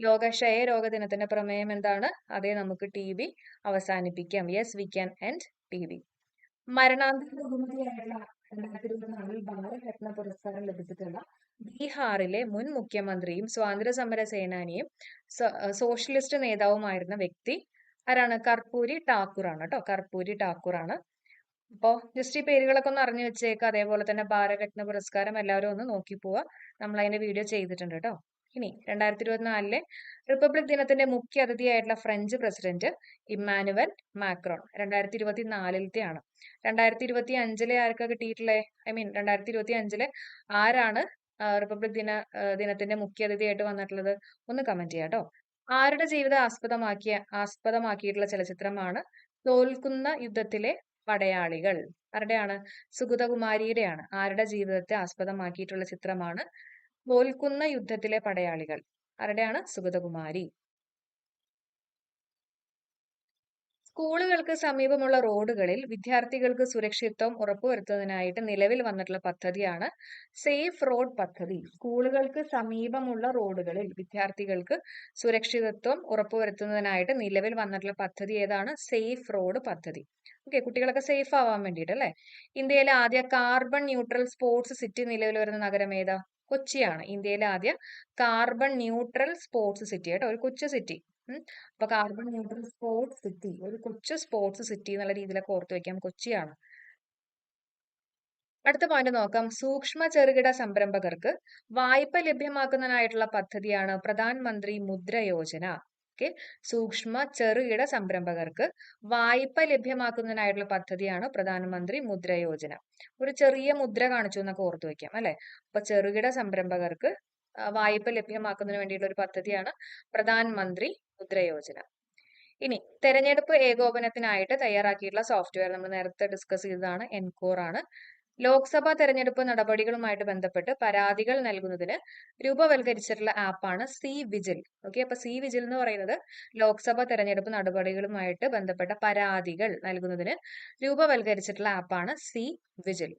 ലോക ക്ഷയരോഗ ദിനത്തിന്റെ പ്രമേയം? എന്താണ്? അതേ നമുക്ക് TB അവസാനിപ്പിക്കാം, yes we can end TB. മരണാന്തര ബഹുമതിയായിട്ടുള്ള 2024 Bharat Ratna പുരസ്കാരം ലഭിച്ചിട്ടുള്ള ബീഹാറിലെ മുൻ മുഖ്യമന്ത്രിയും സ്വാതന്ത്ര്യ സമര സേനാനിയും സോഷ്യലിസ്റ്റ് നേതാവുമായിരുന്ന വ്യക്തി ആരാണ്? കർപ്പൂരി ഠാക്കൂർ ആണ് കേട്ടോ, കർപ്പൂരി ഠാക്കൂർ ആണ്. അപ്പോ ജസ്റ്റ് ഈ പേരുകളൊക്കെ ഒന്ന് അറിഞ്ഞു വെച്ചേക്ക്. അതേപോലെ തന്നെ ഭാരതരത്ന പുരസ്കാരം എല്ലാവരും ഒന്ന് നോക്കി പോവാ, നമ്മൾ അതിന്റെ വീഡിയോ ചെയ്തിട്ടുണ്ട് കേട്ടോ. ഇനി 2024 റിപ്പബ്ലിക് ദിനത്തിന്റെ മുഖ്യ അതിഥിയായിട്ടുള്ള ഫ്രഞ്ച് പ്രസിഡന്റ് ഇമ്മാനുവൽ മാക്രോൺ 2024 ആണ്. 2025 ആർക്കാ കിട്ടിയിട്ടുള്ളേ? 2025 ആരാണ് റിപ്പബ്ലിക് ദിനത്തിന്റെ മുഖ്യ അതിഥിയായിട്ട് വന്നിട്ടുള്ളത്? ഒന്ന് കമന്റ് ചെയ്യാം കേട്ടോ. ആരുടെ ജീവിതം ആസ്പദമാക്കിയിട്ടുള്ള ചലച്ചിത്രമാണ് തോൽക്കുന്ന യുദ്ധത്തിലെ പടയാളികൾ? ആരുടെയാണ്? സുഗതകുമാരിയുടെയാണ്. ആരുടെ ജീവിതത്തെ ആസ്പദമാക്കിയിട്ടുള്ള ചിത്രമാണ് തോൽക്കുന്ന യുദ്ധത്തിലെ പടയാളികൾ? ആരുടെയാണ്? സുഗതകുമാരി. സ്കൂളുകൾക്ക് സമീപമുള്ള റോഡുകളിൽ വിദ്യാർത്ഥികൾക്ക് സുരക്ഷിതത്വം ഉറപ്പുവരുത്തുന്നതിനായിട്ട് നിലവിൽ വന്നിട്ടുള്ള പദ്ധതിയാണ് സേഫ് റോഡ് പദ്ധതി. സ്കൂളുകൾക്ക് സമീപമുള്ള റോഡുകളിൽ വിദ്യാർത്ഥികൾക്ക് സുരക്ഷിതത്വം ഉറപ്പുവരുത്തുന്നതിനായിട്ട് നിലവിൽ വന്നിട്ടുള്ള പദ്ധതി ഏതാണ്? സേഫ് റോഡ് പദ്ധതി. ഓക്കെ, കുട്ടികളൊക്കെ സേഫ് ആവാൻ വേണ്ടിയിട്ട് അല്ലെ. ഇന്ത്യയിലെ ആദ്യ കാർബൺ ന്യൂട്രൽ സ്പോർട്സ് സിറ്റി നിലവിൽ വരുന്ന നഗരം ഏതാ? കൊച്ചിയാണ്. ഇന്ത്യയിലെ ആദ്യ കാർബൺ ന്യൂട്രൽ സ്പോർട്സ് സിറ്റി കേട്ടോ, ഒരു കൊച്ചു സിറ്റി. അപ്പൊ കാർബൺ ന്യൂട്രൽ സ്പോർട്സ് സിറ്റി, ഒരു കൊച്ചു സ്പോർട്സ് സിറ്റി എന്നുള്ള രീതിയിലൊക്കെ ഓർത്ത് വെക്കാം, കൊച്ചിയാണ്. അടുത്ത പോയിന്റ് നോക്കാം. സൂക്ഷ്മ ചെറുകിട സംരംഭകർക്ക് വായ്പ ലഭ്യമാക്കുന്നതിനായിട്ടുള്ള പദ്ധതിയാണ് പ്രധാനമന്ത്രി മുദ്ര യോജന. ഓക്കെ, സൂക്ഷ്മ ചെറുകിട സംരംഭകർക്ക് വായ്പ ലഭ്യമാക്കുന്നതിനായിട്ടുള്ള പദ്ധതിയാണ് പ്രധാനമന്ത്രി മുദ്ര യോജന. ഒരു ചെറിയ മുദ്ര കാണിച്ചു എന്നൊക്കെ ഓർത്തു വെക്കാം അല്ലെ. അപ്പൊ ചെറുകിട സംരംഭകർക്ക് വായ്പ ലഭ്യമാക്കുന്നതിന് വേണ്ടിയിട്ടുള്ള ഒരു പദ്ധതിയാണ് പ്രധാനമന്ത്രി മുദ്ര യോജന. ഇനി തെരഞ്ഞെടുപ്പ് ഏകോപനത്തിനായിട്ട് തയ്യാറാക്കിയിട്ടുള്ള സോഫ്റ്റ്വെയർ നമ്മൾ നേരത്തെ ഡിസ്കസ് ചെയ്തതാണ്, എൻകോർ ആണ്. ലോക്സഭാ തെരഞ്ഞെടുപ്പ് നടപടികളുമായിട്ട് ബന്ധപ്പെട്ട് പരാതികൾ നൽകുന്നതിന് രൂപവൽക്കരിച്ചിട്ടുള്ള ആപ്പാണ് സി വിജിൽ. ഓക്കെ, അപ്പൊ സി വിജിൽ എന്ന് പറയുന്നത് ലോക്സഭാ തെരഞ്ഞെടുപ്പ് നടപടികളുമായിട്ട് ബന്ധപ്പെട്ട പരാതികൾ നൽകുന്നതിന് രൂപവൽക്കരിച്ചിട്ടുള്ള ആപ്പാണ് സി വിജിൽ.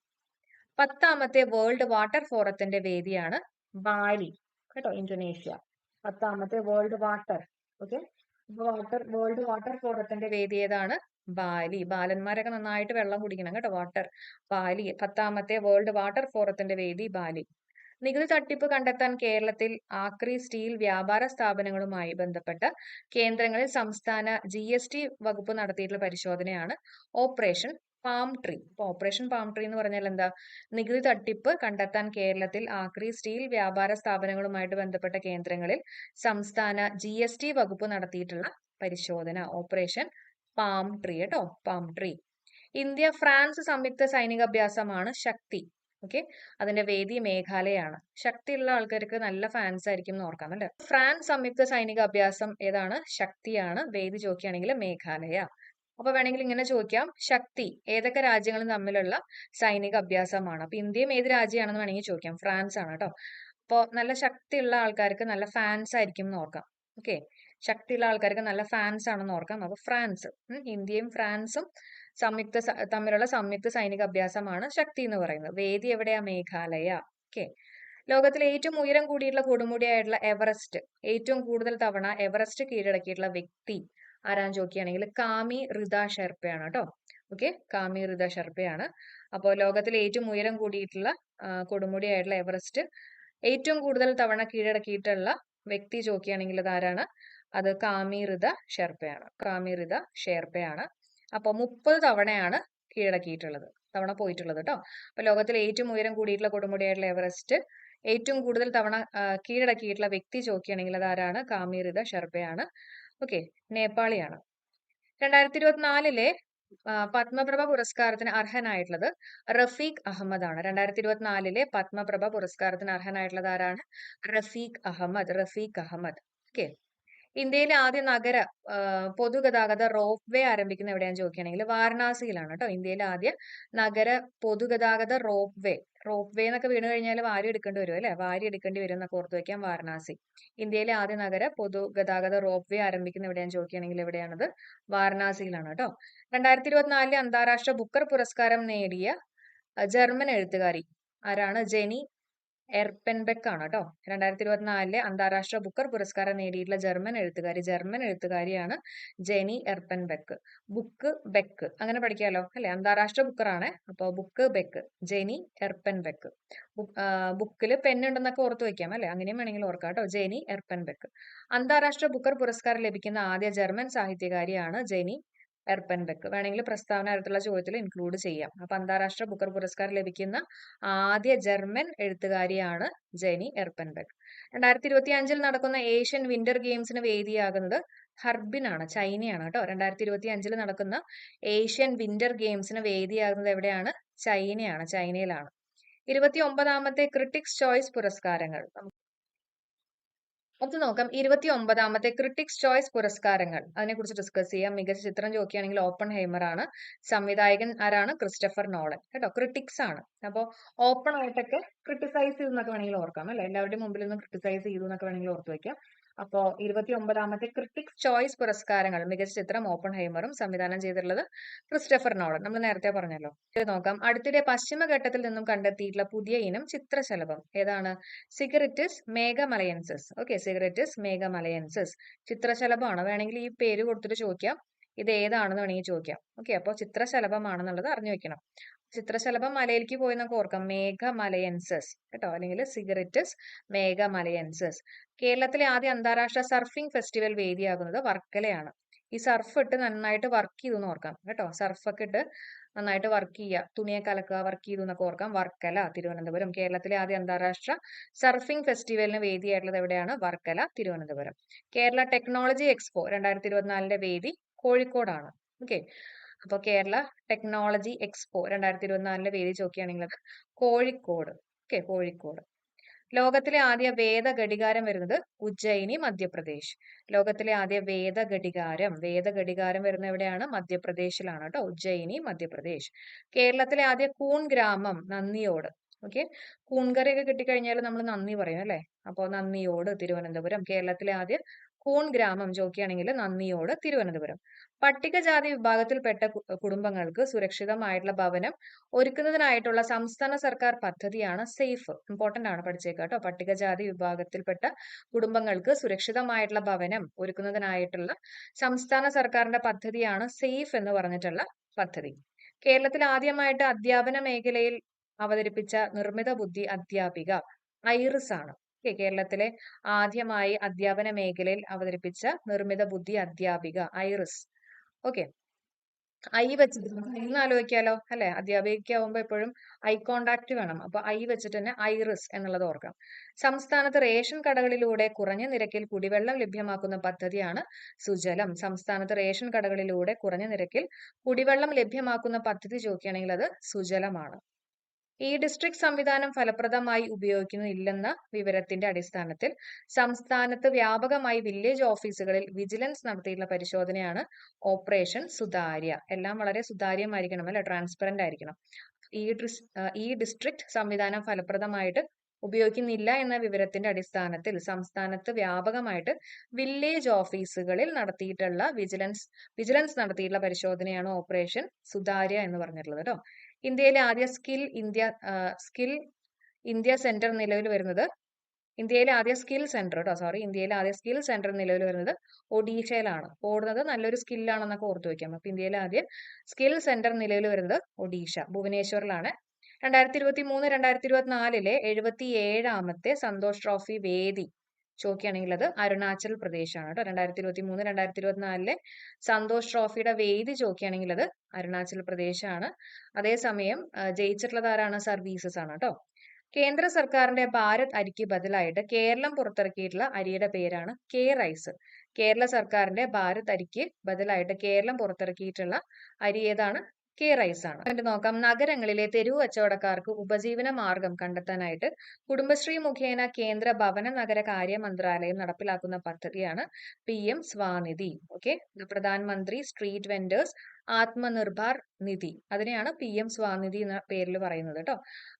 10ാമത്തെ വേൾഡ് വാട്ടർ ഫോറത്തിന്റെ വേദിയാണ് ബാലി കേട്ടോ, ഇന്തോനേഷ്യ. 10ാമത്തെ world water, okay, world water ഫോറത്തിന്റെ വേദി ഏതാണ്? ബാലി. ബാലന്മാരൊക്കെ നന്നായിട്ട് വെള്ളം കുടിക്കണം കേട്ടോ, വാട്ടർ. ബാലി. 10ാമത്തെ വേൾഡ് വാട്ടർ ഫോറത്തിന്റെ വേദി ബാലി. നികുതി തട്ടിപ്പ് കണ്ടെത്താൻ കേരളത്തിൽ ആക്രി സ്റ്റീൽ വ്യാപാര സ്ഥാപനങ്ങളുമായി ബന്ധപ്പെട്ട കേന്ദ്രങ്ങളിൽ സംസ്ഥാന GST വകുപ്പ് നടത്തിയിട്ടുള്ള പരിശോധനയാണ് ഓപ്പറേഷൻ പാം ട്രീ. ഇപ്പൊ ഓപ്പറേഷൻ പാം ട്രീ എന്ന് പറഞ്ഞാൽ എന്താ? നികുതി തട്ടിപ്പ് കണ്ടെത്താൻ കേരളത്തിൽ ആക്രി സ്റ്റീൽ വ്യാപാര സ്ഥാപനങ്ങളുമായിട്ട് ബന്ധപ്പെട്ട കേന്ദ്രങ്ങളിൽ സംസ്ഥാന GST വകുപ്പ് നടത്തിയിട്ടുള്ള പരിശോധന, ഓപ്പറേഷൻ പാം ട്രീ കേട്ടോ, പാം ട്രീ. ഇന്ത്യ ഫ്രാൻസ് സംയുക്ത സൈനിക അഭ്യാസമാണ് ശക്തി. ഓക്കെ, അതിന്റെ വേദി മേഘാലയാണ്. ശക്തിയുള്ള ആൾക്കാർക്ക് നല്ല ഫാൻസ് ആയിരിക്കും എന്ന് ഓർക്കാം അല്ലെ. ഫ്രാൻസ് സംയുക്ത സൈനിക അഭ്യാസം ഏതാണ്? ശക്തിയാണ്. വേദി ചോദിക്കുകയാണെങ്കിൽ മേഘാലയ. അപ്പൊ വേണമെങ്കിൽ ഇങ്ങനെ ചോദിക്കാം, ശക്തി ഏതൊക്കെ രാജ്യങ്ങളും തമ്മിലുള്ള സൈനിക അഭ്യാസമാണ്? അപ്പൊ ഇന്ത്യയും ഏത് രാജ്യമാണെന്ന് വേണമെങ്കിൽ ചോദിക്കാം. ഫ്രാൻസ് ആണ് കേട്ടോ. അപ്പോൾ നല്ല ശക്തിയുള്ള ആൾക്കാർക്ക് നല്ല ഫാൻസ് ആയിരിക്കും എന്ന് ഓർക്കാം. ഓക്കെ, ശക്തിയുള്ള ആൾക്കാർക്ക് നല്ല ഫാൻസ് ആണെന്ന് ഓർക്കാം. അപ്പൊ ഫ്രാൻസ്, ഇന്ത്യയും ഫ്രാൻസും തമ്മിലുള്ള സംയുക്ത സൈനിക അഭ്യാസമാണ് ശക്തി എന്ന് പറയുന്നത്. വേദി എവിടെയാ? മേഘാലയ. ഓക്കെ, ലോകത്തിലെ ഏറ്റവും ഉയരം കൂടിയിട്ടുള്ള കൊടുമുടിയായിട്ടുള്ള എവറസ്റ്റ്, ഏറ്റവും കൂടുതൽ തവണ എവറസ്റ്റ് കീഴടക്കിയിട്ടുള്ള വ്യക്തി ആരാന്ന് ചോദിക്കുകയാണെങ്കിൽ കാമി റിത ഷെർപ്പയാണ് കേട്ടോ. ഓക്കെ, കാമി റിത ഷെർപ്പയാണ്. അപ്പോൾ ലോകത്തിലെ ഏറ്റവും ഉയരം കൂടിയിട്ടുള്ള കൊടുമുടിയായിട്ടുള്ള എവറസ്റ്റ് ഏറ്റവും കൂടുതൽ തവണ കീഴടക്കിയിട്ടുള്ള വ്യക്തി ചോദിക്കുകയാണെങ്കിൽ അത് ആരാണ്? അത് കാമി റിത ഷെർപ്പയാണ്. കാമി റിത ഷെർപ്പയാണ്. അപ്പൊ 30 തവണയാണ് കീഴടക്കിയിട്ടുള്ളത്, തവണ പോയിട്ടുള്ളത് കേട്ടോ. അപ്പൊ ലോകത്തിലെ ഏറ്റവും ഉയരം കൂടിയിട്ടുള്ള കൊടുമുടിയായിട്ടുള്ള എവറസ്റ്റ് ഏറ്റവും കൂടുതൽ തവണ കീഴടക്കിയിട്ടുള്ള വ്യക്തി ചോദിക്കുകയാണെങ്കിൽ അത് ആരാണ്? കാമി റിത ഷെർപ്പയാണ്. ഓക്കെ, നേപ്പാളിയാണ്. 2024 പത്മപ്രഭ പുരസ്കാരത്തിന് അർഹനായിട്ടുള്ളത് റഫീഖ് അഹമ്മദ് ആണ്. 2024 പത്മപ്രഭ പുരസ്കാരത്തിന് അർഹനായിട്ടുള്ളത് ആരാണ്? റഫീഖ് അഹമ്മദ്. റഫീഖ് അഹമ്മദ്. ഓക്കെ, ഇന്ത്യയിലെ ആദ്യ നഗര പൊതുഗതാഗത റോപ്പ് വേ ആരംഭിക്കുന്ന എവിടെയാണെന്ന് ചോദിക്കുകയാണെങ്കിൽ വാരണാസിയിലാണ് കേട്ടോ. ഇന്ത്യയിലെ ആദ്യ നഗര പൊതുഗതാഗത റോപ്പ് വേ എന്നൊക്കെ വീണ് കഴിഞ്ഞാൽ വാരി എടുക്കേണ്ടി വരും അല്ലെ, വാരി എടുക്കേണ്ടി വരും എന്നൊക്കെ ഓർത്ത് വെക്കാം. വാരണാസി. ഇന്ത്യയിലെ ആദ്യ നഗര പൊതുഗതാഗത റോപ്പ് വേ ആരംഭിക്കുന്ന എവിടെയാണെന്ന് ചോദിക്കുകയാണെങ്കിൽ എവിടെയാണത്? വാരണാസിയിലാണ് കേട്ടോ. 2024 അന്താരാഷ്ട്ര ബുക്കർ പുരസ്കാരം നേടിയ ജർമ്മൻ എഴുത്തുകാരി ആരാണ്? ജെനി എർപെൻബെക്ക് ആണ് കേട്ടോ. 2024 അന്താരാഷ്ട്ര ബുക്കർ പുരസ്കാരം നേടിയിട്ടുള്ള ജർമ്മൻ എഴുത്തുകാരിയാണ് ജെനി എർപെൻബെക്ക്. ബുക്ക് ബെക്ക് അങ്ങനെ പഠിക്കാലോ അല്ലെ, അന്താരാഷ്ട്ര ബുക്കറാണ്. അപ്പോൾ ബുക്ക് ബെക്ക്, ജെനി എർപെൻബെക്ക്. ബുക്കിൽ പെണ്ണുണ്ടെന്നൊക്കെ ഓർത്ത് വെക്കാം അല്ലെ, അങ്ങനെയും വേണമെങ്കിൽ ഓർക്കാം കേട്ടോ. ജെനി എർപെൻബെക്ക്. അന്താരാഷ്ട്ര ബുക്കർ പുരസ്കാരം ലഭിക്കുന്ന ആദ്യ ജർമ്മൻ സാഹിത്യകാരിയാണ് ജെനി എർപെൻബെക്ക്. വേണമെങ്കിൽ പ്രസ്താവന തരത്തിലുള്ള ചോദ്യത്തിൽ ഇൻക്ലൂഡ് ചെയ്യാം. അപ്പൊ അന്താരാഷ്ട്ര ബുക്കർ പുരസ്കാരം ലഭിക്കുന്ന ആദ്യ ജർമ്മൻ എഴുത്തുകാരിയാണ് ജെനി എർപെൻബെക്ക്. 2025 നടക്കുന്ന ഏഷ്യൻ വിന്റർ ഗെയിംസിന് വേദിയാകുന്നത് ഹർബിനാണ്, ചൈനയാണ് കേട്ടോ. 2025 നടക്കുന്ന ഏഷ്യൻ വിന്റർ ഗെയിംസിന് വേദിയാകുന്നത് എവിടെയാണ്? ചൈനയാണ്, ചൈനയിലാണ്. 29ാമത്തെ ക്രിട്ടിക്സ് ചോയ്സ് പുരസ്കാരങ്ങൾ അത് നോക്കാം. 29ാമത്തെ ക്രിട്ടിക്സ് ചോയ്സ് പുരസ്കാരങ്ങൾ, അതിനെക്കുറിച്ച് ഡിസ്കസ് ചെയ്യാം. മികച്ച ചിത്രം ചോദിക്കുകയാണെങ്കിൽ ഓപ്പൺ ഹൈമർ ആണ്. സംവിധായകൻ ആരാണ്? ക്രിസ്റ്റഫർ നോളൻ കേട്ടോ. ക്രിട്ടിക്സ് ആണ്. അപ്പോൾ ഓപ്പൺ ആയിട്ടൊക്കെ ക്രിട്ടിസൈസ് ചെയ്തു എന്നൊക്കെ വേണമെങ്കിൽ ഓർക്കാം അല്ലെ, എല്ലാവരുടെയും മുമ്പിൽ നിന്ന് ക്രിട്ടിസൈസ് ചെയ്തു എന്നൊക്കെ വേണമെങ്കിൽ ഓർത്ത് വയ്ക്കാം. അപ്പോ 29ാമത്തെ ക്രിട്ടിക്സ് ചോയ്സ് പുരസ്കാരങ്ങൾ മികച്ച ചിത്രം ഓപ്പൺഹൈമറും, സംവിധാനം ചെയ്തിട്ടുള്ളത് ക്രിസ്റ്റഫർ നോളൻ. നമ്മൾ നേരത്തെ പറഞ്ഞല്ലോ. ഇത് നോക്കാം. അടുത്തിടെ പശ്ചിമഘട്ടത്തിൽ നിന്നും കണ്ടെത്തിയിട്ടുള്ള പുതിയ ഇനം ചിത്രശലഭം ഏതാണ്? സിഗരറ്റിസ് മേഘമലയൻസിസ്. ഓക്കെ, സിഗരറ്റിസ് മേഘമലയൻസിസ് ചിത്രശലഭമാണ്. വേണമെങ്കിൽ ഈ പേര് കൊടുത്തിട്ട് ചോദിക്കാം, ഇത് ഏതാണെന്ന് വേണമെങ്കിൽ ചോദിക്കാം. ഓക്കെ, അപ്പോൾ ചിത്രശലഭമാണെന്നുള്ളത് അറിഞ്ഞു വെക്കണം. ചിത്രശലഭം മലയിലേക്ക് പോയി നമുക്ക് ഓർക്കാം, മേഘമലയൻസസ് കേട്ടോ, അല്ലെങ്കിൽ സിഗരറ്റിസ് മേഘമലയൻസസ്. കേരളത്തിലെ ആദ്യ അന്താരാഷ്ട്ര സർഫിംഗ് ഫെസ്റ്റിവൽ വേദിയാകുന്നത് വർക്കലയാണ്. ഈ സർഫ് ഇട്ട് നന്നായിട്ട് വർക്ക് ചെയ്തു എന്ന് ഓർക്കാം കേട്ടോ. സർഫൊക്കെ ഇട്ട് നന്നായിട്ട് വർക്ക് ചെയ്യുക, തുണിയൊക്കെ അലക്കുക, വർക്ക് ചെയ്തു എന്നൊക്കെ ഓർക്കാം. വർക്കല, തിരുവനന്തപുരം. കേരളത്തിലെ ആദ്യ അന്താരാഷ്ട്ര സർഫിംഗ് ഫെസ്റ്റിവലിന് വേദിയായിട്ടുള്ളത് എവിടെയാണ്? വർക്കല, തിരുവനന്തപുരം. കേരള ടെക്നോളജി എക്സ്പോ 2024 വേദി കോഴിക്കോടാണ്. ഓക്കെ, അപ്പോൾ കേരള ടെക്നോളജി എക്സ്പോ 2024 വേദി ചോദിക്കുകയാണെങ്കിൽ അത് കോഴിക്കോട്. ഓക്കെ, കോഴിക്കോട്. ലോകത്തിലെ ആദ്യ വേദ ഘടികാരം വരുന്നത് ഉജ്ജയിനി, മധ്യപ്രദേശ്. ലോകത്തിലെ ആദ്യ വേദ ഘടികാരം വരുന്ന എവിടെയാണ്? മധ്യപ്രദേശിലാണ് കേട്ടോ, ഉജ്ജയിനി, മധ്യപ്രദേശ്. കേരളത്തിലെ ആദ്യ കൂൺ ഗ്രാമം നന്ദിയോട്. ഓക്കെ, കൂൺകറിയൊക്കെ കിട്ടിക്കഴിഞ്ഞാൽ നമ്മൾ നന്ദി പറയും അല്ലെ. അപ്പോൾ നന്ദിയോട്, തിരുവനന്തപുരം. കേരളത്തിലെ ആദ്യ കൂൺ ഗ്രാമം ചോദിക്കുകയാണെങ്കിൽ നന്ദിയോട്, തിരുവനന്തപുരം. പട്ടികജാതി വിഭാഗത്തിൽപ്പെട്ട കുടുംബങ്ങൾക്ക് സുരക്ഷിതമായിട്ടുള്ള ഭവനം ഒരുക്കുന്നതിനായിട്ടുള്ള സംസ്ഥാന സർക്കാർ പദ്ധതിയാണ് സേഫ്. ഇമ്പോർട്ടന്റ് ആണ്, പഠിച്ചേക്കുക കേട്ടോ. പട്ടികജാതി വിഭാഗത്തിൽപ്പെട്ട കുടുംബങ്ങൾക്ക് സുരക്ഷിതമായിട്ടുള്ള ഭവനം ഒരുക്കുന്നതിനായിട്ടുള്ള സംസ്ഥാന സർക്കാരിന്റെ പദ്ധതിയാണ് സേഫ് എന്ന് പറഞ്ഞിട്ടുള്ള പദ്ധതി. കേരളത്തിൽ ആദ്യമായിട്ട് അധ്യാപന മേഖലയിൽ അവതരിപ്പിച്ച നിർമ്മിത ബുദ്ധി അധ്യാപിക ഐറിസ് ആണ്. കേരളത്തിലെ ആദ്യമായി അധ്യാപന മേഖലയിൽ അവതരിപ്പിച്ച നിർമ്മിത ബുദ്ധി അധ്യാപിക ഐറിസ്. ഓക്കെ, ഐ വെച്ചിട്ട് ഇന്ന് ആലോചിക്കാലോ അല്ലെ. അധ്യാപികയാവുമ്പോ എപ്പോഴും ഐ കോണ്ടാക്ട് വേണം. അപ്പൊ ഐ വെച്ചിട്ട് തന്നെ ഐറിസ് എന്നുള്ളത് ഓർക്കാം. സംസ്ഥാനത്ത് റേഷൻ കടകളിലൂടെ കുറഞ്ഞ നിരക്കിൽ കുടിവെള്ളം ലഭ്യമാക്കുന്ന പദ്ധതിയാണ് സുജലം. സംസ്ഥാനത്ത് റേഷൻ കടകളിലൂടെ കുറഞ്ഞ നിരക്കിൽ കുടിവെള്ളം ലഭ്യമാക്കുന്ന പദ്ധതി ചോദിക്കുകയാണെങ്കിൽ അത് സുജലമാണ്. ഈ ഡിസ്ട്രിക്ട് സംവിധാനം ഫലപ്രദമായി ഉപയോഗിക്കുന്നില്ലെന്ന വിവരത്തിന്റെ അടിസ്ഥാനത്തിൽ സംസ്ഥാനത്ത് വ്യാപകമായി വില്ലേജ് ഓഫീസുകളിൽ വിജിലൻസ് നടത്തിയിട്ടുള്ള പരിശോധനയാണ് ഓപ്പറേഷൻ സുതാര്യ. എല്ലാം വളരെ സുതാര്യമായിരിക്കണം അല്ലെ, ട്രാൻസ്പെറന്റ് ആയിരിക്കണം. ഈ ഡിസ്ട്രിക്ട് സംവിധാനം ഫലപ്രദമായിട്ട് ഉപയോഗിക്കുന്നില്ല എന്ന വിവരത്തിന്റെ അടിസ്ഥാനത്തിൽ സംസ്ഥാനത്ത് വ്യാപകമായിട്ട് വില്ലേജ് ഓഫീസുകളിൽ നടത്തിയിട്ടുള്ള വിജിലൻസ് നടത്തിയിട്ടുള്ള പരിശോധനയാണ് ഓപ്പറേഷൻ സുതാര്യ എന്ന് പറഞ്ഞിട്ടുള്ളത് കേട്ടോ. ഇന്ത്യയിലെ ആദ്യ സ്കിൽ ഇന്ത്യ സെന്റർ നിലവിൽ വരുന്നത് ഇന്ത്യയിലെ ആദ്യ സ്കിൽ സെന്റർ നിലവിൽ വരുന്നത് ഒഡീഷയിലാണ്. ഓടുന്നത് നല്ലൊരു സ്കില്ലാണെന്നൊക്കെ ഓർത്തു വെക്കാം. അപ്പൊ ഇന്ത്യയിലെ ആദ്യ സ്കിൽ സെന്റർ നിലവിൽ വരുന്നത് ഒഡീഷ, ഭുവനേശ്വറിലാണ്. 2023-2024 77ാമത്തെ സന്തോഷ് ട്രോഫി വേദി ചോദിക്കുകയാണെങ്കിൽ അത് അരുണാചൽ പ്രദേശ് ആണ് കേട്ടോ. 2023-2024 സന്തോഷ് ട്രോഫിയുടെ വേദി ചോദിക്കുകയാണെങ്കിൽ അത് അരുണാചൽ പ്രദേശ് ആണ്. അതേസമയം ജയിച്ചിട്ടുള്ളത് ആരാണ്? സർവീസസ് ആണ് കേട്ടോ. കേന്ദ്ര സർക്കാരിന്റെ ഭാരത് അരിക്ക് ബദലായിട്ട് കേരളം പുറത്തിറക്കിയിട്ടുള്ള അരിയുടെ പേരാണ് കെ റൈസ്. കേരള സർക്കാരിന്റെ ഭാരത് അരിക്ക് ബദലായിട്ട് കേരളം പുറത്തിറക്കിയിട്ടുള്ള അരി ഏതാണ്? കെ റൈസ് ആണ്. നോക്കാം. നഗരങ്ങളിലെ തെരുവ് കച്ചവടക്കാർക്ക് ഉപജീവന മാർഗം കണ്ടെത്താനായിട്ട് കുടുംബശ്രീ മുഖേന കേന്ദ്ര ഭവന നഗര കാര്യ മന്ത്രാലയം നടപ്പിലാക്കുന്ന പദ്ധതിയാണ് PM സ്വാനിധി. ഓക്കെ, പ്രധാനമന്ത്രി സ്ട്രീറ്റ് വെൻഡേഴ്സ് ആത്മനിർഭർ നിധി, അതിനെയാണ് PM സ്വാനിധി എന്ന പേരിൽ പറയുന്നത് കേട്ടോ.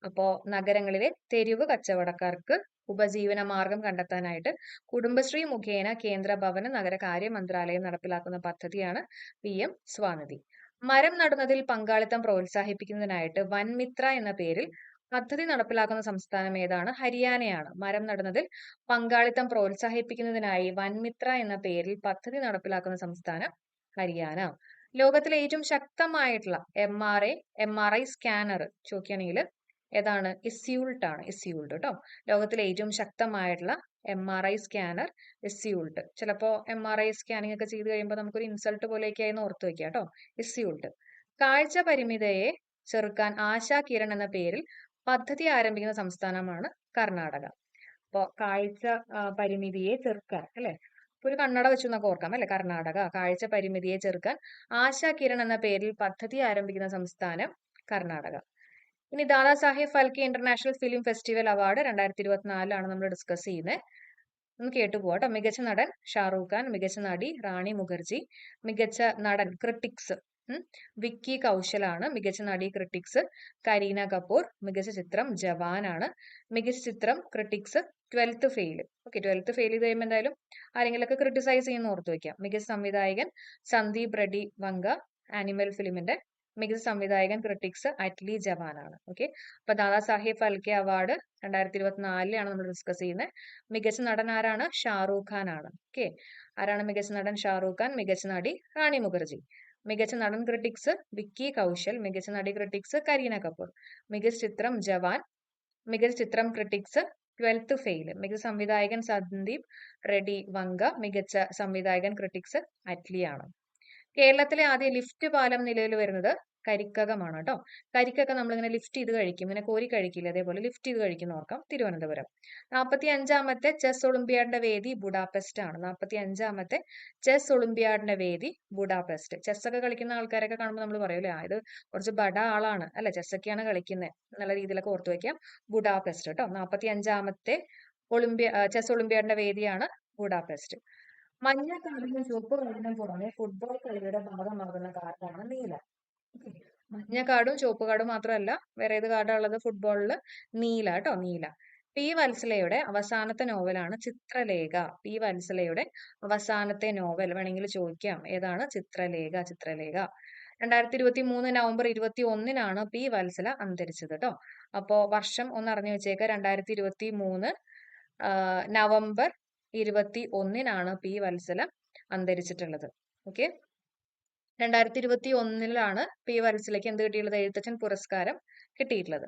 അപ്പോ നഗരങ്ങളിലെ തെരുവ് കച്ചവടക്കാർക്ക് ഉപജീവന മാർഗം കണ്ടെത്താനായിട്ട് കുടുംബശ്രീ മുഖേന കേന്ദ്ര ഭവന നഗര കാര്യ മന്ത്രാലയം നടപ്പിലാക്കുന്ന പദ്ധതിയാണ് PM സ്വാനിധി. മരം നടുന്നതിൽ പങ്കാളിത്തം പ്രോത്സാഹിപ്പിക്കുന്നതിനായിട്ട് വൻമിത്ര എന്ന പേരിൽ പദ്ധതി നടപ്പിലാക്കുന്ന സംസ്ഥാനം ഏതാണ്? ഹരിയാനയാണ്. മരം നടുന്നതിൽ പങ്കാളിത്തം പ്രോത്സാഹിപ്പിക്കുന്നതിനായി വൻമിത്ര എന്ന പേരിൽ പദ്ധതി നടപ്പിലാക്കുന്ന സംസ്ഥാനം ഹരിയാന. ലോകത്തിലെ ഏറ്റവും ശക്തമായിട്ടുള്ള MRI സ്കാനർ ചോദിക്കുകയാണെങ്കിൽ ഏതാണ്? ഇസ്യൂൾട്ട് ആണ്. ഇസ്യൂൾട്ട് കേട്ടോ. ലോകത്തിലെ ഏറ്റവും ശക്തമായിട്ടുള്ള MRI സ്കാനർ ഇസ്യൂൾട്ട്. ചിലപ്പോ MRI സ്കാനിങ് ഒക്കെ ചെയ്ത് കഴിയുമ്പോൾ നമുക്കൊരു ഇൻസൾട്ട് പോലെയൊക്കെ ആയിരുന്നു ഓർത്ത് വെക്കുക കേട്ടോ. ഇസ്യൂൾട്ട്. കാഴ്ച പരിമിതിയെ ചെറുക്കാൻ ആശാ കിരൺ എന്ന പേരിൽ പദ്ധതി ആരംഭിക്കുന്ന സംസ്ഥാനമാണ് കർണാടക. അപ്പോ കാഴ്ച പരിമിതിയെ ചെറുക്കാൻ അല്ലെ, ഒരു കണ്ണട വെച്ചു എന്നൊക്കെ ഓർക്കാം അല്ലെ. കർണാടക. കാഴ്ച പരിമിതിയെ ചെറുക്കാൻ ആശാ കിരൺ എന്ന പേരിൽ പദ്ധതി ആരംഭിക്കുന്ന സംസ്ഥാനം കർണാടക. ഇനി Dada Saheb Phalke international film festival award 2024 നമ്മൾ ഡിസ്കസ് ചെയ്യുന്നത്. ഒന്ന് കേട്ടുപോവാ കേട്ടോ. മികച്ച നടൻ ഷാറൂഖ് ഖാൻ, മികച്ച നടി റാണി മുഖർജി, മികച്ച നടൻ ക്രിട്ടിക്സ് വിക്കി കൗശലാണ് മികച്ച നടി ക്രിട്ടിക്സ്. കരീന കപൂർ മികച്ച ചിത്രം ജവാനാണ്. മികച്ച ചിത്രം critics 12th fail. Okay, 12th fail ചെയ്ത് കഴിയുമ്പോൾ എന്തായാലും ആരെങ്കിലൊക്കെ ക്രിട്ടിസൈസ് ചെയ്യുന്ന ഓർത്ത് വെക്കാം. മികച്ച സംവിധായകൻ സന്ദീപ് റെഡ്ഡി വങ്ക, ആനിമൽ ഫിലിമിന്റെ. മികച്ച സംവിധായകൻ ക്രിട്ടിക്സ് അറ്റ്ലി ജവാനാണ്. ഓക്കെ, അപ്പൊ ദാദാ സാഹിബ് ഫാൽക്കെ അവാർഡ് 2024 നമ്മൾ ഡിസ്കസ് ചെയ്യുന്നത്. മികച്ച നടൻ ആരാണ്? ഷാറൂഖ് ഖാൻ ആണ്. ഓക്കെ, ആരാണ് മികച്ച നടൻ? ഷാറൂഖ് ഖാൻ. മികച്ച നടി റാണി മുഖർജി. മികച്ച നടൻ ക്രിട്ടിക്സ് വിക്കി കൗശൽ. മികച്ച നടി ക്രിട്ടിക്സ് കരീന കപൂർ. മികച്ച ചിത്രം ജവാൻ. മികച്ച ചിത്രം ക്രിട്ടിക്സ് 12th ഫെയിൽ. മികച്ച സംവിധായകൻ സന്ദീപ് റെഡ്ഡി വങ്ക. മികച്ച സംവിധായകൻ ക്രിട്ടിക്സ് അറ്റ്ലി ആണ്. കേരളത്തിലെ ആദ്യ ലിഫ്റ്റ് പാലം നിലവിൽ വരുന്നത് കരിക്കകമാണ് കേട്ടോ. കരിക്കൊക്കെ നമ്മളിങ്ങനെ ലിഫ്റ്റ് ചെയ്ത് കഴിക്കും, ഇങ്ങനെ കോരി കഴിക്കില്ല, അതേപോലെ ലിഫ്റ്റ് ചെയ്ത് കഴിക്കുന്ന ഓർക്കാം. തിരുവനന്തപുരം. 45ാമത്തെ ചെസ് ഒളിമ്പ്യാഡിന്റെ വേദി ബുഡാപെസ്റ്റ് ആണ്. 45ാമത്തെ ചെസ് ഒളിമ്പ്യാഡിന്റെ വേദി ബുഡാപെസ്റ്റ്. ചെസ് ഒക്കെ കളിക്കുന്ന ആൾക്കാരൊക്കെ കാണുമ്പോൾ നമ്മൾ പറയൂലേ, ഇത് കുറച്ച് ബഡ ആളാണ് അല്ലെ, ചെസ്സൊക്കെയാണ് കളിക്കുന്നത് എന്നുള്ള രീതിയിലൊക്കെ ഓർത്തു വെക്കാം. ബുഡാപെസ്റ്റ് കേട്ടോ. 45ാമത്തെ ചെസ് ഒളിമ്പ്യാഡിന്റെ വേദിയാണ് ബുഡാപെസ്റ്റ്. മഞ്ഞ കാർഡിനും ചുവപ്പ് കാർഡിനും പുറമെ ഫുട്ബോൾ കളിയുടെ ഭാഗമാകുന്ന കാർഡാണ് നീല. മഞ്ഞ കാർഡും ചുവപ്പ് കാർഡും മാത്രമല്ല, വേറെ ഏത് കാർഡാണ് ഉള്ളത് ഫുട്ബോളിൽ? നീല കേട്ടോ, നീല. പി വത്സലയുടെ അവസാനത്തെ നോവലാണ് ചിത്രലേഖ. പി വത്സലയുടെ അവസാനത്തെ നോവൽ വേണമെങ്കിൽ ചോദിക്കാം, ഏതാണ്? ചിത്രലേഖ. ചിത്രലേഖ. 2023 നവംബർ 21 പി വത്സല അന്തരിച്ചത് കേട്ടോ. അപ്പോ വർഷം ഒന്ന് അറിഞ്ഞു വെച്ചേക്ക, 2023 നവംബർ 21 പി വത്സല അന്തരിച്ചിട്ടുള്ളത്. ഓക്കെ, 2021 പി വത്സലയ്ക്ക് എന്ത് കിട്ടിയിട്ടുള്ളത്? എഴുത്തച്ഛൻ പുരസ്കാരം കിട്ടിയിട്ടുള്ളത്.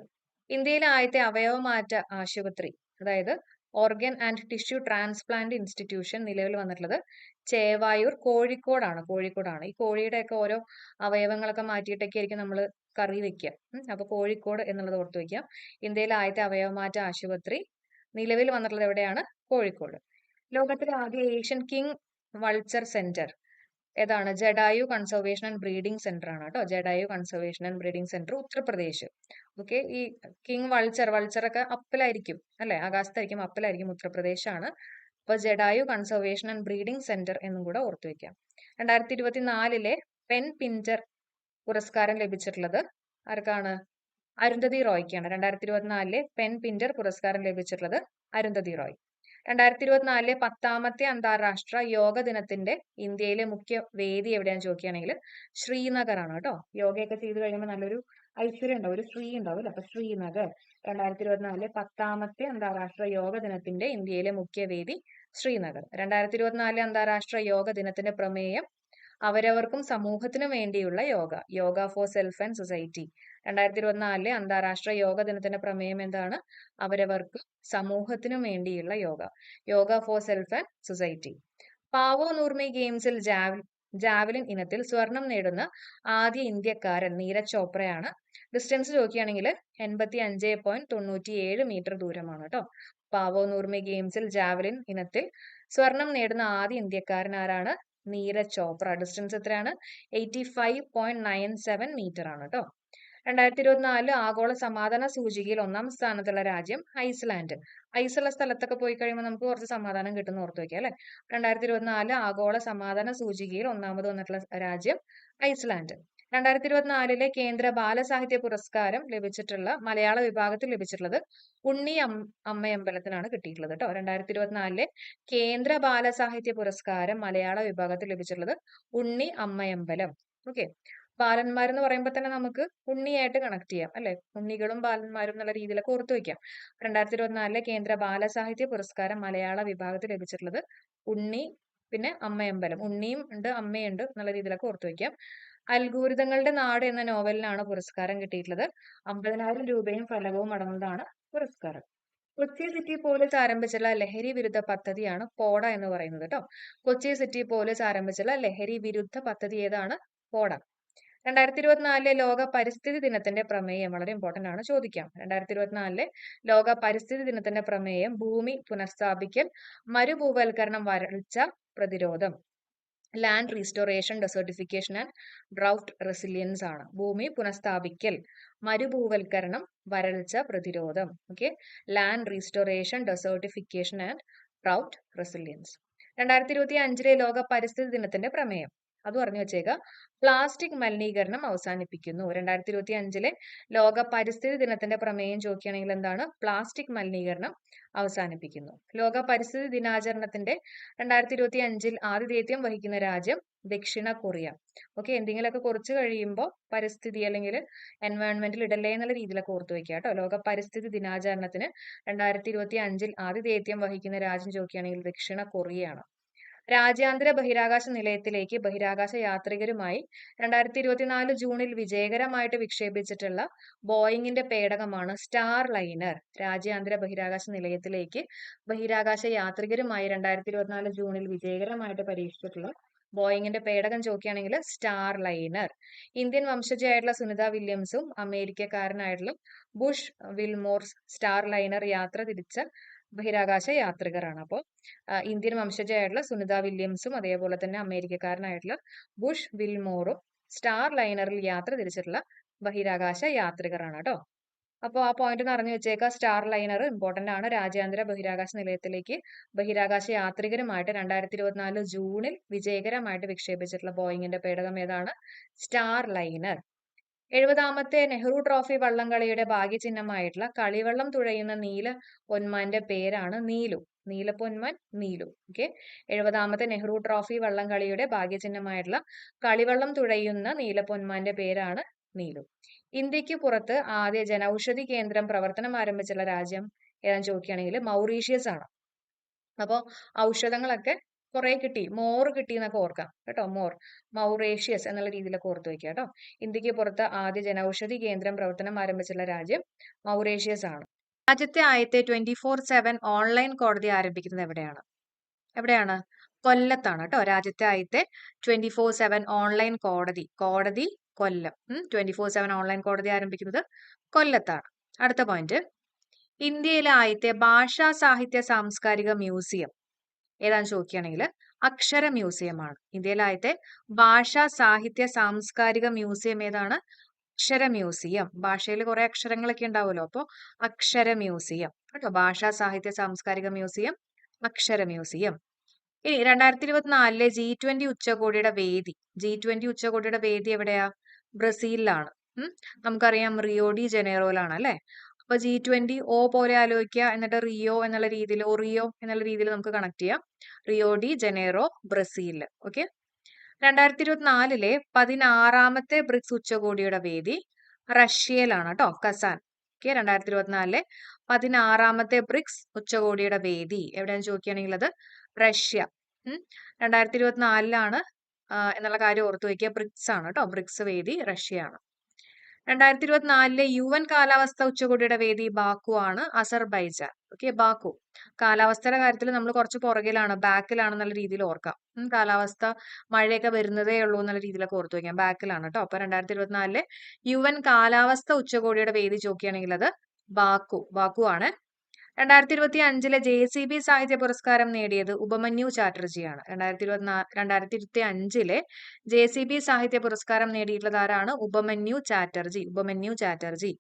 ഇന്ത്യയിലെ ആദ്യത്തെ അവയവമാറ്റ ആശുപത്രി, അതായത് organ and tissue transplant institution നിലവിൽ വന്നിട്ടുള്ളത് ചേവായൂർ, കോഴിക്കോടാണ്. കോഴിക്കോടാണ്. ഈ കോഴിയുടെയൊക്കെ ഓരോ അവയവങ്ങളൊക്കെ മാറ്റിയിട്ടൊക്കെ ആയിരിക്കും നമ്മൾ കറി വെക്കുക. അപ്പൊ കോഴിക്കോട് എന്നുള്ളത് ഓർത്ത് വെക്കാം. ഇന്ത്യയിലെ ആദ്യത്തെ അവയവമാറ്റ ആശുപത്രി നിലവിൽ വന്നിട്ടുള്ളത് എവിടെയാണ്? കോഴിക്കോട്. ലോകത്തിലെ ആദ്യ ഏഷ്യൻ കിങ് വൾച്ചർ സെന്റർ ഏതാണ്? Jatayu conservation and breeding centre ആണ് കേട്ടോ. Jatayu conservation and breeding centre, Uttar Pradesh. Okay, ഈ കിങ് വൾച്ചറൊക്കെ അപ്പലായിരിക്കും അല്ലെ, ആകാശത്തായിരിക്കും, അപ്പലായിരിക്കും, ഉത്തർപ്രദേശാണ്. അപ്പൊ Jatayu conservation and breeding centre എന്നും കൂടെ ഓർത്തു വെക്കാം. 2024 പെൻ പിഞ്ചർ പുരസ്കാരം ലഭിച്ചിട്ടുള്ളത് ആർക്കാണ്? അരുന്ധതി റോയ്ക്കാണ്. 2024 പെൻ പിഞ്ചർ പുരസ്കാരം ലഭിച്ചിട്ടുള്ളത് അരുന്ധതി റോയ്. 2024 10ാമത്തെ അന്താരാഷ്ട്ര യോഗ ദിനത്തിന്റെ ഇന്ത്യയിലെ മുഖ്യ വേദി എവിടെയാണെന്ന് ചോദിക്കുകയാണെങ്കിൽ ശ്രീനഗർ ആണ് കേട്ടോ. യോഗയൊക്കെ ചെയ്ത് കഴിയുമ്പോൾ നല്ലൊരു ഐശ്വര്യം ഉണ്ടാവും, ഒരു ശ്രീ ഉണ്ടാവില്ല. അപ്പൊ ശ്രീനഗർ. 2024 10ാമത്തെ അന്താരാഷ്ട്ര യോഗ ദിനത്തിന്റെ ഇന്ത്യയിലെ മുഖ്യ വേദി ശ്രീനഗർ. 2024 അന്താരാഷ്ട്ര യോഗ ദിനത്തിന്റെ പ്രമേയം അവരവർക്കും സമൂഹത്തിനും വേണ്ടിയുള്ള yoga, yoga for self and society. 2024 അന്താരാഷ്ട്ര യോഗ ദിനത്തിന്റെ പ്രമേയം എന്താണ്? അവരവർക്കും സമൂഹത്തിനും വേണ്ടിയുള്ള yoga, yoga for self and society. Paavo Nurmi ഗെയിംസിൽ ജാവലിൻ ഇനത്തിൽ സ്വർണം നേടുന്ന ആദ്യ ഇന്ത്യക്കാരൻ നീരജ് ചോപ്രയാണ്. ഡിസ്റ്റൻസ് ചോദിക്കുകയാണെങ്കിൽ 85.97 മീറ്റർ ദൂരമാണ് കേട്ടോ. പാവോ നൂർമി ഗെയിംസിൽ ജാവലിൻ ഇനത്തിൽ സ്വർണം നേടുന്ന ആദ്യ ഇന്ത്യക്കാരൻ ആരാണ്? നീരജ് ചോപ്ര. ഡിസ്റ്റൻസ് എത്രയാണ്? 85.97 മീറ്റർ ആണ് കേട്ടോ. 2024 ആഗോള സമാധാന സൂചികയിൽ 1ാം സ്ഥാനത്തുള്ള രാജ്യം ഐസ്ലാൻഡ്. ഐസുള്ള സ്ഥലത്തൊക്കെ പോയി കഴിയുമ്പോൾ നമുക്ക് കുറച്ച് സമാധാനം കിട്ടുന്ന ഓർത്ത് വയ്ക്കാം അല്ലെ. 2024 ആഗോള സമാധാന സൂചികയിൽ 1ാമത് വന്നിട്ടുള്ള രാജ്യം ഐസ്ലാൻഡ്. 2024 കേന്ദ്ര ബാലസാഹിത്യ പുരസ്കാരം ലഭിച്ചിട്ടുള്ള മലയാള വിഭാഗത്തിൽ ലഭിച്ചിട്ടുള്ളത് ഉണ്ണി അമ്മയമ്പലത്തിനാണ് കിട്ടിയിട്ടുള്ളത് കേട്ടോ. 2024 കേന്ദ്ര ബാലസാഹിത്യ പുരസ്കാരം മലയാള വിഭാഗത്തിൽ ലഭിച്ചിട്ടുള്ളത് ഉണ്ണി അമ്മയമ്പലം. ഓക്കെ, ബാലന്മാരെന്ന് പറയുമ്പോൾ തന്നെ നമുക്ക് ഉണ്ണിയായിട്ട് കണക്ട് ചെയ്യാം അല്ലെ, ഉണ്ണികളും ബാലന്മാരും എന്നുള്ള രീതിയിലൊക്കെ ഓർത്തു വെക്കാം. 2024 കേന്ദ്ര ബാലസാഹിത്യ പുരസ്കാരം മലയാള വിഭാഗത്തിൽ ലഭിച്ചിട്ടുള്ളത് ഉണ്ണി, പിന്നെ അമ്മയമ്പലം. ഉണ്ണിയും ഉണ്ട് അമ്മയുണ്ട് എന്നുള്ള രീതിയിലൊക്കെ ഓർത്തു വെക്കാം. അത്ഭുതങ്ങളുടെ നാട് എന്ന നോവലിനാണ് പുരസ്കാരം കിട്ടിയിട്ടുള്ളത്. 50,000 രൂപയും ഫലകവും അടങ്ങുന്നതാണ് പുരസ്കാരം. കൊച്ചി സിറ്റി പോലീസ് ആരംഭിച്ചുള്ള ലഹരി വിരുദ്ധ പദ്ധതിയാണ് പോഡ എന്ന് പറയുന്നത് കേട്ടോ. കൊച്ചി സിറ്റി പോലീസ് ആരംഭിച്ചുള്ള ലഹരി വിരുദ്ധ പദ്ധതി ഏതാണ്? പോഡ. 2024 ലോക പരിസ്ഥിതി ദിനത്തിന്റെ പ്രമേയം വളരെ ഇമ്പോർട്ടന്റ് ആണ്, ചോദിക്കാം. 2024 ലോക പരിസ്ഥിതി ദിനത്തിന്റെ പ്രമേയം ഭൂമി പുനഃസ്ഥാപിക്കൽ, മരുഭൂവൽക്കരണം, വരൾച്ച പ്രതിരോധം, land restoration, desertification and drought resilience ആണ്. ഭൂമി പുനഃസ്ഥാപിക്കൽ, മരുഭൂവൽക്കരണം, വരൾച്ച പ്രതിരോധം. Okay, land restoration, desertification and drought resilience. 2025 ലോക പരിസ്ഥിതി ദിനത്തിന്റെ പ്രമേയം അത് പറഞ്ഞു വെച്ചേക്കുക. പ്ലാസ്റ്റിക് മലിനീകരണം അവസാനിപ്പിക്കുന്നു. 2025 ലോക പരിസ്ഥിതി ദിനത്തിന്റെ പ്രമേയം ചോദിക്കുകയാണെങ്കിൽ എന്താണ്? പ്ലാസ്റ്റിക് മലിനീകരണം അവസാനിപ്പിക്കുന്നു. ലോക പരിസ്ഥിതി ദിനാചരണത്തിന്റെ 2025 ആതിഥേയത്വം വഹിക്കുന്ന രാജ്യം ദക്ഷിണ കൊറിയ. ഓക്കെ, എന്തെങ്കിലുമൊക്കെ കുറച്ച് കഴിയുമ്പോൾ പരിസ്ഥിതി അല്ലെങ്കിൽ എൻവയോൺമെന്റിൽ ഇടല്ലേ എന്നുള്ള രീതിയിലൊക്കെ ഓർത്ത് വെക്കുക കേട്ടോ. ലോക പരിസ്ഥിതി ദിനാചരണത്തിന് 2025 ആതിഥേയത്വം വഹിക്കുന്ന രാജ്യം ചോദിക്കുകയാണെങ്കിൽ ദക്ഷിണ കൊറിയയാണ്. രാജ്യാന്തര ബഹിരാകാശ നിലയത്തിലേക്ക് ബഹിരാകാശ യാത്രികരുമായി 2024 ജൂണിൽ വിജയകരമായിട്ട് വിക്ഷേപിച്ചിട്ടുള്ള ബോയിങ്ങിന്റെ പേടകമാണ് സ്റ്റാർ ലൈനർ. രാജ്യാന്തര ബഹിരാകാശ നിലയത്തിലേക്ക് ബഹിരാകാശ യാത്രികരുമായി 2024 ജൂണിൽ വിജയകരമായിട്ട് പരീക്ഷിച്ചിട്ടുള്ള ബോയിങ്ങിന്റെ പേടകം ചോദിക്കുകയാണെങ്കിൽ സ്റ്റാർ ലൈനർ. ഇന്ത്യൻ വംശജയായിട്ടുള്ള സുനിത വില്യംസും അമേരിക്കക്കാരനായിട്ടുള്ള ബുഷ് വിൽമോർ സ്റ്റാർ ലൈനർ യാത്ര തിരിച്ച ബഹിരാകാശ യാത്രികരാണ്. അപ്പോൾ ഇന്ത്യൻ വംശജയായിട്ടുള്ള സുനിത വില്യംസും അതേപോലെ തന്നെ അമേരിക്കക്കാരനായിട്ടുള്ള ബുഷ് വിൽമോറും സ്റ്റാർ ലൈനറിൽ യാത്ര തിരിച്ചിട്ടുള്ള ബഹിരാകാശ യാത്രികരാണ് കേട്ടോ. അപ്പോൾ ആ പോയിന്റ് ഒന്ന് അറിഞ്ഞു വെച്ചേക്കുക. സ്റ്റാർ ലൈനർ ഇമ്പോർട്ടന്റ് ആണ്. രാജ്യാന്തര ബഹിരാകാശ നിലയത്തിലേക്ക് ബഹിരാകാശ യാത്രികരുമായിട്ട് 2024 ജൂണിൽ വിജയകരമായിട്ട് വിക്ഷേപിച്ചിട്ടുള്ള ബോയിങ്ങിന്റെ പേടകം ഏതാണ്? Star liner. 70ാമത്തെ നെഹ്റു ട്രോഫി വള്ളംകളിയുടെ ഭാഗ്യചിഹ്നമായിട്ടുള്ള കളിവള്ളം തുഴയുന്ന നീല പൊന്മാന്റെ പേരാണ് നീലു. നീലപ്പൊന്മാൻ നീലു. ഓക്കെ, 70ാമത്തെ നെഹ്റു ട്രോഫി വള്ളംകളിയുടെ ഭാഗ്യചിഹ്നമായിട്ടുള്ള കളിവള്ളം തുഴയുന്ന നീലപ്പൊന്മാന്റെ പേരാണ് നീലു. ഇന്ത്യക്ക് പുറത്ത് ആദ്യ ജനൌഷധി കേന്ദ്രം പ്രവർത്തനം ആരംഭിച്ചുള്ള രാജ്യം ഏതാന്ന് ചോദിക്കുകയാണെങ്കിൽ മൗറീഷ്യസ് ആണ്. അപ്പോൾ ഔഷധങ്ങളൊക്കെ കുറെ കിട്ടി, മോർ കിട്ടി എന്നൊക്കെ ഓർക്കാം കേട്ടോ. മോർ, മൗറേഷ്യസ് എന്നുള്ള രീതിയിലൊക്കെ ഓർത്ത് വെക്കുക കേട്ടോ. ഇന്ത്യക്ക് പുറത്ത് ആദ്യ ജനൌഷധി കേന്ദ്രം പ്രവർത്തനം ആരംഭിച്ചുള്ള രാജ്യം മൗറേഷ്യസ് ആണ്. രാജ്യത്തെ ആദ്യത്തെ 24/7 ഓൺലൈൻ കോടതി ആരംഭിക്കുന്നത് എവിടെയാണ്? എവിടെയാണ്? കൊല്ലത്താണ് കേട്ടോ. രാജ്യത്തെ ആദ്യത്തെ 24/7 ഓൺലൈൻ കോടതി കൊല്ലം. 24/7 ഓൺലൈൻ കോടതി ആരംഭിക്കുന്നത് കൊല്ലത്താണ്. അടുത്ത പോയിന്റ്, ഇന്ത്യയിലെ ആദ്യത്തെ ഭാഷാ സാഹിത്യ സാംസ്കാരിക മ്യൂസിയം ഏതാന്ന് ചോദിക്കുകയാണെങ്കിൽ അക്ഷര മ്യൂസിയമാണ്. ഇന്ത്യയിലെ ആദ്യത്തെ ഭാഷാ സാഹിത്യ സാംസ്കാരിക മ്യൂസിയം ഏതാണ്? അക്ഷര മ്യൂസിയം. ഭാഷയിൽ കുറെ അക്ഷരങ്ങളൊക്കെ ഉണ്ടാവുമല്ലോ, അപ്പോൾ അക്ഷര മ്യൂസിയം കേട്ടോ. ഭാഷാ സാഹിത്യ സാംസ്കാരിക മ്യൂസിയം, അക്ഷര മ്യൂസിയം. ഇനി 2024 G20 ഉച്ചകോടിയുടെ വേദി. G20 ഉച്ചകോടിയുടെ വേദി എവിടെയാ? ബ്രസീലിലാണ്. നമുക്കറിയാം റിയോ ഡി ജനീറോയിലാണ് അല്ലെ. അപ്പൊ G20 ഓ പോലെ ആലോചിക്കുക, എന്നിട്ട് റിയോ എന്നുള്ള രീതിയിൽ, ഒറിയോ എന്നുള്ള രീതിയിൽ നമുക്ക് കണക്ട് ചെയ്യാം. Rio de Janeiro, Brazil. Okay, 2024 16ാമത്തെ ബ്രിക്സ് ഉച്ചകോടിയുടെ വേദി റഷ്യയിലാണ് കേട്ടോ, കസാൻ. ഓക്കെ, 2024 16ാമത്തെ ബ്രിക്സ് ഉച്ചകോടിയുടെ വേദി എവിടെയാന്ന് ചോദിക്കുകയാണെങ്കിൽ അത് റഷ്യ. 2024 എന്നുള്ള കാര്യം ഓർത്തു വയ്ക്കുക. ബ്രിക്സ് ആണ് കേട്ടോ, ബ്രിക്സ് വേദി റഷ്യയാണ്. 2024 UN കാലാവസ്ഥ ഉച്ചകോടിയുടെ വേദി ബാക്കു ആണ്, അസർബൈജാൻ. Okay, Baku. കാലാവസ്ഥയുടെ കാര്യത്തിൽ നമ്മൾ കുറച്ച് പുറകിലാണ്, ബാക്കിലാണെന്നുള്ള രീതിയിൽ ഓർക്കാം. കാലാവസ്ഥ മഴയൊക്കെ വരുന്നതേ ഉള്ളൂ എന്നുള്ള രീതിയിലൊക്കെ ഓർത്തു വയ്ക്കാം. ബാക്കിലാണ് കേട്ടോ. അപ്പൊ 2024 UN കാലാവസ്ഥ ഉച്ചകോടിയുടെ വേദി ചോദിക്കുകയാണെങ്കിൽ അത് ബാക്കു ആണ്. 2025 JCB സാഹിത്യ പുരസ്കാരം നേടിയത് ഉപമന്യു ചാറ്റർജിയാണ്. 2025 JCB സാഹിത്യ പുരസ്കാരം നേടിയിട്ടുള്ളത് ആരാണ്? ഉപമന്യു ചാറ്റർജി.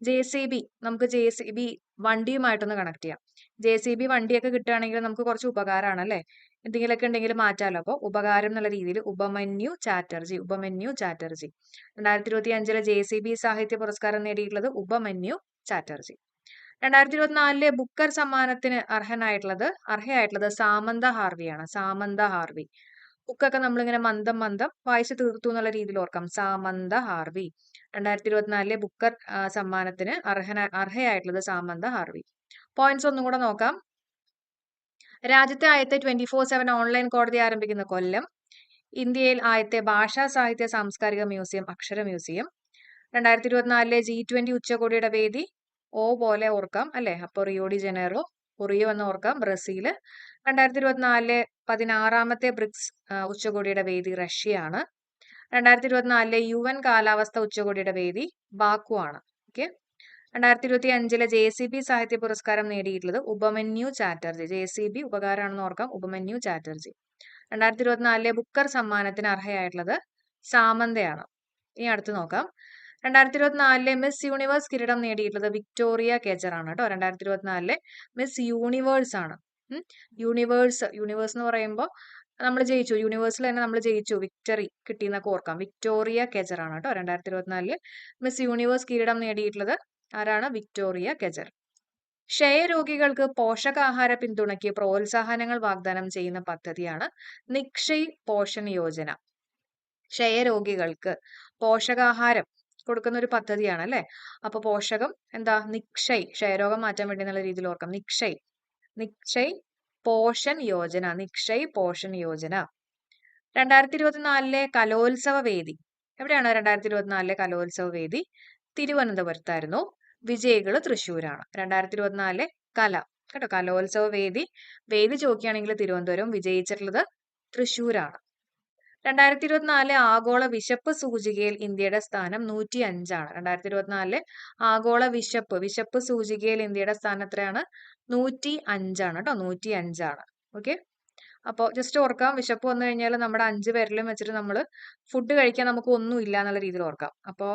JCB, നമുക്ക് JCB വണ്ടിയുമായിട്ടൊന്ന് കണക്ട് ചെയ്യാം. JCB വണ്ടിയൊക്കെ കിട്ടുകയാണെങ്കിൽ നമുക്ക് കുറച്ച് ഉപകാരമാണ് അല്ലെ. എന്തെങ്കിലുമൊക്കെ ഉണ്ടെങ്കിൽ മാറ്റാലോ. അപ്പോൾ ഉപകാരം എന്നുള്ള രീതിയിൽ ഉപമന്യു ചാറ്റർജി. 2025 JCB സാഹിത്യ പുരസ്കാരം നേടിയിട്ടുള്ളത് ഉപമന്യു ചാറ്റർജി. 2024 ബുക്കർ സമ്മാനത്തിന് അർഹയായിട്ടുള്ളത് സാമന്ത ഹാർവിയാണ്. Samantha Harvey. ബുക്കൊക്കെ നമ്മളിങ്ങനെ മന്ദം വായിച്ചു തീർത്തു എന്നുള്ള രീതിയിൽ ഓർക്കാം. Samantha Harvey. 2024 ബുക്കർ സമ്മാനത്തിന് അർഹയായിട്ടുള്ളത് സാമന്ത ഹാർവി. പോയിന്റ്സ് ഒന്നും കൂടെ നോക്കാം. രാജ്യത്തെ ആദ്യത്തെ 24/7 ഓൺലൈൻ കോടതി ആരംഭിക്കുന്ന കൊല്ലം. ഇന്ത്യയിൽ ആദ്യത്തെ ഭാഷാ സാഹിത്യ സാംസ്കാരിക മ്യൂസിയം അക്ഷര മ്യൂസിയം. 2024 G20 ഉച്ചകോടിയുടെ വേദി ഓ പോലെ ഓർക്കാം അല്ലെ. അപ്പൊ റിയോ ഡി ജനീറോ, ഒറിയോ എന്ന് ഓർക്കാം, ബ്രസീല്. 2024 16ാമത്തെ ബ്രിക്സ് ഉച്ചകോടിയുടെ വേദി റഷ്യയാണ്. 2024 UN കാലാവസ്ഥ ഉച്ചകോടിയുടെ വേദി ബാക്കു ആണ്. ഓക്കെ, 2025 JCB സാഹിത്യ പുരസ്കാരം നേടിയിട്ടുള്ളത് ഉപമന്യു ചാറ്റർജി. JCB ഉപകാരമാണെന്ന് ഓർക്കാം, ഉപമന്യു ചാറ്റർജി. 2024 ബുക്കർ സമ്മാനത്തിന് അർഹയായിട്ടുള്ളത് സാമന്തയാണ്. ഇനി അടുത്ത് നോക്കാം. 2024 മിസ് യൂണിവേഴ്സ് കിരീടം നേടിയിട്ടുള്ളത് വിക്ടോറിയ കേച്ചർ ആണ് കേട്ടോ. 2024 മിസ് യൂണിവേഴ്സ് ആണ്. യൂണിവേഴ്സ് എന്ന് പറയുമ്പോൾ നമ്മൾ ജയിച്ചു, യൂണിവേഴ്സിൽ തന്നെ നമ്മൾ ജയിച്ചു, വിക്ടറി കിട്ടിയെന്നൊക്കെ ഓർക്കാം. വിക്ടോറിയ കെജർ ആണ് കേട്ടോ 2024 മിസ് യൂണിവേഴ്സ് കിരീടം നേടിയിട്ടുള്ളത്. ആരാണ്? വിക്ടോറിയ കെജർ. ക്ഷയരോഗികൾക്ക് പോഷകാഹാര പിന്തുണയ്ക്ക് പ്രോത്സാഹനങ്ങൾ വാഗ്ദാനം ചെയ്യുന്ന പദ്ധതിയാണ് നിക്ഷയ് പോഷൺ യോജന. ക്ഷയരോഗികൾക്ക് പോഷകാഹാരം കൊടുക്കുന്ന ഒരു പദ്ധതിയാണ് അല്ലെ. അപ്പൊ പോഷകം എന്താ? നിക്ഷയ്, ക്ഷയരോഗം മാറ്റാൻ വേണ്ടി എന്നുള്ള രീതിയിൽ ഓർക്കാം. നിക്ഷയ് പോഷൺ യോജന, നിക്ഷയ് പോഷൺ യോജന. 2024 കലോത്സവ വേദി എവിടെയാണ്? 2024 കലോത്സവ വേദി തിരുവനന്തപുരത്തായിരുന്നു. വിജയികള് തൃശ്ശൂരാണ്. 2024 കല കേട്ടോ, കലോത്സവ വേദി ചോദിക്കുകയാണെങ്കിൽ തിരുവനന്തപുരം, വിജയിച്ചിട്ടുള്ളത് തൃശ്ശൂരാണ്. 2024 ആഗോള വിശപ്പ് സൂചികയിൽ ഇന്ത്യയുടെ സ്ഥാനം 105ആണ്. 2024 ആഗോള വിശപ്പ് സൂചികയിൽ ഇന്ത്യയുടെ സ്ഥാനം എത്രയാണ്? 105ആണ് കേട്ടോ, 105ആണ്. ഓക്കെ, അപ്പോൾ ജസ്റ്റ് ഓർക്കാം, വിശപ്പ് വന്നു കഴിഞ്ഞാൽ നമ്മുടെ 5 പേരിലും വെച്ചിട്ട് നമ്മൾ ഫുഡ് കഴിക്കാൻ നമുക്ക് ഒന്നും ഇല്ല എന്നുള്ള രീതിയിൽ ഓർക്കാം. അപ്പോൾ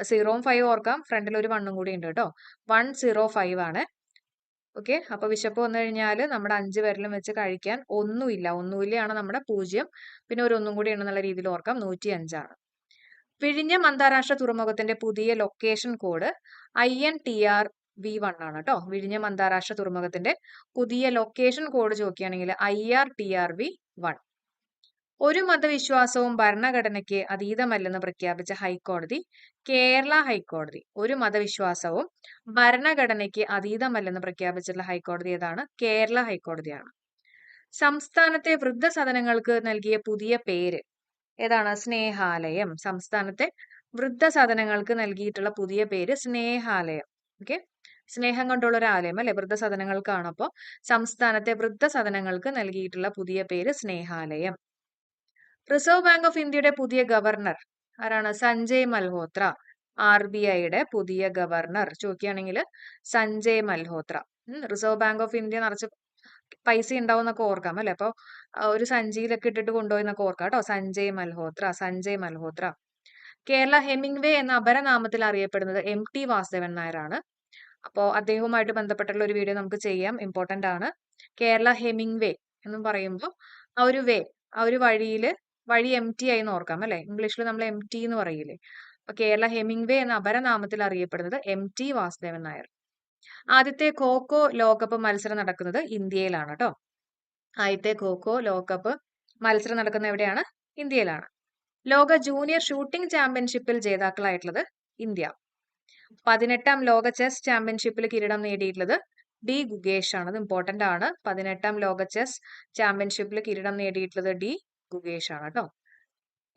0 5 ഓർക്കാം, ഫ്രണ്ടിൽ ഒരു 1 കൂടി ഉണ്ട് കേട്ടോ, 105 ആണ്. ഓക്കെ, അപ്പൊ വിശപ്പ് വന്നു കഴിഞ്ഞാൽ നമ്മുടെ 5 പേരിലും വെച്ച് കഴിക്കാൻ ഒന്നുമില്ലാണ് നമ്മുടെ 0, പിന്നെ ഒരു 1 കൂടി ഉണ്ടെന്നുള്ള രീതിയിൽ ഓർക്കാം, 105ആണ്. വിഴിഞ്ഞം അന്താരാഷ്ട്ര തുറമുഖത്തിന്റെ പുതിയ ലൊക്കേഷൻ കോഡ് INTRV1 ആണ് കേട്ടോ. വിഴിഞ്ഞം അന്താരാഷ്ട്ര തുറമുഖത്തിന്റെ പുതിയ ലൊക്കേഷൻ കോഡ് ചോദിക്കുകയാണെങ്കിൽ IRTRV1. ഒരു മതവിശ്വാസവും ഭരണഘടനയ്ക്ക് അതീതമല്ലെന്ന് പ്രഖ്യാപിച്ച ഹൈക്കോടതി കേരള ഹൈക്കോടതി. ഒരു മതവിശ്വാസവും ഭരണഘടനയ്ക്ക് അതീതമല്ലെന്ന് പ്രഖ്യാപിച്ചിട്ടുള്ള ഹൈക്കോടതി ഏതാണ്? കേരള ഹൈക്കോടതിയാണ്. സംസ്ഥാനത്തെ വൃദ്ധസദനങ്ങൾക്ക് നൽകിയ പുതിയ പേര് ഏതാണ്? സ്നേഹാലയം. സംസ്ഥാനത്തെ വൃദ്ധസദനങ്ങൾക്ക് നൽകിയിട്ടുള്ള പുതിയ പേര് സ്നേഹാലയം. ഓക്കെ, സ്നേഹം കൊണ്ടുള്ള ഒരു ആലയം അല്ലെ, വൃദ്ധസദനങ്ങൾക്കാണ്. അപ്പോൾ സംസ്ഥാനത്തെ വൃദ്ധസദനങ്ങൾക്ക് നൽകിയിട്ടുള്ള പുതിയ പേര് സ്നേഹാലയം. റിസർവ് ബാങ്ക് ഓഫ് ഇന്ത്യയുടെ പുതിയ ഗവർണർ ആരാണ്? സഞ്ജയ് മൽഹോത്ര. RBIയുടെ പുതിയ ഗവർണർ ചോദിക്കുകയാണെങ്കിൽ Sanjay Malhotra. Reserve bank of India നിറച്ച് പൈസ ഉണ്ടാവും എന്നൊക്കെ ഓർക്കാം അല്ലെ. അപ്പൊ ഒരു സഞ്ചിയിലൊക്കെ ഇട്ടിട്ട് കൊണ്ടുപോയി എന്നൊക്കെ ഓർക്കാം കേട്ടോ. സഞ്ജയ് മൽഹോത്ര. കേരള ഹെമിംഗ്വേ എന്ന അപരനാമത്തിൽ അറിയപ്പെടുന്നത് MT വാസുദേവൻ നായരാണ്. അപ്പോൾ അദ്ദേഹവുമായിട്ട് ബന്ധപ്പെട്ടുള്ള ഒരു വീഡിയോ നമുക്ക് ചെയ്യാം, ഇമ്പോർട്ടന്റ് ആണ്. കേരള ഹെമിംഗ്വേ എന്നും പറയുമ്പോൾ ആ ഒരു വഴി MT ആയി ഓർക്കാം അല്ലെ. ഇംഗ്ലീഷിൽ നമ്മൾ MT എന്ന് പറയില്ലേ. അപ്പൊ കേരള ഹെമിംഗ്വേ എന്ന അപരനാമത്തിൽ അറിയപ്പെടുന്നത് MT വാസുദേവൻ നായർ. ആദ്യത്തെ ഖോഖോ ലോകകപ്പ് മത്സരം നടക്കുന്നത് ഇന്ത്യയിലാണ് കേട്ടോ. ആദ്യത്തെ ഖോഖോ ലോകകപ്പ് മത്സരം നടക്കുന്ന എവിടെയാണ്? ഇന്ത്യയിലാണ്. ലോക ജൂനിയർ ഷൂട്ടിംഗ് ചാമ്പ്യൻഷിപ്പിൽ ജേതാക്കളായിട്ടുള്ളത് ഇന്ത്യ. 18ാം ലോക ചെസ് ചാമ്പ്യൻഷിപ്പിൽ കിരീടം നേടിയിട്ടുള്ളത് D ഗുഗേഷ് ആണ്. അത് ഇമ്പോർട്ടന്റ് ആണ്. 18ാം ലോക ചെസ് ചാമ്പ്യൻഷിപ്പിൽ കിരീടം നേടിയിട്ടുള്ളത് D ഗുഗേഷ് ആണ് കേട്ടോ.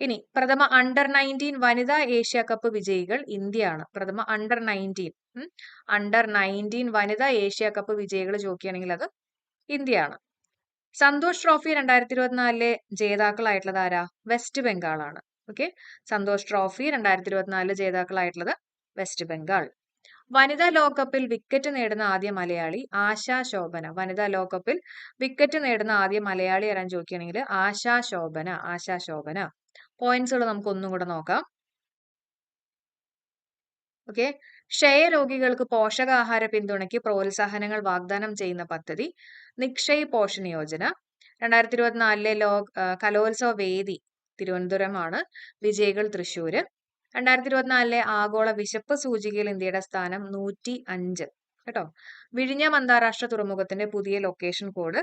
ഇനി പ്രഥമ അണ്ടർ 19 വനിതാ ഏഷ്യ കപ്പ് വിജയികൾ ഇന്ത്യയാണ്. പ്രഥമ അണ്ടർ 19 വനിതാ ഏഷ്യ കപ്പ് വിജയികൾ ചോദിക്കുകയാണെങ്കിൽ അത് ഇന്ത്യയാണ്. സന്തോഷ് ട്രോഫി 2024 ജേതാക്കളായിട്ടുള്ളത് ആരാ? വെസ്റ്റ് ബംഗാൾ ആണ്. ഓക്കെ, സന്തോഷ് ട്രോഫി 2024 ജേതാക്കളായിട്ടുള്ളത് വെസ്റ്റ് ബംഗാൾ. വനിതാ ലോകകപ്പിൽ വിക്കറ്റ് നേടുന്ന ആദ്യ മലയാളി ആശാ ശോഭന. വനിതാ ലോകകപ്പിൽ വിക്കറ്റ് നേടുന്ന ആദ്യ മലയാളി ആരാൻ ചോദിക്കുകയാണെങ്കിൽ ആശാ ശോഭന. പോയിന്റ്സുകൾ നമുക്ക് ഒന്നും കൂടെ നോക്കാം. ഓക്കെ, ക്ഷയരോഗികൾക്ക് പോഷകാഹാര പിന്തുണയ്ക്ക് പ്രോത്സാഹനങ്ങൾ വാഗ്ദാനം ചെയ്യുന്ന പദ്ധതി നിക്ഷയ് പോഷൺ യോജന. 2024 കലോത്സവ വേദി തിരുവനന്തപുരമാണ്. വിജയികൾ തൃശ്ശൂര്. 2024 ആഗോള വിശപ്പ് സൂചികയിൽ ഇന്ത്യയുടെ സ്ഥാനം 105 കേട്ടോ. വിഴിഞ്ഞം അന്താരാഷ്ട്ര തുറമുഖത്തിന്റെ പുതിയ ലൊക്കേഷൻ കോഡ്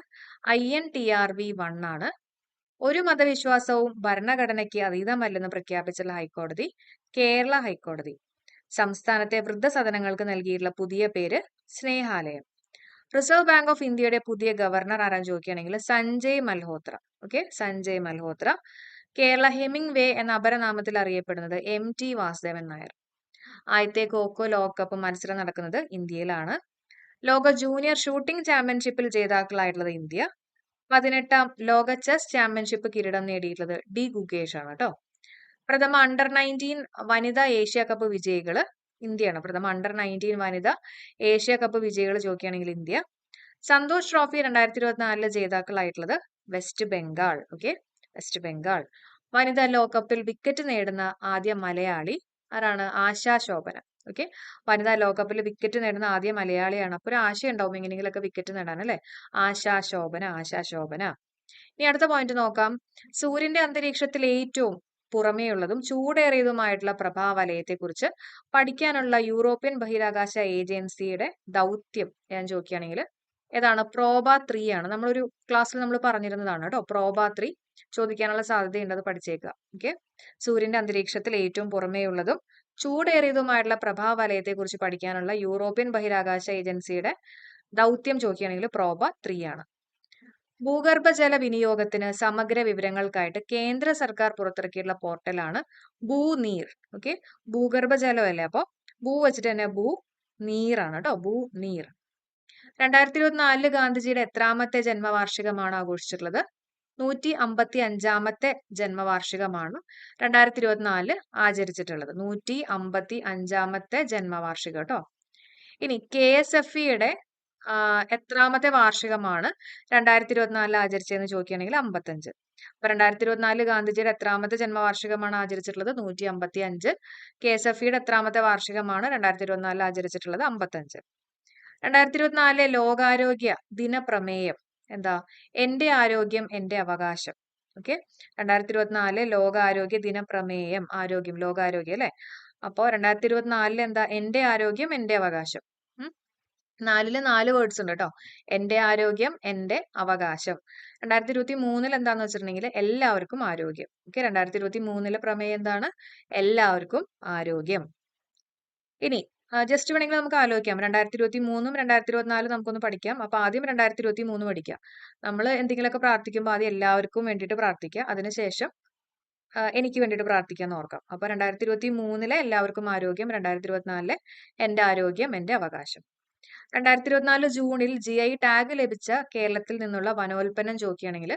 INTRV1 ആണ്. ഒരു മതവിശ്വാസവും ഭരണഘടനയ്ക്ക് അതീതമല്ലെന്ന് പ്രഖ്യാപിച്ചുള്ള ഹൈക്കോടതി കേരള ഹൈക്കോടതി. സംസ്ഥാനത്തെ വൃദ്ധസദനങ്ങൾക്ക് നൽകിയിട്ടുള്ള പുതിയ പേര് സ്നേഹാലയം. റിസർവ് ബാങ്ക് ഓഫ് ഇന്ത്യയുടെ പുതിയ ഗവർണർ ആരാൻ ചോദിക്കുകയാണെങ്കിൽ സഞ്ജയ് മൽഹോത്ര. ഓക്കെ, സഞ്ജയ് മൽഹോത്ര. കേരള ഹെമിംഗ്വേ എന്ന അപരനാമത്തിൽ അറിയപ്പെടുന്നത് MT വാസുദേവൻ നായർ. ആദ്യത്തെ ഖോഖോ ലോകകപ്പ് മത്സരം നടക്കുന്നത് ഇന്ത്യയിലാണ്. ലോക ജൂനിയർ ഷൂട്ടിംഗ് ചാമ്പ്യൻഷിപ്പിൽ ജേതാക്കളായിട്ടുള്ളത് ഇന്ത്യ. 18ാം ലോക ചെസ് ചാമ്പ്യൻഷിപ്പ് കിരീടം നേടിയിട്ടുള്ളത് D ഗുഗേഷ് ആണ് കേട്ടോ. പ്രഥമ അണ്ടർ 19 വനിതാ ഏഷ്യ കപ്പ് വിജയികള് ഇന്ത്യയാണ്. പ്രഥമ അണ്ടർ 19 വനിതാ ഏഷ്യ കപ്പ് വിജയികൾ ചോദിക്കുകയാണെങ്കിൽ ഇന്ത്യ. സന്തോഷ് ട്രോഫി 2024 ജേതാക്കളായിട്ടുള്ളത് West Bengal. Okay, West Bengal. വനിതാ ലോകകപ്പിൽ വിക്കറ്റ് നേടുന്ന ആദ്യ മലയാളി ആരാണ്? ആശാ ശോഭന. ഓക്കെ, വനിതാ ലോകകപ്പിൽ വിക്കറ്റ് നേടുന്ന ആദ്യ മലയാളിയാണ്. അപ്പൊ ഒരു ആശയം ഉണ്ടാവും എങ്ങനെയെങ്കിലൊക്കെ വിക്കറ്റ് നേടാൻ അല്ലെ. ആശാ ശോഭന. ഇനി അടുത്ത പോയിന്റ് നോക്കാം. സൂര്യന്റെ അന്തരീക്ഷത്തിൽ ഏറ്റവും പുറമേയുള്ളതും ചൂടേറിയതുമായിട്ടുള്ള പ്രഭാവലയത്തെക്കുറിച്ച് പഠിക്കാനുള്ള യൂറോപ്യൻ ബഹിരാകാശ ഏജൻസിയുടെ ദൗത്യം ഞാൻ ചോദിക്കുകയാണെങ്കിൽ ഏതാണ്? പ്രോബ 3 ആണ്. നമ്മളൊരു ക്ലാസ്സിൽ നമ്മൾ പറഞ്ഞിരുന്നതാണ് കേട്ടോ. പ്രോബ 3 ചോദിക്കാനുള്ള സാധ്യതയുണ്ട്, അത് പഠിച്ചേക്കുക. ഓക്കെ, സൂര്യന്റെ അന്തരീക്ഷത്തിൽ ഏറ്റവും പുറമേയുള്ളതും ചൂടേറിയതുമായിട്ടുള്ള പ്രഭാവലയത്തെക്കുറിച്ച് പഠിക്കാനുള്ള യൂറോപ്യൻ ബഹിരാകാശ ഏജൻസിയുടെ ദൗത്യം ചോദിക്കുകയാണെങ്കിൽ പ്രോബ 3 ആണ്. ഭൂഗർഭജല വിനിയോഗത്തിന് സമഗ്ര വിവരങ്ങൾക്കായിട്ട് കേന്ദ്ര സർക്കാർ പുറത്തിറക്കിയിട്ടുള്ള പോർട്ടലാണ് ഭൂനീർ. ഓക്കെ, ഭൂഗർഭജലമല്ലേ, അപ്പൊ ഭൂ വെച്ചിട്ട് തന്നെ ഭൂ നീറാണ് കേട്ടോ, ഭൂ നീർ. 2024 ഗാന്ധിജിയുടെ എത്രാമത്തെ ജന്മവാർഷികമാണ് ആഘോഷിച്ചിട്ടുള്ളത്? 155ാമത്തെ ജന്മവാർഷികമാണ് 2024 ആചരിച്ചിട്ടുള്ളത്. 155ാമത്തെ ജന്മവാർഷികം കേട്ടോ. ഇനി KSFEയുടെ എത്രാമത്തെ വാർഷികമാണ് 2024 ആചരിച്ചതെന്ന് ചോദിക്കുകയാണെങ്കിൽ 55. അപ്പൊ 2024 ഗാന്ധിജിയുടെ എത്രാമത്തെ ജന്മവാർഷികമാണ് ആചരിച്ചിട്ടുള്ളത്? 155. KSFEയുടെ എത്രാമത്തെ വാർഷികമാണ് 2024 ആചരിച്ചിട്ടുള്ളത്? 55. 2024 ലോകാരോഗ്യ ദിനപ്രമേയം എന്താ? എന്റെ ആരോഗ്യം എന്റെ അവകാശം. ഓക്കെ, 2024 ലോകാരോഗ്യ ദിനപ്രമേയം, ആരോഗ്യം, ലോകാരോഗ്യം അല്ലെ. അപ്പോ 2024 എന്താ? എന്റെ ആരോഗ്യം എന്റെ അവകാശം. 4 വേർഡ്സ് ഉണ്ട് കേട്ടോ. എന്റെ ആരോഗ്യം എന്റെ അവകാശം. 2023 എന്താന്ന് വെച്ചിട്ടുണ്ടെങ്കിൽ എല്ലാവർക്കും ആരോഗ്യം. ഓക്കെ, 2023 പ്രമേയം എന്താണ്? എല്ലാവർക്കും ആരോഗ്യം. ഇനി ജസ്റ്റ് വേണമെങ്കിൽ നമുക്ക് ആലോചിക്കാം. 2023 2024 നമുക്കൊന്ന് പഠിക്കാം. അപ്പൊ ആദ്യം 2023 പഠിക്കാം. നമ്മൾ എന്തെങ്കിലുമൊക്കെ പ്രാർത്ഥിക്കുമ്പോൾ ആദ്യം എല്ലാവർക്കും വേണ്ടിയിട്ട് പ്രാർത്ഥിക്കുക, അതിനുശേഷം എനിക്ക് വേണ്ടിയിട്ട് പ്രാർത്ഥിക്കാന്ന് ഓർക്കാം. അപ്പൊ 2023 എല്ലാവർക്കും ആരോഗ്യം, 2024 എന്റെ ആരോഗ്യം എന്റെ അവകാശം. 2024 ജൂണിൽ GI ടാഗ് ലഭിച്ച കേരളത്തിൽ നിന്നുള്ള വനോൽപ്പന്നം ചോദിക്കുകയാണെങ്കിൽ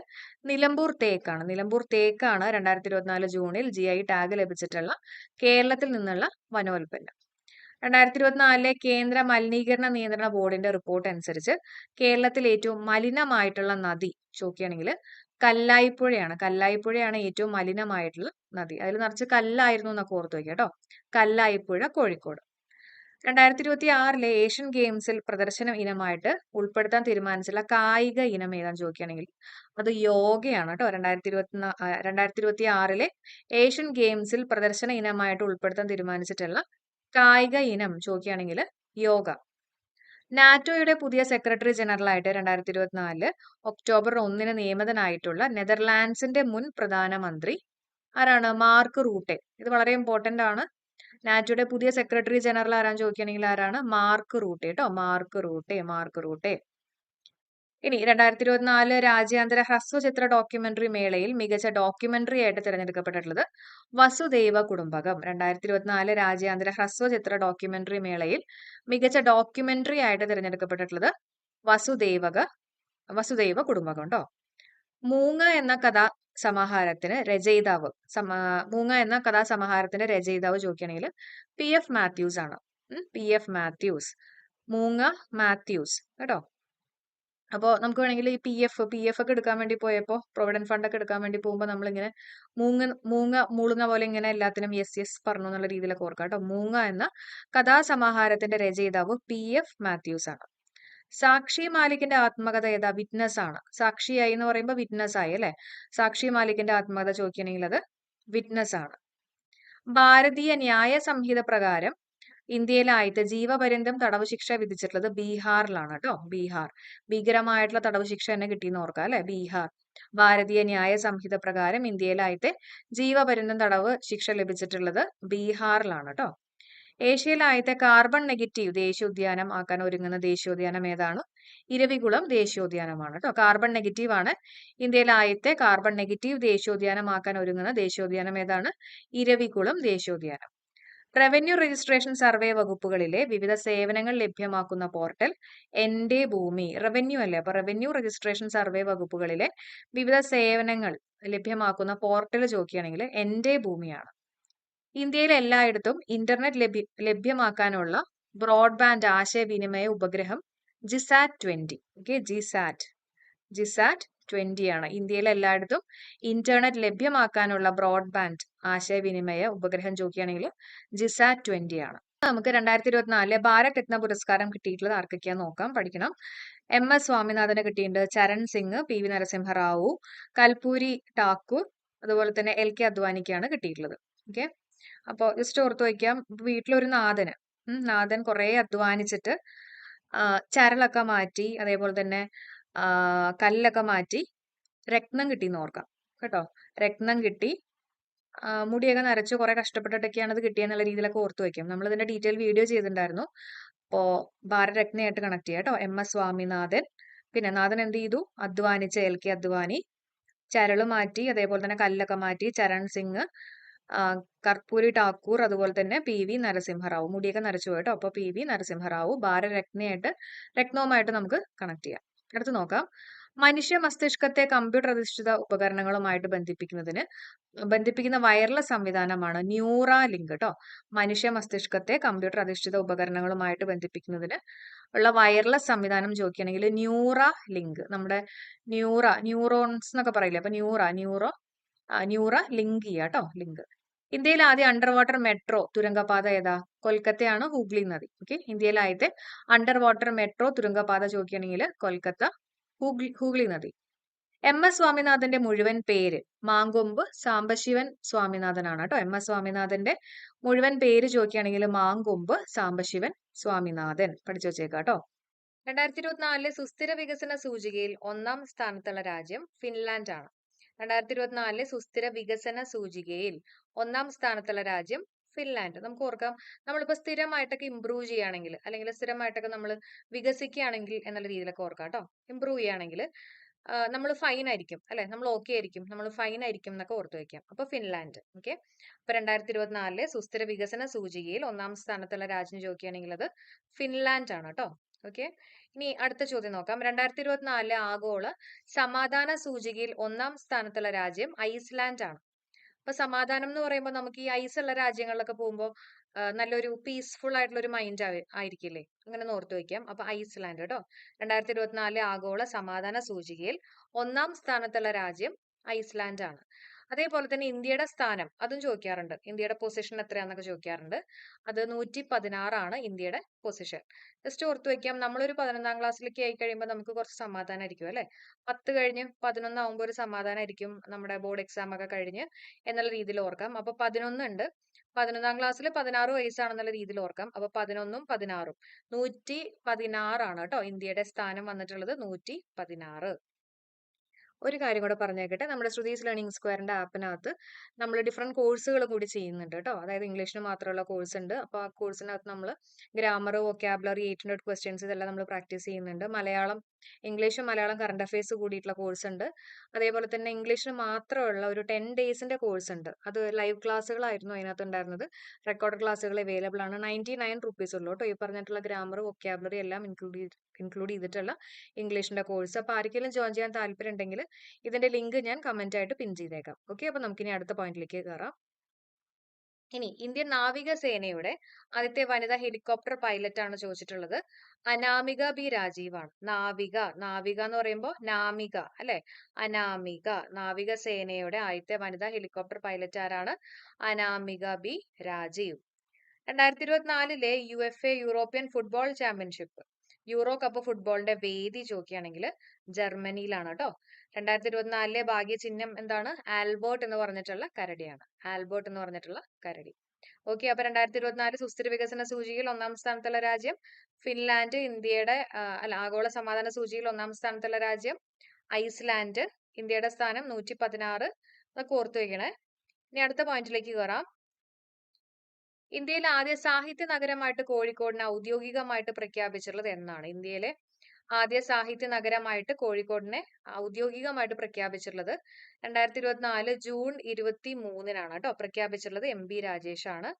നിലമ്പൂർ തേക്കാണ്. നിലമ്പൂർ തേക്കാണ് 2024 ജൂണിൽ GI ടാഗ് ലഭിച്ചിട്ടുള്ള കേരളത്തിൽ നിന്നുള്ള വനോൽപ്പന്നം. 2024 കേന്ദ്ര മലിനീകരണ നിയന്ത്രണ ബോർഡിന്റെ റിപ്പോർട്ട് അനുസരിച്ച് കേരളത്തിൽ ഏറ്റവും മലിനമായിട്ടുള്ള നദി ചോദിക്കുകയാണെങ്കിൽ കല്ലായിപ്പുഴയാണ്. കല്ലായിപ്പുഴയാണ് ഏറ്റവും മലിനമായിട്ടുള്ള നദി. അതിൽ നിറച്ച് കല്ലായിരുന്നു എന്നൊക്കെ ഓർത്ത് വയ്ക്കുക കേട്ടോ. കല്ലായിപ്പുഴ, കോഴിക്കോട്. 2026 ഏഷ്യൻ ഗെയിംസിൽ പ്രദർശന ഇനമായിട്ട് ഉൾപ്പെടുത്താൻ തീരുമാനിച്ചുള്ള കായിക ഇനം ഏതാന്ന് ചോദിക്കുകയാണെങ്കിൽ അത് യോഗയാണ് കേട്ടോ. 2026 ഏഷ്യൻ ഗെയിംസിൽ പ്രദർശന ഇനമായിട്ട് ഉൾപ്പെടുത്താൻ തീരുമാനിച്ചിട്ടുള്ള കായിക ഇനം ചോദിക്കുകയാണെങ്കിൽ യോഗ. നാറ്റോയുടെ പുതിയ സെക്രട്ടറി ജനറൽ ആയിട്ട് 2024 ഒക്ടോബർ 1 നിയമിതനായിട്ടുള്ള നെതർലാൻഡ്സിന്റെ മുൻ പ്രധാനമന്ത്രി ആരാണ്? Mark Rutte. ഇത് വളരെ ഇമ്പോർട്ടന്റ് ആണ്. നാറ്റോയുടെ പുതിയ സെക്രട്ടറി ജനറൽ ആരാന്ന് ചോദിക്കുകയാണെങ്കിൽ ആരാണ്? മാർക്ക് റൂട്ടെ കേട്ടോ. Mark Rutte. ഇനി 2024 രാജ്യാന്തര ഹ്രസ്വചിത്ര ഡോക്യുമെന്ററി മേളയിൽ മികച്ച ഡോക്യുമെന്ററി ആയിട്ട് തിരഞ്ഞെടുക്കപ്പെട്ടിട്ടുള്ളത് വസുദൈവ കുടുംബകം. 2024 രാജ്യാന്തര ഹ്രസ്വചിത്ര ഡോക്യുമെന്ററി മേളയിൽ മികച്ച ഡോക്യുമെന്ററി ആയിട്ട് തിരഞ്ഞെടുക്കപ്പെട്ടിട്ടുള്ളത് വസുദൈവ കുടുംബകം കേട്ടോ. മൂങ്ങ എന്ന കഥാസമാഹാരത്തിന് രചയിതാവ് ചോദിക്കുകയാണെങ്കിൽ PF മാത്യൂസ് ആണ്. PF മാത്യൂസ്, മൂങ്ങ മാത്യൂസ് കേട്ടോ. അപ്പോൾ നമുക്ക് വേണമെങ്കിൽ ഈ PF ഒക്കെ എടുക്കാൻ വേണ്ടി പോയപ്പോൾ, പ്രൊവിഡന്റ് ഫണ്ട് ഒക്കെ എടുക്കാൻ വേണ്ടി പോകുമ്പോൾ നമ്മളിങ്ങനെ മൂളുന്ന പോലെ ഇങ്ങനെ എല്ലാത്തിനും യെസ് പറഞ്ഞു എന്നുള്ള രീതിയിലൊക്കെ ഓർക്കാം കേട്ടോ. മൂങ്ങ എന്ന കഥാസമാഹാരത്തിന്റെ രചയിതാവ് PF മാത്യൂസ് ആണ്. സാക്ഷി മാലിക്കിന്റെ ആത്മകഥ ഏതാ? വിറ്റ്നസ് ആണ്. സാക്ഷിയായി എന്ന് പറയുമ്പോൾ വിറ്റ്നസ് ആയി അല്ലെ. സാക്ഷി മാലിക്കിന്റെ ആത്മകഥ ചോദിക്കുകയാണെങ്കിൽ അത് വിറ്റ്നസ് ആണ്. ഭാരതീയ ന്യായ സംഹിത പ്രകാരം ഇന്ത്യയിലായിട്ട് ജീവപര്യന്തം തടവ് ശിക്ഷ വിധിച്ചിട്ടുള്ളത് ബീഹാറിലാണ് കേട്ടോ. ബീഹാർ ഭീകരമായിട്ടുള്ള തടവ് ശിക്ഷ തന്നെ കിട്ടിയെന്ന് ഓർക്കാം അല്ലെ. ബീഹാർ ഭാരതീയ ന്യായ സംഹിത പ്രകാരം ഇന്ത്യയിലായിട്ട് ജീവപര്യന്തം തടവ് ശിക്ഷ ലഭിച്ചിട്ടുള്ളത് ബീഹാറിലാണ് കേട്ടോ. ഏഷ്യയിലായിട്ട് കാർബൺ നെഗറ്റീവ് ദേശീയോദ്യാനം ആക്കാൻ ഒരുങ്ങുന്ന ദേശീയോദ്യാനം ഏതാണ്? ഇരവികുളം ദേശീയോദ്യാനമാണ് കേട്ടോ. കാർബൺ നെഗറ്റീവ് ആണ്. ഇന്ത്യയിലായിട്ട് കാർബൺ നെഗറ്റീവ് ദേശീയോദ്യാനം ആക്കാൻ ഒരുങ്ങുന്ന ദേശീയോദ്യാനം ഏതാണ്? ഇരവികുളം ദേശീയോദ്യാനം. റവന്യൂ രജിസ്ട്രേഷൻ സർവേ വകുപ്പുകളിലെ വിവിധ സേവനങ്ങൾ ലഭ്യമാക്കുന്ന പോർട്ടൽ എന്റെ ഭൂമി. റവന്യൂ അല്ലേ, അപ്പൊ റവന്യൂ രജിസ്ട്രേഷൻ സർവേ വകുപ്പുകളിലെ വിവിധ സേവനങ്ങൾ ലഭ്യമാക്കുന്ന പോർട്ടൽ ചോദിക്കുകയാണെങ്കിൽ എന്റെ ഭൂമിയാണ്. ഇന്ത്യയിൽ എല്ലായിടത്തും ഇന്റർനെറ്റ് ലഭ്യമാക്കാനുള്ള ബ്രോഡ്ബാൻഡ് ആശയവിനിമയ ഉപഗ്രഹം ജിസാറ്റ് 20. ഓക്കെ, ജിസാറ്റ് 20 ആണ്. ഇന്ത്യയിൽ എല്ലായിടത്തും ഇന്റർനെറ്റ് ലഭ്യമാക്കാനുള്ള ബ്രോഡ്ബാൻഡ് ആശയവിനിമയ ഉപഗ്രഹം ചോദിക്കുകയാണെങ്കിൽ ജിസാറ്റ് 20 ആണ്. നമുക്ക് 2024 ഭാരത് രത്ന പുരസ്കാരം കിട്ടിയിട്ടുള്ളത് ആർക്കൊക്കെയാന്ന് നോക്കാം, പഠിക്കണം. MS സ്വാമിനാഥന് കിട്ടിയിട്ടുണ്ട്, ചരൺ സിംഗ്, PV നരസിംഹറാവു, കൽപൂരി ഠാക്കൂർ, അതുപോലെ തന്നെ LK അദ്വാനിക്കാണ് കിട്ടിയിട്ടുള്ളത്. ഓക്കെ, അപ്പൊ ജസ്റ്റ് ഓർത്ത് വയ്ക്കാം, വീട്ടിലൊരു നാഥന് നാഥൻ കുറെ അധ്വാനിച്ചിട്ട് ചരളൊക്കെ മാറ്റി, അതേപോലെ തന്നെ കല്ലൊക്കെ മാറ്റി രത്നം കിട്ടിയെന്ന് ഓർക്കാം കേട്ടോ. രത്നം കിട്ടി, മുടിയൊക്കെ നരച്ച് കുറെ കഷ്ടപ്പെട്ടിട്ടൊക്കെയാണ് അത് കിട്ടിയെന്നുള്ള രീതിയിലൊക്കെ ഓർത്ത് വയ്ക്കും. നമ്മൾ ഇതിന്റെ ഡീറ്റെയിൽ വീഡിയോ ചെയ്തിട്ടുണ്ടായിരുന്നു. അപ്പോ ഭാരതരത്നയായിട്ട് കണക്ട് ചെയ്യാം കേട്ടോ. MS സ്വാമിനാഥൻ, പിന്നെ നാഥൻ എന്ത് ചെയ്തു, അധ്വാനിച്ച LK അദ്വാനി, ചരള് മാറ്റി, അതേപോലെ തന്നെ കല്ലൊക്കെ മാറ്റി ചരൺ സിംഗ്, കർപ്പൂരി ഠാക്കൂർ, അതുപോലെ തന്നെ PV നരസിംഹറാവു, മുടിയൊക്കെ നരച്ചു പോയിട്ടോ. അപ്പൊ PV നരസിംഹറാവു ഭാരതരത്നയായിട്ട് രത്നവുമായിട്ട് നമുക്ക് കണക്ട് ചെയ്യാം. അടുത്ത് നോക്കാം, മനുഷ്യ മസ്തിഷ്കത്തെ കമ്പ്യൂട്ടർ അധിഷ്ഠിത ഉപകരണങ്ങളുമായിട്ട് ബന്ധിപ്പിക്കുന്ന വയർലെസ് സംവിധാനമാണ് ന്യൂറാലിങ്ക് കേട്ടോ. മനുഷ്യ മസ്തിഷ്കത്തെ കമ്പ്യൂട്ടർ അധിഷ്ഠിത ഉപകരണങ്ങളുമായിട്ട് ബന്ധിപ്പിക്കുന്നതിന് ഉള്ള വയർലെസ് സംവിധാനം ചോദിക്കുകയാണെങ്കിൽ ന്യൂറാലിങ്ക്, നമ്മുടെ ന്യൂറോൺസ് എന്നൊക്കെ പറയില്ലേ, അപ്പൊ ന്യൂറ ലിങ്ക് ചെയ്യാട്ടോ, ലിങ്ക്. ഇന്ത്യയിൽ ആദ്യ അണ്ടർ വാട്ടർ മെട്രോ തുരങ്കപാത ഏതാ? കൊൽക്കത്തയാണ്, ഹൂഗ്ലി നദി. ഓക്കെ, ഇന്ത്യയിലെ ആദ്യത്തെ അണ്ടർ വാട്ടർ മെട്രോ തുരങ്കപാത ചോദിക്കുകയാണെങ്കിൽ കൊൽക്കത്ത, ഹൂഗ്ലി നദി. MS സ്വാമിനാഥന്റെ മുഴുവൻ പേര് മാങ്കൊമ്പ് സാംബശിവൻ സ്വാമിനാഥനാണ് കേട്ടോ. MS സ്വാമിനാഥന്റെ മുഴുവൻ പേര് ചോദിക്കുകയാണെങ്കിൽ മാങ്കൊമ്പ് സാംബശിവൻ സ്വാമിനാഥൻ, പഠിച്ചു വെച്ചേക്കാം കേട്ടോ. 2024 സുസ്ഥിര വികസന സൂചികയിൽ 1-ാം സ്ഥാനത്തുള്ള രാജ്യം ഫിൻലാൻഡ് ആണ്. 2024 സുസ്ഥിര വികസന സൂചികയിൽ 1-ാം സ്ഥാനത്തുള്ള രാജ്യം ഫിൻലാൻഡ്. നമുക്ക് ഓർക്കാം, നമ്മളിപ്പോ സ്ഥിരമായിട്ടൊക്കെ ഇംപ്രൂവ് ചെയ്യുകയാണെങ്കിൽ, അല്ലെങ്കിൽ സ്ഥിരമായിട്ടൊക്കെ നമ്മൾ വികസിക്കുകയാണെങ്കിൽ എന്നുള്ള രീതിയിലൊക്കെ ഓർക്കാം കേട്ടോ. ഇംപ്രൂവ് ചെയ്യുകയാണെങ്കിൽ നമ്മൾ ഫൈൻ ആയിരിക്കും അല്ലെ, നമ്മൾ ഓക്കെ ആയിരിക്കും, നമ്മൾ ഫൈൻ ആയിരിക്കും എന്നൊക്കെ ഓർത്ത് വെക്കാം. അപ്പൊ ഫിൻലാൻഡ്. ഓക്കെ, അപ്പൊ 2024 സുസ്ഥിര വികസന സൂചികയിൽ 1-ാം സ്ഥാനത്തുള്ള രാജ്യം ചോദിക്കുകയാണെങ്കിൽ അത് ഫിൻലാൻഡ് ആണ് കേട്ടോ. ഓക്കെ, ഇനി അടുത്ത ചോദ്യം നോക്കാം. 2024 ആഗോള സമാധാന സൂചികയിൽ 1-ാം സ്ഥാനത്തുള്ള രാജ്യം ഐസ്ലാൻഡ് ആണ്. അപ്പൊ സമാധാനം എന്ന് പറയുമ്പോൾ നമുക്ക് ഈ ഐസ് ഉള്ള രാജ്യങ്ങളിലൊക്കെ പോകുമ്പോൾ നല്ലൊരു പീസ്ഫുൾ ആയിട്ടുള്ള ഒരു മൈൻഡ് ആയിരിക്കില്ലേ, അങ്ങനെ ഒന്ന് ഓർത്ത് വെക്കാം. അപ്പൊ ഐസ്ലാൻഡ് കേട്ടോ. 2024 ആഗോള സമാധാന സൂചികയിൽ 1-ാം സ്ഥാനത്തുള്ള രാജ്യം ഐസ്ലാൻഡ് ആണ്. അതേപോലെ തന്നെ ഇന്ത്യയുടെ സ്ഥാനം അതും ചോദിക്കാറുണ്ട്, ഇന്ത്യയുടെ പൊസിഷൻ എത്രയാന്നൊക്കെ ചോദിക്കാറുണ്ട്. അത് 116 ആണ് ഇന്ത്യയുടെ പൊസിഷൻ. ജസ്റ്റ് ഓർത്ത് വെക്കാം, നമ്മളൊരു 11-ാം ക്ലാസ്സിലേക്ക് ആയി കഴിയുമ്പോൾ നമുക്ക് കുറച്ച് സമാധാനമായിരിക്കും അല്ലെ. 10 കഴിഞ്ഞ് 11 ആവുമ്പോൾ ഒരു സമാധാനമായിരിക്കും, നമ്മുടെ ബോർഡ് എക്സാം ഒക്കെ കഴിഞ്ഞ് എന്നുള്ള രീതിയിൽ ഓർക്കാം. അപ്പൊ 11 ഉണ്ട്, 11-ാം ക്ലാസ്സിൽ 16 വയസ്സാണെന്നുള്ള രീതിയിൽ ഓർക്കാം. അപ്പൊ 11ഉം 16ഉം 116 ആണ് കേട്ടോ. ഇന്ത്യയുടെ സ്ഥാനം വന്നിട്ടുള്ളത് 116. ഒരു കാര്യം കൂടെ പറഞ്ഞേക്കട്ടെ, നമ്മുടെ ശ്രുതീസ് ലേണിംഗ് സ്ക്വയറിന്റെ ആപ്പിനകത്ത് നമ്മൾ ഡിഫറെന്റ് കോഴ്സുകൾ കൂടി ചെയ്യുന്നുണ്ട് കേട്ടോ. അതായത് ഇംഗ്ലീഷിന് മാത്രമുള്ള കോഴ്സ് ഉണ്ട്. അപ്പൊ ആ കോഴ്സിനകത്ത് നമ്മൾ ഗ്രാമർ, വൊക്കാബുലറി, 800 ക്വസ്റ്റ്യൻസ് ഇതെല്ലാം നമ്മൾ പ്രാക്ടീസ് ചെയ്യുന്നുണ്ട്. ഇംഗ്ലീഷും മലയാളം കറണ്ട് അഫയേഴ്സ് കൂടിയിട്ടുള്ള കോഴ്സ് ഉണ്ട്. അതേപോലെ തന്നെ ഇംഗ്ലീഷിന് മാത്രമുള്ള ഒരു 10 ഡേയ്സിന്റെ കോഴ്സ് ഉണ്ട്. അത് ലൈവ് ക്ലാസ്സുകളായിരുന്നു അതിനകത്ത് ഉണ്ടായിരുന്നത്. റെക്കോർഡ് ക്ലാസ്സുകൾ അവൈലബിൾ ആണ്. 99 റുപ്പീസ് ഉള്ളൂ കേട്ടോ. ഈ പറഞ്ഞിട്ടുള്ള ഗ്രാമർ, വൊക്കാബുലറി എല്ലാം ഇൻക്ലൂഡ് ചെയ്തിട്ടുള്ള ഇംഗ്ലീഷിന്റെ കോഴ്സ്. അപ്പൊ ആർക്കെങ്കിലും ജോയിൻ ചെയ്യാൻ താല്പര്യം ഉണ്ടെങ്കിൽ ഇതിന്റെ ലിങ്ക് ഞാൻ കമന്റ് ആയിട്ട് പിൻ ചെയ്തേക്കാം. ഓക്കെ, അപ്പൊ നമുക്കിനി അടുത്ത പോയിന്റിലേക്ക് കയറാം. ഇനി ഇന്ത്യൻ നാവികസേനയുടെ ആദ്യത്തെ വനിതാ ഹെലികോപ്റ്റർ പൈലറ്റ് ആണ് ചോദിച്ചിട്ടുള്ളത്. അനാമിക ബി രാജീവ് ആണ്. നാവിക എന്ന് പറയുമ്പോൾ നാമിക അല്ലെ, അനാമിക. നാവികസേനയുടെ ആദ്യത്തെ വനിതാ ഹെലികോപ്റ്റർ പൈലറ്റ് ആരാണ്? Anamika B Rajeev. 2024 UEFA European football championship, Euro cup ഫുട്ബോളിന്റെ വേദി ചോദിക്കുകയാണെങ്കിൽ ജർമ്മനിയിലാണ് കേട്ടോ. 2024 ഭാഗ്യചിഹ്നം എന്താണ്? ആൽബർട്ട് എന്ന് പറഞ്ഞിട്ടുള്ള കരടിയാണ്. ആൽബർട്ട് എന്ന് പറഞ്ഞിട്ടുള്ള കരടി. ഓക്കെ, അപ്പൊ 2024 സുസ്ഥിര വികസന സൂചികയിൽ 1-ാം സ്ഥാനത്തുള്ള രാജ്യം ഫിൻലാൻഡ്. ഇന്ത്യയുടെ ആഗോള സമാധാന സൂചികയിൽ 1-ാം സ്ഥാനത്തുള്ള രാജ്യം ഐസ്ലാൻഡ്. ഇന്ത്യയുടെ സ്ഥാനം 116. അതൊക്കെ ഓർത്ത് വെക്കണേ. ഇനി അടുത്ത പോയിന്റിലേക്ക് കയറാം. ഇന്ത്യയിലെ ആദ്യ സാഹിത്യ നഗരമായിട്ട് കോഴിക്കോടിനെ ഔദ്യോഗികമായിട്ട് പ്രഖ്യാപിച്ചിട്ടുള്ളത് എന്നാണ്? ഇന്ത്യയിലെ ആദ്യ സാഹിത്യ നഗരമായിട്ട് കോഴിക്കോടിനെ ഔദ്യോഗികമായിട്ട് പ്രഖ്യാപിച്ചിട്ടുള്ളത് 2024 ജൂൺ 23-നാണ് കേട്ടോ. പ്രഖ്യാപിച്ചിട്ടുള്ളത് MB രാജേഷ് ആണ്.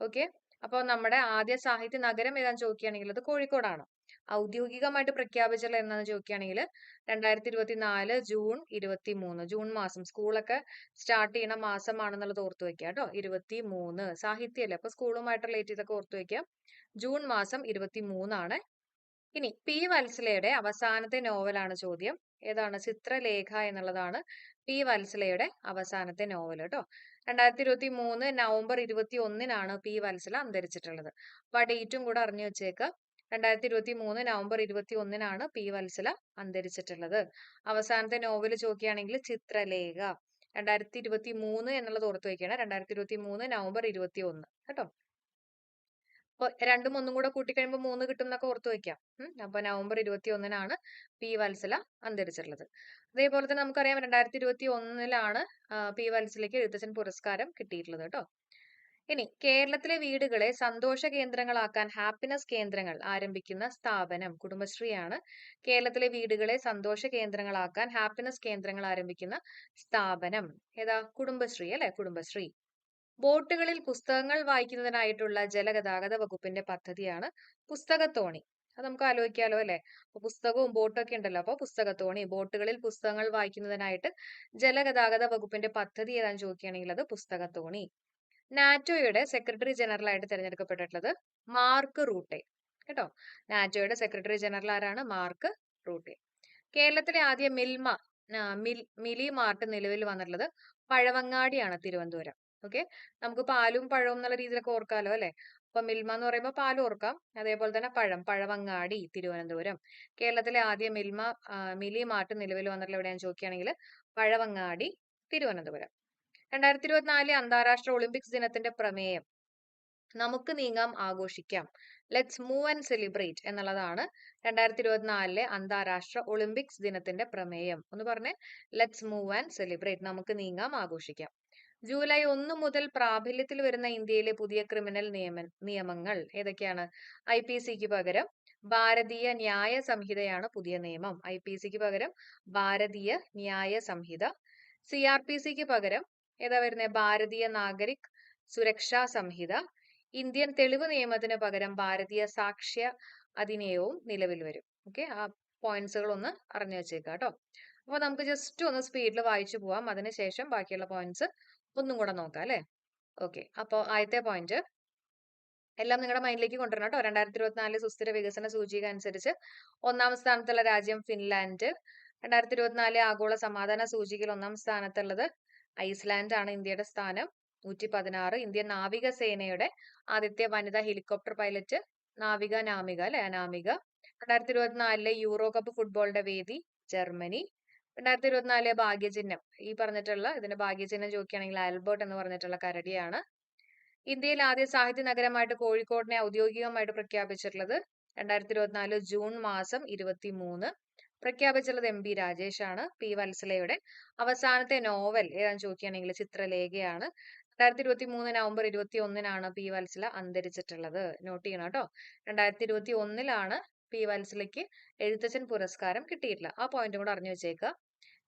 ഓക്കെ, അപ്പോൾ നമ്മുടെ ആദ്യ സാഹിത്യ നഗരം ഏതാന്ന് ചോദിക്കുകയാണെങ്കിൽ അത് കോഴിക്കോടാണ്. ഔദ്യോഗികമായിട്ട് പ്രഖ്യാപിച്ചിട്ടുള്ളത് എന്നാന്ന് ചോദിക്കുകയാണെങ്കിൽ 2024 ജൂൺ 23, ജൂൺ മാസം, സ്കൂളൊക്കെ സ്റ്റാർട്ട് ചെയ്യുന്ന മാസമാണെന്നുള്ളത് ഓർത്ത് വെക്കുക കേട്ടോ. 23 സാഹിത്യമല്ലേ, അപ്പൊ സ്കൂളുമായിട്ട് റിലേറ്റ് ചെയ്തൊക്കെ ഓർത്ത് വെക്കാം. ജൂൺ മാസം 23 ആണ്. ഇനി P വത്സലയുടെ അവസാനത്തെ നോവലാണ് ചോദ്യം. ഏതാണ്? ചിത്രലേഖ എന്നുള്ളതാണ് P വത്സലയുടെ അവസാനത്തെ നോവൽ കേട്ടോ. 2023 നവംബർ 21-നാണ് പി വത്സല അന്തരിച്ചിട്ടുള്ളത്. അപ്പൊ ആ ഡേറ്റും കൂടെ അറിഞ്ഞു വെച്ചേക്കുക. 2023 നവംബർ 21-നാണ് പി വത്സല അന്തരിച്ചിട്ടുള്ളത്. അവസാനത്തെ നോവൽ ചോദിക്കുകയാണെങ്കിൽ ചിത്രലേഖ. 2023 എന്നുള്ളത് ഓർത്ത് വയ്ക്കണം. 2023 നവംബർ 21 കേട്ടോ. അപ്പൊ രണ്ടും ഒന്നും കൂടെ കൂട്ടിക്കഴിയുമ്പോൾ 3 കിട്ടും എന്നൊക്കെ ഓർത്ത് വെക്കാം. അപ്പൊ നവംബർ 21-നാണ് പി വത്സല അന്തരിച്ചിട്ടുള്ളത്. അതേപോലെ തന്നെ നമുക്കറിയാം 2021-ലാണ് പി വത്സലയ്ക്ക് എഴുത്തച്ഛൻ പുരസ്കാരം കിട്ടിയിട്ടുള്ളത് കേട്ടോ. ഇനി കേരളത്തിലെ വീടുകളെ സന്തോഷ കേന്ദ്രങ്ങളാക്കാൻ ഹാപ്പിനെസ് കേന്ദ്രങ്ങൾ ആരംഭിക്കുന്ന സ്ഥാപനം കുടുംബശ്രീയാണ്. കേരളത്തിലെ വീടുകളെ സന്തോഷ കേന്ദ്രങ്ങളാക്കാൻ ഹാപ്പിനെസ് കേന്ദ്രങ്ങൾ ആരംഭിക്കുന്ന സ്ഥാപനം ഏതാ? കുടുംബശ്രീ അല്ലെ? കുടുംബശ്രീ. ബോട്ടുകളിൽ പുസ്തകങ്ങൾ വായിക്കുന്നതിനായിട്ടുള്ള ജലഗതാഗത വകുപ്പിന്റെ പദ്ധതിയാണ് പുസ്തകത്തോണി. അത് നമുക്ക് ആലോചിക്കാലോ അല്ലെ? പുസ്തകവും ബോട്ടും ഒക്കെ ഉണ്ടല്ലോ. അപ്പൊ പുസ്തകത്തോണി. ബോട്ടുകളിൽ പുസ്തകങ്ങൾ വായിക്കുന്നതിനായിട്ട് ജലഗതാഗത വകുപ്പിന്റെ പദ്ധതി ഏതാന്ന് ചോദിക്കുകയാണെങ്കിൽ അത് പുസ്തകത്തോണി. നാറ്റോയുടെ സെക്രട്ടറി ജനറൽ ആയിട്ട് തിരഞ്ഞെടുക്കപ്പെട്ടിട്ടുള്ളത് മാർക്ക് റൂട്ടെ കേട്ടോ. നാറ്റോയുടെ സെക്രട്ടറി ജനറൽ ആരാണ്? Mark Rutte. കേരളത്തിലെ ആദ്യ മിലി മാർട്ട് നിലവിൽ വന്നിട്ടുള്ളത് പഴവങ്ങാടിയാണ്, തിരുവനന്തപുരം. ഓക്കെ, നമുക്ക് പാലും പഴവും എന്നുള്ള രീതിയിലൊക്കെ ഓർക്കാലോ അല്ലെ? അപ്പൊ മിൽമ എന്ന് പറയുമ്പോൾ പാൽ ഓർക്കാം. അതേപോലെ തന്നെ പഴവങ്ങാടി, തിരുവനന്തപുരം. കേരളത്തിലെ ആദ്യ മിലി മാർട്ട് നിലവിൽ വന്നിട്ടുള്ള എവിടെയാണെന്ന് ചോദിക്കുകയാണെങ്കിൽ പഴവങ്ങാടി, തിരുവനന്തപുരം. 2024 അന്താരാഷ്ട്ര ഒളിമ്പിക്സ് ദിനത്തിന്റെ പ്രമേയം നമുക്ക് നീങ്ങാം ആഘോഷിക്കാം, ലെറ്റ്സ് മൂവ് ആൻഡ് സെലിബ്രേറ്റ് എന്നുള്ളതാണ് 2024 അന്താരാഷ്ട്ര ഒളിമ്പിക്സ് ദിനത്തിന്റെ പ്രമേയം. ഒന്ന് പറഞ്ഞേ, ലെറ്റ്സ് മൂവ് ആൻഡ് സെലിബ്രേറ്റ്, നമുക്ക് നീങ്ങാം ആഘോഷിക്കാം. ജൂലൈ 1 മുതൽ പ്രാബല്യത്തിൽ വരുന്ന ഇന്ത്യയിലെ പുതിയ ക്രിമിനൽ നിയമങ്ങൾ ഏതൊക്കെയാണ്? IPCക്ക് പകരം ഭാരതീയ ന്യായ സംഹിതയാണ് പുതിയ നിയമം. IPCക്ക് പകരം ഭാരതീയ ന്യായ സംഹിത. CRPCക്ക് പകരം ഏതാ വരുന്നത്? ഭാരതീയ നാഗരിക് സുരക്ഷാ സംഹിത. ഇന്ത്യൻ തെളിവ് നിയമത്തിന് പകരം ഭാരതീയ സാക്ഷ്യ അധിനിയമവും നിലവിൽ വരും. ഓക്കെ, ആ പോയിന്റ്സുകൾ ഒന്ന് അറിഞ്ഞു വെച്ചേക്കാം കേട്ടോ. അപ്പൊ നമുക്ക് ജസ്റ്റ് ഒന്ന് സ്പീഡിൽ വായിച്ചു പോവാം. അതിനുശേഷം ബാക്കിയുള്ള പോയിന്റ്സ് ഒന്നും കൂടെ നോക്കാം അല്ലെ? ഓക്കെ, അപ്പൊ ആദ്യത്തെ പോയിന്റ് എല്ലാം നിങ്ങളുടെ മൈൻഡിലേക്ക് കൊണ്ടുവരണം കേട്ടോ. 2024 സുസ്ഥിര വികസന സൂചിക അനുസരിച്ച് 1-ാം സ്ഥാനത്തുള്ള രാജ്യം ഫിൻലാൻഡ്. 2024 ആഗോള സമാധാന സൂചികയിൽ 1-ാം സ്ഥാനത്തുള്ളത് ഐസ്ലാൻഡ് ആണ്. ഇന്ത്യയുടെ സ്ഥാനം 116. ഇന്ത്യൻ നാവികസേനയുടെ ആദ്യത്തെ വനിതാ ഹെലികോപ്റ്റർ പൈലറ്റ് നാമിക അല്ലെ? അനാമിക. 2024 യൂറോ കപ്പ് ഫുട്ബോളിന്റെ വേദി ജർമ്മനി. 2024 ഭാഗ്യചിഹ്നം ഈ പറഞ്ഞിട്ടുള്ള ഇതിന്റെ ഭാഗ്യചിഹ്നം ചോദിക്കുകയാണെങ്കിൽ ആൽബർട്ട് എന്ന് പറഞ്ഞിട്ടുള്ള കരടിയാണ്. ഇന്ത്യയിൽ ആദ്യ സാഹിത്യ നഗരമായിട്ട് കോഴിക്കോടിനെ ഔദ്യോഗികമായിട്ട് പ്രഖ്യാപിച്ചിട്ടുള്ളത് 2024 ജൂൺ മാസം 23. പ്രഖ്യാപിച്ചുള്ളത് MB രാജേഷ് ആണ്. പി വത്സലയുടെ അവസാനത്തെ നോവൽ ഏതാന്ന് ചോദിക്കുകയാണെങ്കിൽ ചിത്രലേഖയാണ്. 2023 നവംബർ 21-നാണ് പി വത്സല അന്തരിച്ചിട്ടുള്ളത്. നോട്ട് ചെയ്യണം കേട്ടോ. 2021-ലാണ് പി വത്സലയ്ക്ക് എഴുത്തച്ഛൻ പുരസ്കാരം കിട്ടിയിട്ടില്ല. ആ പോയിന്റും കൂടെ അറിഞ്ഞു വെച്ചേക്കുക.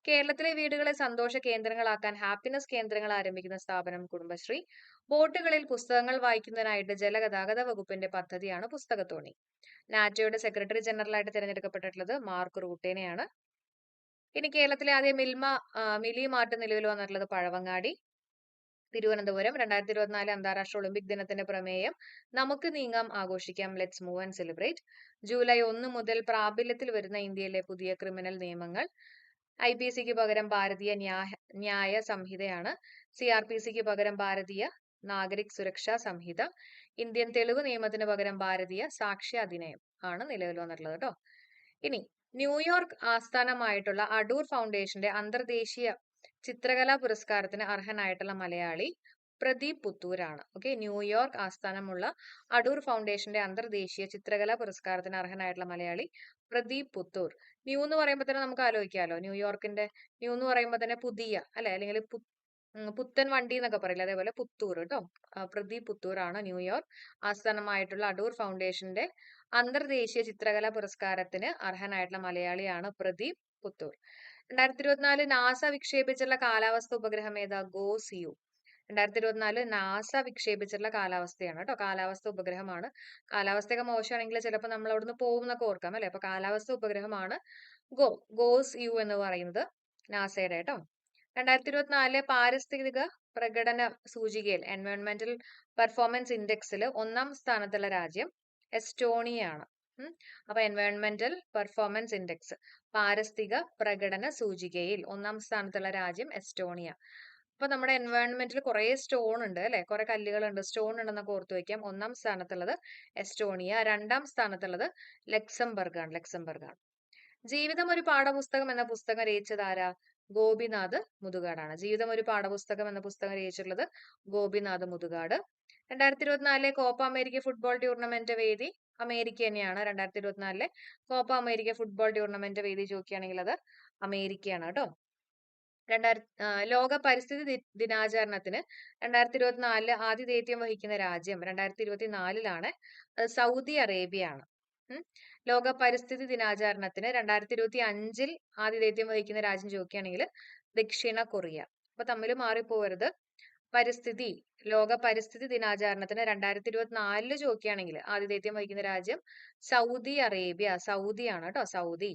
കേരളത്തിലെ വീടുകളെ സന്തോഷ കേന്ദ്രങ്ങളാക്കാൻ ഹാപ്പിനെസ് കേന്ദ്രങ്ങൾ ആരംഭിക്കുന്ന സ്ഥാപനം കുടുംബശ്രീ. ബോട്ടുകളിൽ പുസ്തകങ്ങൾ വായിക്കുന്നതിനായിട്ട് ജലഗതാഗത വകുപ്പിന്റെ പദ്ധതിയാണ് പുസ്തകത്തോണി. നാറ്റോയുടെ സെക്രട്ടറി ജനറൽ ആയിട്ട് തിരഞ്ഞെടുക്കപ്പെട്ടിട്ടുള്ളത് മാർക്ക് റൂട്ടേനെയാണ്. ഇനി കേരളത്തിലെ ആദ്യ മിലി മാർട്ട് നിലവിൽ വന്നിട്ടുള്ളത് പഴവങ്ങാടി, തിരുവനന്തപുരം. 2024 അന്താരാഷ്ട്ര ഒളിമ്പിക് ദിനത്തിന്റെ പ്രമേയം നമുക്ക് നീങ്ങാം ആഘോഷിക്കാം, let's move and celebrate. July 1 മുതൽ പ്രാബല്യത്തിൽ വരുന്ന ഇന്ത്യയിലെ പുതിയ ക്രിമിനൽ നിയമങ്ങൾ. IPCക്ക് പകരം ഭാരതീയ ന്യായ സംഹിതയാണ്. CRPCക്ക് പകരം ഭാരതീയ നാഗരിക് സുരക്ഷാ സംഹിത. ഇന്ത്യൻ തെളിവ് നിയമത്തിന് പകരം ഭാരതീയ സാക്ഷ്യ അധിനിയം ആണ് നിലവിൽ വന്നിട്ടുള്ളത് കേട്ടോ. ഇനി ന്യൂയോർക്ക് ആസ്ഥാനമായിട്ടുള്ള അടൂർ ഫൗണ്ടേഷന്റെ അന്തർദേശീയ ചിത്രകലാ പുരസ്കാരത്തിന് അർഹനായിട്ടുള്ള മലയാളി പ്രദീപ് പുത്തൂരാണ്. ഓക്കെ, ന്യൂയോർക്ക് ആസ്ഥാനമുള്ള അടൂർ ഫൗണ്ടേഷന്റെ അന്തർദേശീയ ചിത്രകലാ പുരസ്കാരത്തിന് അർഹനായിട്ടുള്ള മലയാളി പ്രദീപ് പുത്തൂർ. ന്യൂ എന്ന് പറയുമ്പോൾ തന്നെ നമുക്ക് ആലോചിക്കാമല്ലോ, ന്യൂയോർക്കിന്റെ ന്യൂ എന്ന് പറയുമ്പോൾ തന്നെ പുതിയ അല്ലെ, അല്ലെങ്കിൽ പുത്തൻ വണ്ടി എന്നൊക്കെ പറയില്ല, അതേപോലെ പുത്തൂർ കേട്ടോ. പ്രദീപ് പുത്തൂർ ആണ് ന്യൂയോർക്ക് ആസ്ഥാനമായിട്ടുള്ള അടൂർ ഫൗണ്ടേഷന്റെ അന്തർദേശീയ ചിത്രകലാ പുരസ്കാരത്തിന് അർഹനായിട്ടുള്ള മലയാളിയാണ് പ്രദീപ് പുത്തൂർ. 2024 നാസ വിക്ഷേപിച്ചുള്ള കാലാവസ്ഥ ഉപഗ്രഹം ഏതാ? ഗോസിയു. 2024 നാസ വിക്ഷേപിച്ചിട്ടുള്ള കാലാവസ്ഥയാണ് കേട്ടോ. കാലാവസ്ഥ ഉപഗ്രഹമാണ്. കാലാവസ്ഥയൊക്കെ മോശമാണെങ്കിൽ ചിലപ്പോൾ നമ്മൾ അവിടുന്ന് പോകും എന്നൊക്കെ ഓർക്കാം അല്ലെ? അപ്പൊ കാലാവസ്ഥ ഉപഗ്രഹമാണ് ഗോസ് യു എന്ന് പറയുന്നത് നാസയുടെ കേട്ടോ. 2024 പാരിസ്ഥിതിക പ്രകടന സൂചികയിൽ എൻവയോൺമെന്റൽ പെർഫോമൻസ് ഇൻഡെക്സിൽ 1-ാം സ്ഥാനത്തുള്ള രാജ്യം എസ്റ്റോണിയയാണ്. അപ്പൊ എൻവയോൺമെന്റൽ പെർഫോമൻസ് ഇൻഡെക്സ് പാരിസ്ഥിതിക പ്രകടന സൂചികയിൽ 1-ാം സ്ഥാനത്തുള്ള രാജ്യം എസ്റ്റോണിയ. അപ്പൊ നമ്മുടെ എൻവയോൺമെന്റിൽ കുറെ സ്റ്റോൺ ഉണ്ട് അല്ലെ, കുറെ കല്ലുകളുണ്ട്, സ്റ്റോൺ ഉണ്ടെന്നൊക്കെ ഓർത്തു വെക്കാം. ഒന്നാം സ്ഥാനത്തുള്ളത് എസ്റ്റോണിയ, രണ്ടാം സ്ഥാനത്തുള്ളത് ലക്സംബർഗ് ആണ്. ജീവിതം ഒരു പാഠപുസ്തകം എന്ന പുസ്തകം രചിച്ചത് ആരാ? ഗോപിനാഥ് മുതുകാടാണ്. ജീവിതം ഒരു പാഠപുസ്തകം എന്ന പുസ്തകം രചിച്ചിട്ടുള്ളത് Gopinath Muthukad. 2024 Copa America football tournament വേദി അമേരിക്ക തന്നെയാണ്. 2024 കോപ്പ അമേരിക്ക ഫുട്ബോൾ ടൂർണമെന്റ് വേദി ചോദിക്കുകയാണെങ്കിൽ അത് അമേരിക്കയാണ് കേട്ടോ. ലോക പരിസ്ഥിതി ദിനാചരണത്തിന് 2024 ആതിഥേയത്വം വഹിക്കുന്ന രാജ്യം 2024 അത് സൗദി അറേബ്യ ആണ്. ലോക പരിസ്ഥിതി ദിനാചരണത്തിന് 2025 ആതിഥേയത്വം വഹിക്കുന്ന രാജ്യം ചോദിക്കുകയാണെങ്കിൽ ദക്ഷിണ കൊറിയ. അപ്പൊ തമ്മിൽ മാറിപ്പോവരുത്. ലോക പരിസ്ഥിതി ദിനാചരണത്തിന് 2024 ചോദിക്കുകയാണെങ്കിൽ ആതിഥേയത്വം വഹിക്കുന്ന രാജ്യം സൗദി അറേബ്യ, സൗദിയാണ് കേട്ടോ, സൗദി.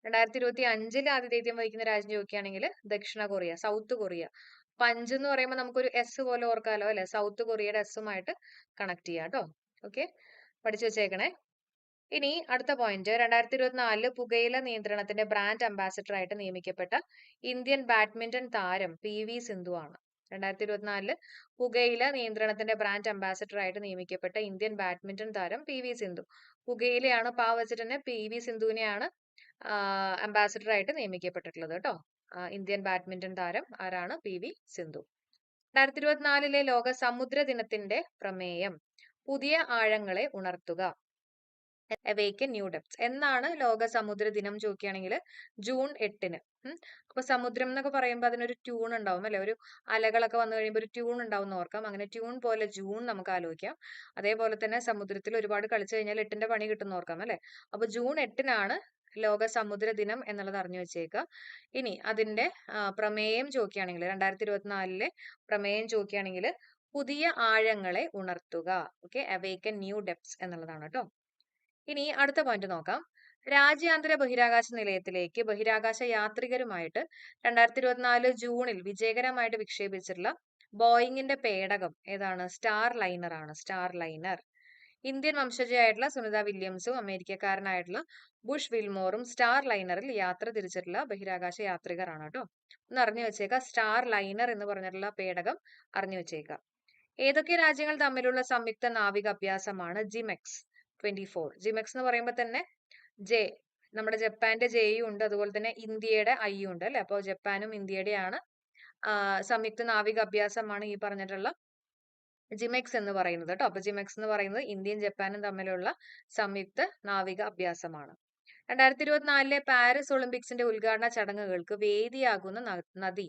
2025 ആതിഥേയത്വം വഹിക്കുന്ന രാജ്യം ചോദിക്കുകയാണെങ്കിൽ ദക്ഷിണ കൊറിയ, സൗത്ത് കൊറിയ. പഞ്ച് എന്ന് പറയുമ്പോൾ നമുക്കൊരു എസ് പോലെ ഓർക്കാലോ അല്ലെ, സൗത്ത് കൊറിയയുടെ എസുമായിട്ട് കണക്ട് ചെയ്യാം കേട്ടോ. ഓക്കെ, പഠിച്ചു വെച്ചേക്കണേ. ഇനി അടുത്ത പോയിന്റ്, 2024 പുകയില നിയന്ത്രണത്തിന്റെ ബ്രാൻഡ് അംബാസിഡർ ആയിട്ട് നിയമിക്കപ്പെട്ട ഇന്ത്യൻ ബാഡ്മിന്റൺ താരം PV സിന്ധു ആണ്. 2024 പുകയില നിയന്ത്രണത്തിന്റെ ബ്രാൻഡ് അംബാസിഡർ ആയിട്ട് നിയമിക്കപ്പെട്ട ഇന്ത്യൻ ബാഡ്മിന്റൺ താരം PV സിന്ധു. പുകയിലയാണ് വെച്ചിട്ട് തന്നെ PV സിന്ധുവിനെയാണ് അംബാസിഡർ ആയിട്ട് നിയമിക്കപ്പെട്ടിട്ടുള്ളത് കേട്ടോ. ഇന്ത്യൻ ബാഡ്മിന്റൺ താരം ആരാണ്? PV സിന്ധു. 2024 ലോക സമുദ്ര ദിനത്തിന്റെ പ്രമേയം പുതിയ ആഴങ്ങളെ ഉണർത്തുക, അവേക്കൻ ന്യൂ ഡെപ്സ്. എന്നാണ് ലോക സമുദ്ര ദിനം ചോദിക്കുകയാണെങ്കിൽ ജൂൺ 8-ന്. അപ്പൊ സമുദ്രം എന്നൊക്കെ പറയുമ്പോൾ അതിനൊരു ട്യൂൺ ഉണ്ടാവും അല്ലെ, ഒരു അലകളൊക്കെ വന്നു കഴിയുമ്പോൾ ഒരു ട്യൂൺ ഉണ്ടാവും എന്ന് ഓർക്കാം. അങ്ങനെ ട്യൂൺ പോലെ ജൂൺ നമുക്ക് ആലോചിക്കാം. അതേപോലെ തന്നെ സമുദ്രത്തിൽ ഒരുപാട് കളിച്ചു കഴിഞ്ഞാൽ 8ന്റെ പണി കിട്ടുന്ന ഓർക്കാം അല്ലെ. അപ്പൊ ജൂൺ 8-നാണ് ലോക സമുദ്ര ദിനം എന്നുള്ളത് അറിഞ്ഞു വെച്ചേക്കുക. ഇനി അതിന്റെ പ്രമേയം ചോദിക്കുകയാണെങ്കിൽ 2024 പ്രമേയം ചോദിക്കുകയാണെങ്കിൽ പുതിയ ആഴങ്ങളെ ഉണർത്തുക. ഓക്കെ, അവേക്കൻ ന്യൂ ഡെപ്സ് എന്നുള്ളതാണ് കേട്ടോ. ഇനി അടുത്ത പോയിന്റ് നോക്കാം. രാജ്യാന്തര ബഹിരാകാശ നിലയത്തിലേക്ക് ബഹിരാകാശ യാത്രികരുമായിട്ട് 2024 ജൂണിൽ വിജയകരമായിട്ട് വിക്ഷേപിച്ചിട്ടുള്ള ബോയിങ്ങിന്റെ പേടകം ഏതാണ്? സ്റ്റാർ ലൈനർ ആണ്, സ്റ്റാർ ലൈനർ. ഇന്ത്യൻ വംശജയായിട്ടുള്ള സുനിത വില്യംസും അമേരിക്കക്കാരനായിട്ടുള്ള ബുഷ് വിൽമോറും സ്റ്റാർ ലൈനറിൽ യാത്ര തിരിച്ചിട്ടുള്ള ബഹിരാകാശ യാത്രികരാണ് കേട്ടോ. ഒന്ന് അറിഞ്ഞു വെച്ചേക്കുക, സ്റ്റാർ ലൈനർ എന്ന് പറഞ്ഞിട്ടുള്ള പേടകം അറിഞ്ഞു വെച്ചേക്കുക. ഏതൊക്കെ രാജ്യങ്ങൾ തമ്മിലുള്ള സംയുക്ത നാവിക അഭ്യാസമാണ് ജിമെക്സ് 24? ജിമെക്സ് എന്ന് പറയുമ്പോൾ തന്നെ നമ്മുടെ ജപ്പാന്റെ ജെയും ഉണ്ട്, അതുപോലെ തന്നെ ഇന്ത്യയുടെ ഐയും ഉണ്ട് അല്ലെ. അപ്പോൾ ജപ്പാനും ഇന്ത്യയുടെയാണ് സംയുക്ത നാവിക അഭ്യാസമാണ് ഈ പറഞ്ഞിട്ടുള്ള ജിമെക്സ് എന്ന് പറയുന്നത് കേട്ടോ. അപ്പൊ ജിമെക്സ് എന്ന് പറയുന്നത് ഇന്ത്യയും ജപ്പാനും തമ്മിലുള്ള സംയുക്ത നാവിക അഭ്യാസമാണ്. 2024 പാരീസ് ഒളിമ്പിക്സിന്റെ ഉദ്ഘാടന ചടങ്ങുകൾക്ക് വേദിയാകുന്ന നദി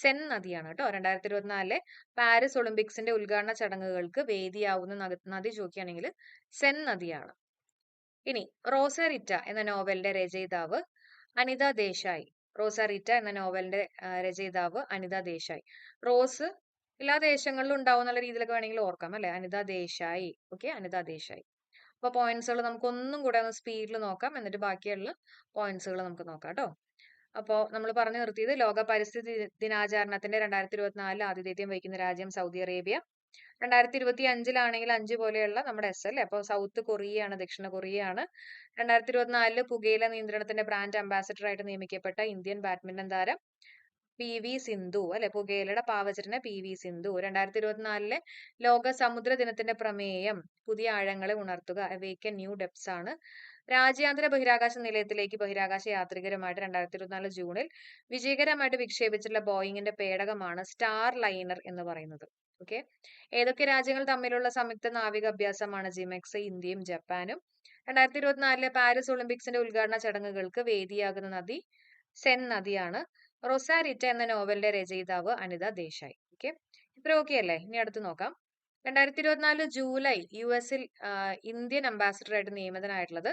സെൻ നദിയാണ് കേട്ടോ. 2024 പാരീസ് ഒളിമ്പിക്സിന്റെ ഉദ്ഘാടന ചടങ്ങുകൾക്ക് വേദിയാവുന്ന നദി ചോദിക്കുകയാണെങ്കിൽ സെൻ നദിയാണ്. ഇനി റോസറിറ്റ എന്ന നോവലിന്റെ രചയിതാവ് അനിത ദേശായി. റോസറിറ്റ എന്ന നോവലിന്റെ രചയിതാവ് അനിത ദേശായി. റോസ് എല്ലാ ദേശങ്ങളിലും ഉണ്ടാവും എന്നുള്ള രീതിയിലൊക്കെ വേണമെങ്കിൽ ഓർക്കാം അല്ലെ. അനിത ദേശായി. ഓക്കെ, അനിത ദേശായി. അപ്പൊ പോയിന്റ്സുകൾ നമുക്ക് ഒന്നും കൂടെ ഒന്ന് സ്പീഡിൽ നോക്കാം, എന്നിട്ട് ബാക്കിയുള്ള പോയിന്റ്സുകൾ നമുക്ക് നോക്കാം കേട്ടോ. അപ്പോൾ നമ്മൾ പറഞ്ഞു നിർത്തിയത് ലോക പരിസ്ഥിതി ദിനാചരണത്തിന്റെ 2024 ആതിഥേയത്വം വഹിക്കുന്ന രാജ്യം സൗദി അറേബ്യ. 2025 5 പോലെയുള്ള നമ്മുടെ എസ് അല്ലേ. അപ്പോൾ സൗത്ത് കൊറിയയാണ്, ദക്ഷിണ കൊറിയയാണ്. 2024 പുകയില നിയന്ത്രണത്തിന്റെ ബ്രാൻഡ് അംബാസിഡർ ആയിട്ട് നിയമിക്കപ്പെട്ട ഇന്ത്യൻ ബാഡ്മിന്റൺ താരം PV സിന്ധു അല്ലെ. പുകയിലയുടെ പാവചരന് PV സിന്ധു. 2024 ലോക സമുദ്ര ദിനത്തിന്റെ പ്രമേയം പുതിയ ആഴങ്ങളെ ഉണർത്തുക, അവേക്കൻ ന്യൂ ഡെപ്സ് ആണ്. രാജ്യാന്തര ബഹിരാകാശ നിലയത്തിലേക്ക് ബഹിരാകാശ യാത്രികരുമായിട്ട് 2024 ജൂണിൽ വിജയകരമായിട്ട് വിക്ഷേപിച്ചിട്ടുള്ള ബോയിങ്ങിന്റെ പേടകമാണ് സ്റ്റാർ ലൈനർ എന്ന് പറയുന്നത്. ഓക്കെ, ഏതൊക്കെ രാജ്യങ്ങൾ തമ്മിലുള്ള സംയുക്ത നാവിക അഭ്യാസമാണ് ജിമെക്സ്? ഇന്ത്യയും ജപ്പാനും. 2024 പാരീസ് ഒളിമ്പിക്സിന്റെ ഉദ്ഘാടന ചടങ്ങുകൾക്ക് വേദിയാകുന്ന നദി സെൻ നദിയാണ്. റൊസാരിറ്റ എന്ന നോവലിന്റെ രചയിതാവ് അനിത ദേശായി. ഓക്കെ, ഇത്ര ഓക്കെ അല്ലേ? ഇനി അടുത്ത് നോക്കാം. 2024 ജൂലൈ US ഇന്ത്യൻ അംബാസിഡർ ആയിട്ട് നിയമിതനായിട്ടുള്ളത്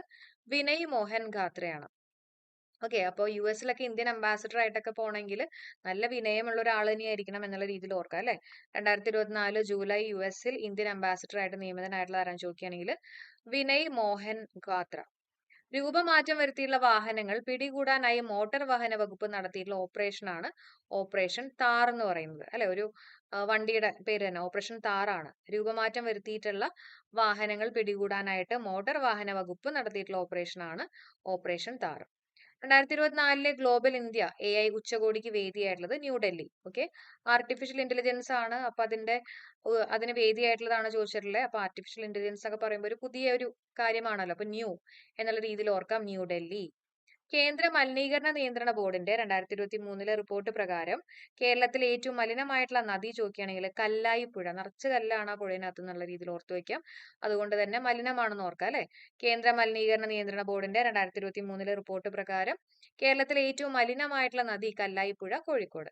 വിനയ് മോഹൻ ഖാത്രയാണ്. ഓക്കെ, അപ്പോൾ US ഇന്ത്യൻ അംബാസിഡർ ആയിട്ടൊക്കെ പോകണമെങ്കിൽ നല്ല വിനയമുള്ള ഒരാൾ തന്നെയായിരിക്കണം എന്നുള്ള രീതിയിൽ ഓർക്കാം അല്ലെ. 2024 ജൂലൈ US ഇന്ത്യൻ അംബാസിഡർ ആയിട്ട് നിയമിതനായിട്ടുള്ള ആരാൻ ചോദിക്കുകയാണെങ്കിൽ വിനയ് മോഹൻ ഖാത്ര. രൂപമാറ്റം വരുത്തിയുള്ള വാഹനങ്ങൾ പിടികൂടാനായി മോട്ടോർ വാഹന വകുപ്പ് നടത്തിയിട്ടുള്ള ഓപ്പറേഷനാണ് ഓപ്പറേഷൻ താർ എന്ന് പറയുന്നത് അല്ലെ. ഒരു വണ്ടിയുടെ പേര് തന്നെ ഓപ്പറേഷൻ താറാണ്. രൂപമാറ്റം വരുത്തിയിട്ടുള്ള വാഹനങ്ങൾ പിടികൂടാനായിട്ട് മോട്ടോർ വാഹന വകുപ്പ് നടത്തിയിട്ടുള്ള ഓപ്പറേഷനാണ് operation Thar. 2024 global India AI ഉച്ചകോടിക്ക് വേദിയായിട്ടുള്ളത് ന്യൂഡൽഹി. ഓക്കെ, ആർട്ടിഫിഷ്യൽ ഇന്റലിജൻസ് ആണ്. അപ്പൊ അതിന് വേദിയായിട്ടുള്ളതാണ് ചോദിച്ചിട്ടുള്ളത്. അപ്പൊ ആർട്ടിഫിഷ്യൽ ഇന്റലിജൻസ് ഒക്കെ പറയുമ്പോൾ ഒരു പുതിയ ഒരു കാര്യമാണല്ലോ. അപ്പൊ ന്യൂ എന്നുള്ള രീതിയിൽ ഓർക്കാം, ന്യൂഡൽഹി. കേന്ദ്ര മലിനീകരണ നിയന്ത്രണ ബോർഡിന്റെ 2023 റിപ്പോർട്ട് പ്രകാരം കേരളത്തിലെ ഏറ്റവും മലിനമായിട്ടുള്ള നദി ചോദിക്കുകയാണെങ്കിൽ കല്ലായി പുഴ. നിറച്ച് കല്ലാണ് ആ പുഴയിനകത്ത് എന്നുള്ള രീതിയിൽ ഓർത്തു വെക്കാം. അതുകൊണ്ട് തന്നെ മലിനമാണെന്ന് ഓർക്കാം അല്ലെ. കേന്ദ്ര മലിനീകരണ നിയന്ത്രണ ബോർഡിന്റെ 2023 റിപ്പോർട്ട് പ്രകാരം കേരളത്തിലെ ഏറ്റവും മലിനമായിട്ടുള്ള നദി കല്ലായി പുഴ, കോഴിക്കോട്.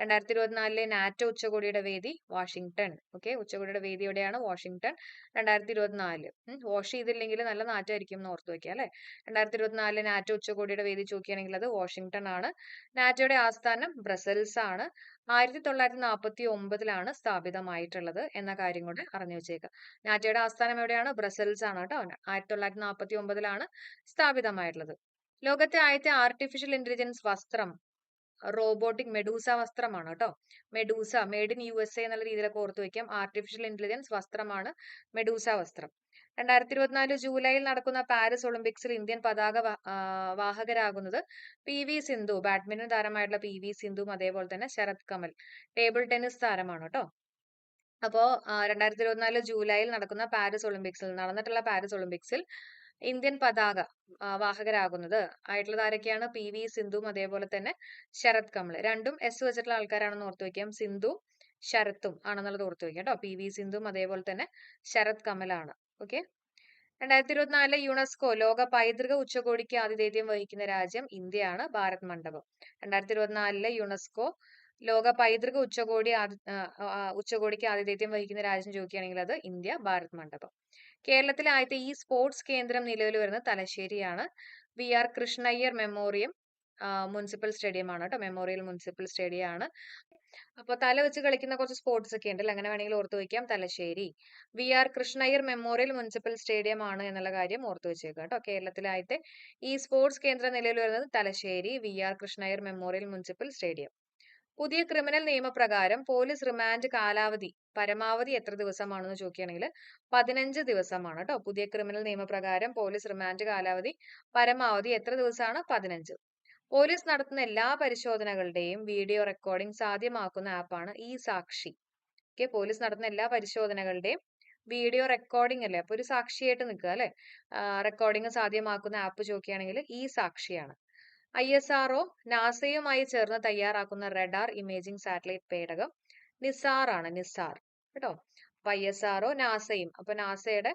2024 നാറ്റോ ഉച്ചകോടിയുടെ വേദി വാഷിംഗ്ടൺ. ഓക്കെ, ഉച്ചകോടിയുടെ വേദി എവിടെയാണ്? വാഷിംഗ്ടൺ. 2024 വാഷ് ചെയ്തില്ലെങ്കിൽ നല്ല നാറ്റായിരിക്കും എന്ന് ഓർത്തു വെക്കാം അല്ലെ. 2024 നാറ്റോ ഉച്ചകോടിയുടെ വേദി ചോദിക്കുകയാണെങ്കിൽ അത് വാഷിംഗ്ടൺ ആണ്. നാറ്റോയുടെ ആസ്ഥാനം ബ്രസൽസ് ആണ്. 1949 സ്ഥാപിതമായിട്ടുള്ളത് എന്ന കാര്യം കൂടെ അറിഞ്ഞു വെച്ചേക്കുക. നാറ്റോയുടെ ആസ്ഥാനം എവിടെയാണ്? ബ്രസൽസ് ആണ് കേട്ടോ. 1949 സ്ഥാപിതമായിട്ടുള്ളത്. ലോകത്തെ ആദ്യത്തെ ആർട്ടിഫിഷ്യൽ ഇന്റലിജൻസ് വസ്ത്രം റോബോട്ടിക് മെഡൂസ വസ്ത്രമാണ് കേട്ടോ. മെഡൂസ, മെയ്ഡ് ഇൻ USA എന്നുള്ള രീതിയിലൊക്കെ ഓർത്തു വെക്കാം. ആർട്ടിഫിഷ്യൽ ഇന്റലിജൻസ് വസ്ത്രമാണ് മെഡൂസ വസ്ത്രം. 2024 ജൂലൈയിൽ നടക്കുന്ന പാരീസ് ഒളിമ്പിക്സിൽ ഇന്ത്യൻ പതാക വാഹകരാകുന്നത് PV സിന്ധു, ബാഡ്മിന്റൺ താരമായിട്ടുള്ള PV സിന്ധുവും അതേപോലെ തന്നെ ശരത് കമൽ, ടേബിൾ ടെന്നീസ് താരമാണ് കേട്ടോ. അപ്പോ 2024 ജൂലൈയിൽ നടക്കുന്ന നടന്നിട്ടുള്ള പാരീസ് ഒളിമ്പിക്സിൽ ഇന്ത്യൻ പതാക വാഹകരാകുന്നത് ആയിട്ടുള്ളത് ആരൊക്കെയാണ്? PV സിന്ധുവും അതേപോലെ തന്നെ ശരത് കമൽ. രണ്ടും S വെച്ചിട്ടുള്ള ആൾക്കാരാണെന്ന് ഓർത്തു വെക്കാം. സിന്ധു ശരത്തും ആണെന്നുള്ളത് ഓർത്തു വെക്കാം കേട്ടോ. PV സിന്ധുവും അതേപോലെ തന്നെ ശരത് കമലാണ്. ഓക്കെ. 2024 യുനെസ്കോ ലോക പൈതൃക ഉച്ചകോടിക്ക് ആതിഥേയത്വം വഹിക്കുന്ന രാജ്യം ഇന്ത്യയാണ്. ഭാരത് മണ്ഡപം. 2024 യുനെസ്കോ ലോക പൈതൃക ഉച്ചകോടിക്ക് ആതിഥേയത്വം വഹിക്കുന്ന രാജ്യം ചോദിക്കുകയാണെങ്കിൽ അത് ഇന്ത്യ, ഭാരത് മണ്ഡപം. കേരളത്തിലെ ആദ്യത്തെ സ്പോർട്സ് കേന്ദ്രം നിലവിൽ വരുന്നത് തലശ്ശേരിയാണ്. VR Krishna Iyer Memoriam municipal stadium ആണ് കേട്ടോ. മെമ്മോറിയൽ മുനിസിപ്പൽ സ്റ്റേഡിയം ആണ്. അപ്പൊ തല വെച്ച് കളിക്കുന്ന കുറച്ച് സ്പോർട്സ് ഒക്കെ ഉണ്ടല്ലോ, അങ്ങനെ വേണമെങ്കിൽ ഓർത്തു വയ്ക്കാം. Thalassery. VR Krishna Iyer memorial municipal stadium ആണ് എന്നുള്ള കാര്യം ഓർത്തു വെച്ചേക്കുക കേട്ടോ. കേരളത്തിലായിട്ട് സ്പോർട്സ് കേന്ദ്രം നിലവിൽ വരുന്നത് Thalassery VR Krishna Iyer memorial municipal stadium. പുതിയ ക്രിമിനൽ നിയമപ്രകാരം പോലീസ് റിമാൻഡ് കാലാവധി പരമാവധി എത്ര ദിവസമാണെന്ന് ചോദിക്കുകയാണെങ്കിൽ 15 ദിവസമാണ് കേട്ടോ. പുതിയ ക്രിമിനൽ നിയമപ്രകാരം പോലീസ് റിമാൻഡ് കാലാവധി പരമാവധി എത്ര ദിവസമാണ്? 15. പോലീസ് നടത്തുന്ന എല്ലാ പരിശോധനകളുടെയും വീഡിയോ റെക്കോർഡിംഗ് സാധ്യമാക്കുന്ന ആപ്പാണ് സാക്ഷി. ഓക്കെ, പോലീസ് നടത്തുന്ന എല്ലാ പരിശോധനകളുടെയും വീഡിയോ റെക്കോർഡിംഗ് അല്ലേ, അപ്പൊ ഒരു സാക്ഷിയായിട്ട് നിൽക്കുക അല്ലെ. റെക്കോർഡിംഗ് സാധ്യമാക്കുന്ന ആപ്പ് ചോദിക്കുകയാണെങ്കിൽ സാക്ഷിയാണ്. ISRO നാസയുമായി ചേർന്ന് തയ്യാറാക്കുന്ന റഡാർ ഇമേജിംഗ് സാറ്റലൈറ്റ് പേടകം നിസാർ ആണ്. നിസാർ കേട്ടോ. അപ്പൊ ISRO നാസയും, അപ്പൊ നാസയുടെ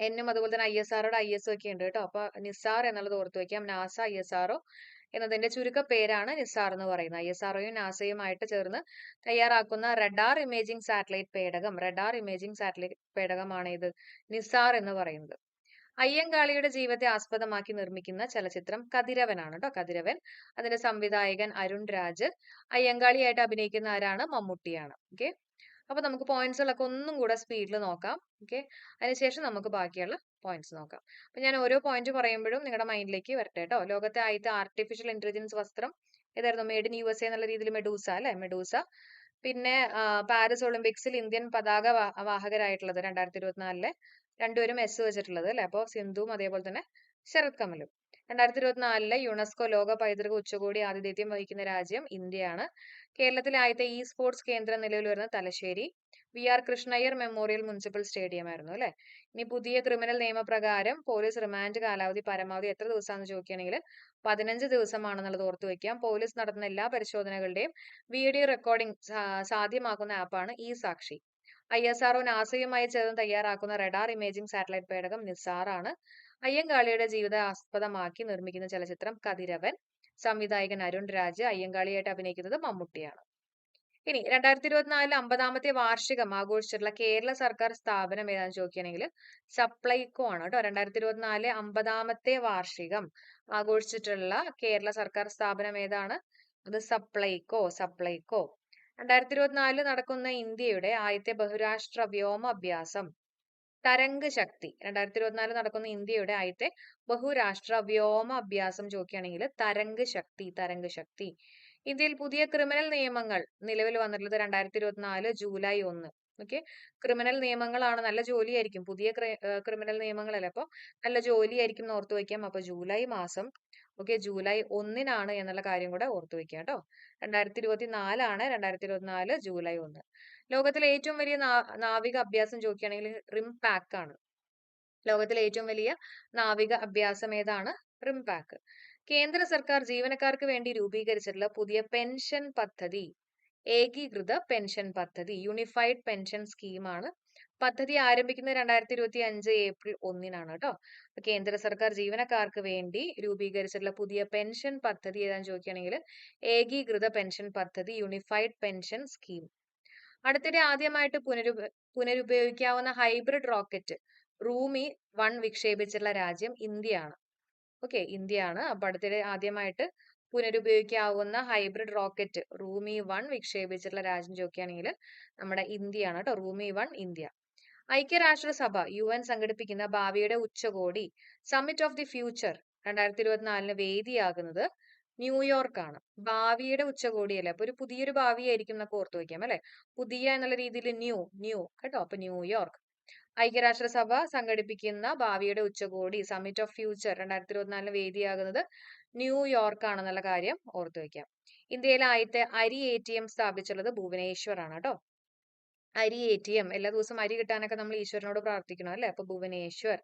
എന്നും അതുപോലെ തന്നെ ISROയുടെ IS ഒക്കെ ഉണ്ട് കേട്ടോ. അപ്പൊ നിസാർ എന്നുള്ളത് ഓർത്തു വെക്കാം. നാസ ISRO എന്നതിന്റെ ചുരുക്ക പേരാണ് നിസാർ എന്ന് പറയുന്നത്. ISROയും നാസയുമായിട്ട് ചേർന്ന് തയ്യാറാക്കുന്ന റഡാർ ഇമേജിംഗ് സാറ്റലൈറ്റ് പേടകമാണ് ഇത് നിസാർ എന്ന് പറയുന്നത്. അയ്യങ്കാളിയുടെ ജീവിതത്തെ ആസ്പദമാക്കി നിർമ്മിക്കുന്ന ചലച്ചിത്രം കതിരവനാണ് കേട്ടോ. കതിരവൻ. അതിന്റെ സംവിധായകൻ അരുൺ രാജ്. അയ്യങ്കാളിയായിട്ട് അഭിനയിക്കുന്ന ആരാണ്? മമ്മൂട്ടിയാണ്. ഓക്കെ, അപ്പൊ നമുക്ക് പോയിന്റ്സുകളൊക്കെ ഒന്നും കൂടെ സ്പീഡിൽ നോക്കാം. ഓക്കെ, അതിനുശേഷം നമുക്ക് ബാക്കിയുള്ള പോയിന്റ്സ് നോക്കാം. അപ്പൊ ഞാൻ ഓരോ പോയിന്റ് പറയുമ്പോഴും നിങ്ങളുടെ മൈൻഡിലേക്ക് വരട്ടെ കേട്ടോ. ലോകത്തെ ആദ്യത്തെ ആർട്ടിഫിഷ്യൽ ഇന്റലിജൻസ് വസ്ത്രം ഏതായിരുന്നു? മെയ്ഡ് ഇൻ USA എന്നുള്ള രീതിയിൽ മെഡൂസ അല്ലെ, മെഡൂസ. പിന്നെ പാരീസ് ഒളിമ്പിക്സിൽ ഇന്ത്യൻ പതാക വാഹകരായിട്ടുള്ളത് 2024 രണ്ടുപേരും S വെച്ചിട്ടുള്ളത് അല്ലെ. അപ്പൊ സിന്ധുവും അതേപോലെ തന്നെ ശരത് കമലും. 2024 യുനെസ്കോ ലോക പൈതൃക ഉച്ചകോടി ആതിഥേയത്വം വഹിക്കുന്ന രാജ്യം ഇന്ത്യയാണ്. കേരളത്തിലെ ആദ്യത്തെ സ്പോർട്സ് കേന്ദ്രം നിലവിൽ വരുന്നത് Thalassery. VR Krishna Iyer memorial municipal stadium ആയിരുന്നു അല്ലെ. ഇനി പുതിയ ക്രിമിനൽ നിയമപ്രകാരം പോലീസ് റിമാൻഡ് കാലാവധി പരമാവധി എത്ര ദിവസമാണെന്ന് ചോദിക്കുകയാണെങ്കിൽ 15 ദിവസമാണെന്നുള്ളത് ഓർത്തു വെക്കാം. പോലീസ് നടത്തുന്ന എല്ലാ പരിശോധനകളുടെയും വീഡിയോ റെക്കോർഡിംഗ് സാധ്യമാക്കുന്ന ആപ്പാണ് സാക്ഷി. ISRO നാസയുമായി ചേർന്ന് തയ്യാറാക്കുന്ന റഡാർ ഇമേജിംഗ് സാറ്റലൈറ്റ് പേടകം നിസാർ ആണ്. അയ്യങ്കാളിയുടെ ജീവിതം ആസ്പദമാക്കി നിർമ്മിക്കുന്ന ചലച്ചിത്രം കതിരവൻ. സംവിധായകൻ അരുൺ രാജ്. അയ്യങ്കാളിയായിട്ട് അഭിനയിക്കുന്നത് മമ്മൂട്ടിയാണ്. ഇനി 2024 50ാമത്തെ വാർഷികം ആഘോഷിച്ചിട്ടുള്ള കേരള സർക്കാർ സ്ഥാപനം ഏതാണെന്ന് ചോദിക്കുകയാണെങ്കിൽ സപ്ലൈകോ ആണ് കേട്ടോ. 2024 50ാമത്തെ വാർഷികം ആഘോഷിച്ചിട്ടുള്ള കേരള സർക്കാർ സ്ഥാപനം ഏതാണ്? അത് സപ്ലൈകോ. 2024 നടക്കുന്ന ഇന്ത്യയുടെ ആദ്യത്തെ ബഹുരാഷ്ട്ര വ്യോമ അഭ്യാസം തരംഗ് ശക്തി. 2024 നടക്കുന്ന ഇന്ത്യയുടെ ആദ്യത്തെ ബഹുരാഷ്ട്ര വ്യോമ അഭ്യാസം ചോദിക്കുകയാണെങ്കിൽ തരംഗ് ശക്തി. ഇന്ത്യയിൽ പുതിയ ക്രിമിനൽ നിയമങ്ങൾ നിലവിൽ വന്നിട്ടുള്ളത് 2024 ജൂലൈ 1. ഓക്കെ, ക്രിമിനൽ നിയമങ്ങളാണ്, നല്ല ജോലിയായിരിക്കും, പുതിയ ക്രിമിനൽ നിയമങ്ങളല്ലേ, അപ്പൊ നല്ല ജോലിയായിരിക്കും എന്ന് ഓർത്തു വെക്കാം. അപ്പൊ ജൂലൈ മാസം, ഓക്കെ, ജൂലൈ 1-നാണ് എന്നുള്ള കാര്യം കൂടെ ഓർത്തു വെക്കാം കേട്ടോ. 2024 2024 ജൂലൈ 1. ലോകത്തിലെ ഏറ്റവും വലിയ നാവിക അഭ്യാസം ചോദിക്കുകയാണെങ്കിൽ റിംപാക്ക് ആണ്. ലോകത്തിലെ ഏറ്റവും വലിയ നാവിക അഭ്യാസം ഏതാണ്? റിംപാക്ക്. കേന്ദ്ര സർക്കാർ ജീവനക്കാർക്ക് വേണ്ടി രൂപീകരിച്ചിട്ടുള്ള പുതിയ പെൻഷൻ പദ്ധതി, ഏകീകൃത പെൻഷൻ പദ്ധതി, യൂണിഫൈഡ് പെൻഷൻ സ്കീമാണ്. പദ്ധതി ആരംഭിക്കുന്നത് 2025 ഏപ്രിൽ 1-നാണ് കേട്ടോ. കേന്ദ്ര സർക്കാർ ജീവനക്കാർക്ക് വേണ്ടി രൂപീകരിച്ചിട്ടുള്ള പുതിയ പെൻഷൻ പദ്ധതി ഏതാണെന്ന് ചോദിക്കുകയാണെങ്കിൽ ഏകീകൃത പെൻഷൻ പദ്ധതി, യൂണിഫൈഡ് പെൻഷൻ സ്കീം. അടുത്തിടെ ആദ്യമായിട്ട് പുനരുപയോഗിക്കാവുന്ന ഹൈബ്രിഡ് റോക്കറ്റ് റൂമി 1 വിക്ഷേപിച്ചിട്ടുള്ള രാജ്യം ഇന്ത്യയാണ്. ഓക്കെ, ഇന്ത്യയാണ്. അപ്പൊ അടുത്തിടെ ആദ്യമായിട്ട് പുനരുപയോഗിക്കാവുന്ന ഹൈബ്രിഡ് റോക്കറ്റ് റൂമി 1 വിക്ഷേപിച്ചിട്ടുള്ള രാജ്യം ചോദിക്കുകയാണെങ്കിൽ നമ്മുടെ ഇന്ത്യയാണ് കേട്ടോ. റൂമി 1 ഇന്ത്യ. ഐക്യരാഷ്ട്രസഭ UN സംഘടിപ്പിക്കുന്ന ഭാവിയുടെ ഉച്ചകോടി സമ്മിറ്റ് ഓഫ് ദി ഫ്യൂച്ചർ 2024 വേദിയാകുന്നത് ന്യൂയോർക്കാണ്. ഭാവിയുടെ ഉച്ചകോടി അല്ലേ, അപ്പൊ ഒരു പുതിയൊരു ഭാവിയായിരിക്കും എന്നൊക്കെ ഓർത്തു വെക്കാം അല്ലെ. പുതിയ എന്നുള്ള രീതിയിൽ ന്യൂ കേട്ടോ. അപ്പൊ ന്യൂയോർക്ക്. ഐക്യരാഷ്ട്രസഭ സംഘടിപ്പിക്കുന്ന ഭാവിയുടെ ഉച്ചകോടി സമ്മിറ്റ് ഓഫ് ഫ്യൂച്ചർ 2024 വേദിയാകുന്നത് ന്യൂയോർക്ക് ആണെന്നുള്ള കാര്യം ഓർത്തു വെക്കാം. ഇന്ത്യയിലെ ആദ്യത്തെ അരി ATM സ്ഥാപിച്ചുള്ളത് ഭുവനേശ്വർ ആണ് കേട്ടോ. അരി ATM, എല്ലാ ദിവസവും അരി കിട്ടാനൊക്കെ നമ്മൾ ഈശ്വരനോട് പ്രാർത്ഥിക്കണം അല്ലെ. അപ്പൊ ഭുവനേശ്വർ,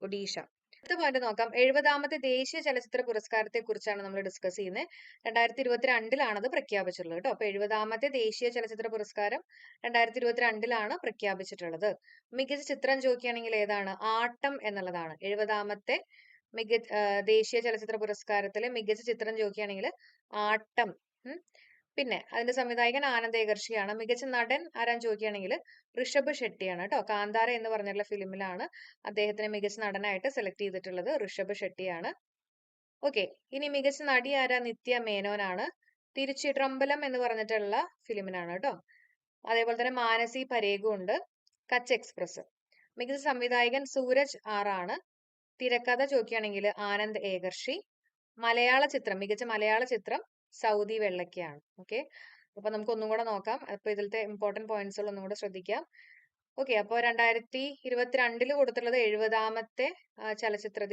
ഒഡീഷ. അടുത്ത പോയിന്റ് നോക്കാം. 70ാമത്തെ ദേശീയ ചലച്ചിത്ര പുരസ്കാരത്തെ കുറിച്ചാണ് നമ്മൾ ഡിസ്കസ് ചെയ്യുന്നത്. 2022-ലാണ് അത് പ്രഖ്യാപിച്ചിട്ടുള്ളത് കേട്ടോ. അപ്പൊ 70ാമത്തെ ദേശീയ ചലച്ചിത്ര പുരസ്കാരം 2022-ലാണ് പ്രഖ്യാപിച്ചിട്ടുള്ളത്. മികച്ച ചിത്രം ചോദിക്കുകയാണെങ്കിൽ ഏതാണ്? ആട്ടം എന്നുള്ളതാണ് 70ാമത്തെ ദേശീയ ചലച്ചിത്ര പുരസ്കാരത്തിലെ മികച്ച ചിത്രം ചോദിക്കുകയാണെങ്കിൽ ആട്ടം. പിന്നെ അതിന്റെ സംവിധായകൻ ആനന്ദ് ഏകർഷിയാണ്. മികച്ച നടൻ ആരാന്ന് ചോദിക്കുകയാണെങ്കിൽ ഋഷഭ് ഷെട്ടിയാണ് കേട്ടോ. കാന്താര എന്ന് പറഞ്ഞിട്ടുള്ള ഫിലിമിലാണ് അദ്ദേഹത്തിനെ മികച്ച നടനായിട്ട് സെലക്ട് ചെയ്തിട്ടുള്ളത്. ഋഷഭ് ഷെട്ടിയാണ്. ഓക്കെ, ഇനി മികച്ച നടി ആരാ? നിത്യ മേനോനാണ്. തിരുച്ചിട്രമ്പലം എന്ന് പറഞ്ഞിട്ടുള്ള ഫിലിമിനാണ് കേട്ടോ. അതേപോലെ തന്നെ മാനസി പരേഗും ഉണ്ട്. കച്ച് എക്സ്പ്രസ്. മികച്ച സംവിധായകൻ സൂരജ് R ആണ്. തിരക്കഥ ചോദിക്കുകയാണെങ്കിൽ ആനന്ദ് ഏകർഷി. മലയാള ചിത്രം, മികച്ച മലയാള ചിത്രം സൗദി വെള്ളയ്ക്കയാണ്. ഓക്കെ, അപ്പൊ നമുക്ക് ഒന്നും കൂടെ നോക്കാം. അപ്പൊ ഇതിലത്തെ ഇമ്പോർട്ടന്റ് പോയിന്റ്സുകൾ ഒന്നും കൂടെ ശ്രദ്ധിക്കാം. ഓക്കെ, അപ്പോൾ 2022 കൊടുത്തിട്ടുള്ളത് 70ാമത്തെ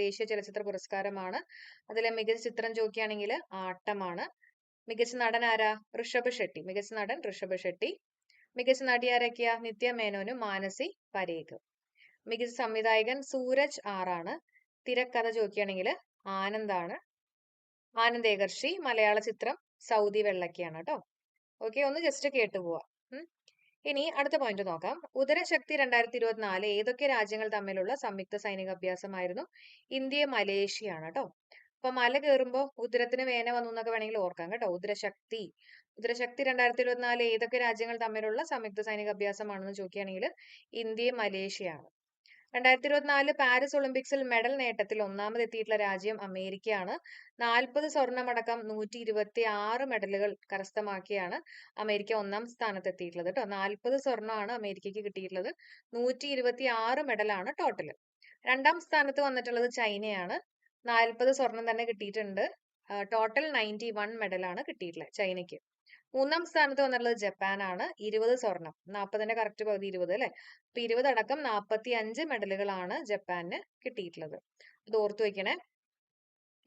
ദേശീയ ചലച്ചിത്ര പുരസ്കാരമാണ്. അതിലെ മികച്ച ചിത്രം ചോദിക്കുകയാണെങ്കിൽ ആട്ടമാണ്. മികച്ച നടൻ ആരാ? ഋഷഭ് ഷെട്ടി. മികച്ച നടൻ ഋഷഭ് ഷെട്ടി. മികച്ച നടി ആരൊക്കെയാ? നിത്യ മേനോനും മാനസി പരേഗ്. മികച്ച സംവിധായകൻ സൂരജ് R ആണ്. തിരക്കഥ ചോദിക്കുകയാണെങ്കിൽ ആനന്ദാണ്, ആനന്ദ് ഏകർഷി. മലയാള ചിത്രം സൗദി വെള്ളയ്ക്കയാണ് കേട്ടോ. ഓക്കെ, ഒന്ന് ജസ്റ്റ് കേട്ടു പോവാ. ഇനി അടുത്ത പോയിന്റ് നോക്കാം. ഉദരശക്തി 2024 ഏതൊക്കെ രാജ്യങ്ങൾ തമ്മിലുള്ള സംയുക്ത സൈനിക അഭ്യാസമായിരുന്നു? ഇന്ത്യ മലേഷ്യയാണ് കേട്ടോ. അപ്പൊ മല കയറുമ്പോ ഉദരത്തിന് വേന വന്നു എന്നൊക്കെ വേണമെങ്കിൽ ഓർക്കാം കേട്ടോ. ഉദരശക്തി 2024 ഏതൊക്കെ രാജ്യങ്ങൾ തമ്മിലുള്ള സംയുക്ത സൈനിക അഭ്യാസമാണെന്ന് ചോദിക്കുകയാണെങ്കിൽ ഇന്ത്യ മലേഷ്യയാണ്. 2024 പാരീസ് ഒളിമ്പിക്സിൽ മെഡൽ നേട്ടത്തിൽ ഒന്നാമതെത്തിയിട്ടുള്ള രാജ്യം അമേരിക്കയാണ്. 40 സ്വർണ്ണമടക്കം 126 മെഡലുകൾ കരസ്ഥമാക്കിയാണ് അമേരിക്ക ഒന്നാം സ്ഥാനത്ത് എത്തിയിട്ടുള്ളത് കേട്ടോ. 40 സ്വർണ്ണമാണ് അമേരിക്കയ്ക്ക് കിട്ടിയിട്ടുള്ളത്. 126 മെഡലാണ് ടോട്ടല്. രണ്ടാം സ്ഥാനത്ത് വന്നിട്ടുള്ളത് ചൈനയാണ്. 40 സ്വർണം തന്നെ കിട്ടിയിട്ടുണ്ട്. ടോട്ടൽ 91 മെഡലാണ് കിട്ടിയിട്ടുള്ളത് ചൈനയ്ക്ക്. മൂന്നാം സ്ഥാനത്ത് വന്നിട്ടുള്ളത് ജപ്പാനാണ്. 20 സ്വർണം, 40ന്റെ കറക്റ്റ് പകുതി 20 അല്ലെ. അപ്പൊ 20 അടക്കം 45 മെഡലുകളാണ് ജപ്പാന് കിട്ടിയിട്ടുള്ളത്. അത് ഓർത്തു വെക്കണേ.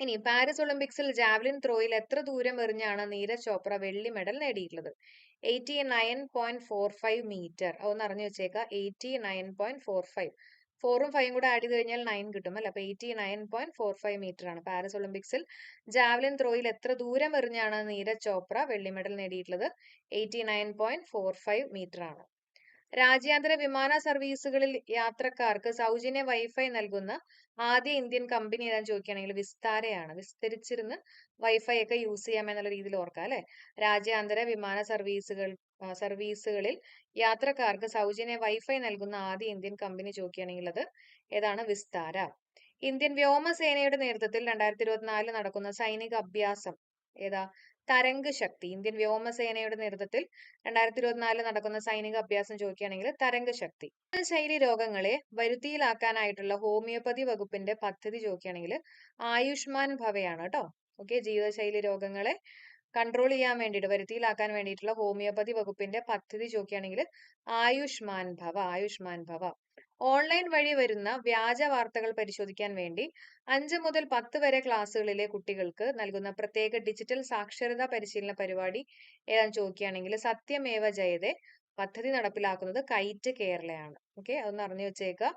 ഇനി പാരീസ് ഒളിമ്പിക്സിൽ ജാവലിൻ ത്രോയിൽ എത്ര ദൂരം എറിഞ്ഞാണ് നീരജ് ചോപ്ര വെള്ളി മെഡൽ നേടിയിട്ടുള്ളത്? 89.45 മീറ്റർ. അതൊന്ന് അറിഞ്ഞു വെച്ചേക്ക. 89.45. 4ഉം 5ഉം കൂടെ ആഡ് ചെയ്ത് കഴിഞ്ഞാൽ 9 കിട്ടും അല്ലെ. അപ്പൊ 89.45 മീറ്റർ ആണ്. പാരീസ് ഒളിമ്പിക്സിൽ ജാവലിൻ ത്രോയിൽ എത്ര ദൂരം എറിഞ്ഞാണ് നീരജ് ചോപ്ര വെള്ളി മെഡൽ നേടിയിട്ടുള്ളത്? 89.45 മീറ്റർ ആണ്. രാജ്യാന്തര വിമാന സർവീസുകളിൽ യാത്രക്കാർക്ക് സൗജന്യ വൈഫൈ നൽകുന്ന ആദ്യ ഇന്ത്യൻ കമ്പനി ഏതാന്ന് ചോദിക്കുകയാണെങ്കിൽ വിസ്താരയാണ്. വിസ്തരിച്ചിരുന്ന് വൈഫൈ ഒക്കെ യൂസ് ചെയ്യാം എന്നുള്ള രീതിയിൽ ഓർക്കാം അല്ലെ. രാജ്യാന്തര വിമാന സർവീസുകളിൽ യാത്രക്കാർക്ക് സൗജന്യ വൈഫൈ നൽകുന്ന ആദ്യ ഇന്ത്യൻ കമ്പനി ചോദിക്കുകയാണെങ്കിൽ അത് ഏതാണ്? വിസ്താര. ഇന്ത്യൻ വ്യോമസേനയുടെ നേതൃത്വത്തിൽ 2024 നടക്കുന്ന സൈനിക അഭ്യാസം ഏതാ? തരംഗ് ശക്തി. ഇന്ത്യൻ വ്യോമസേനയുടെ നേതൃത്വത്തിൽ 2024 നടക്കുന്ന സൈനിക അഭ്യാസം ചോദിക്കുകയാണെങ്കിൽ തരംഗ് ശക്തി. ജീവിതശൈലി രോഗങ്ങളെ വരുതിയിലാക്കാനായിട്ടുള്ള ഹോമിയോപ്പതി വകുപ്പിന്റെ പദ്ധതി ചോദിക്കുകയാണെങ്കിൽ ആയുഷ്മാൻ ഭവയാണ് കേട്ടോ. ഓക്കെ, ജീവിതശൈലി രോഗങ്ങളെ കൺട്രോൾ ചെയ്യാൻ വേണ്ടിയിട്ട്, വരുത്തിയിലാക്കാൻ വേണ്ടിയിട്ടുള്ള ഹോമിയോപ്പതി വകുപ്പിന്റെ പദ്ധതി നോക്കുകയാണെങ്കിൽ ആയുഷ്മാൻ ഭവ. ഓൺലൈൻ വഴി വരുന്ന വ്യാജ വാർത്തകൾ പരിശോധിക്കാൻ വേണ്ടി 5 മുതൽ 10 വരെ ക്ലാസ്സുകളിലെ കുട്ടികൾക്ക് നൽകുന്ന പ്രത്യേക ഡിജിറ്റൽ സാക്ഷരതാ പരിശീലന പരിപാടി ഏതാണെന്ന് ചോദിക്കുകയാണെങ്കിൽ സത്യമേവ ജയതേ പദ്ധതി നടപ്പിലാക്കുന്നത് കൈറ്റ് കേരളയാണ്. ഓക്കെ, അതൊന്ന് അറിഞ്ഞു വെച്ചേക്കുക.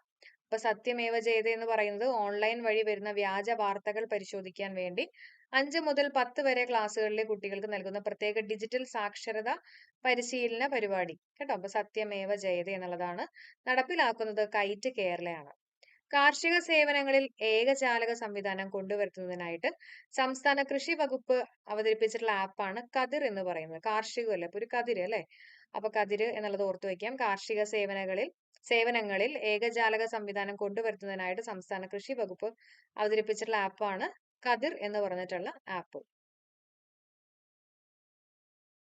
അപ്പൊ സത്യമേവ ജയതേ എന്ന് പറയുന്നത് ഓൺലൈൻ വഴി വരുന്ന വ്യാജ വാർത്തകൾ പരിശോധിക്കാൻ വേണ്ടി 5 മുതൽ 10 വരെ ക്ലാസ്സുകളിലെ കുട്ടികൾക്ക് നൽകുന്ന പ്രത്യേക ഡിജിറ്റൽ സാക്ഷരത പരിശീലന പരിപാടി കേട്ടോ. അപ്പൊ സത്യമേവ ജയതേ എന്നുള്ളതാണ്. നടപ്പിലാക്കുന്നത് കൈറ്റ് കേരളയാണ്. കാർഷിക സേവനങ്ങളിൽ ഏകജാലക സംവിധാനം കൊണ്ടുവരുത്തുന്നതിനായിട്ട് സംസ്ഥാന കൃഷി വകുപ്പ് അവതരിപ്പിച്ചിട്ടുള്ള ആപ്പാണ് കതിർ എന്ന് പറയുന്നത്. കാർഷികമല്ലേ, അപ്പൊ ഒരു കതിര് അല്ലെ. അപ്പൊ കതിര് എന്നുള്ളത് ഓർത്തു വയ്ക്കാം. കാർഷിക സേവനങ്ങളിൽ ഏകജാലക സംവിധാനം കൊണ്ടുവരുത്തുന്നതിനായിട്ട് സംസ്ഥാന കൃഷി വകുപ്പ് അവതരിപ്പിച്ചിട്ടുള്ള ആപ്പാണ് കതിർ എന്ന് പറഞ്ഞിട്ടുള്ള ആപ്പ്.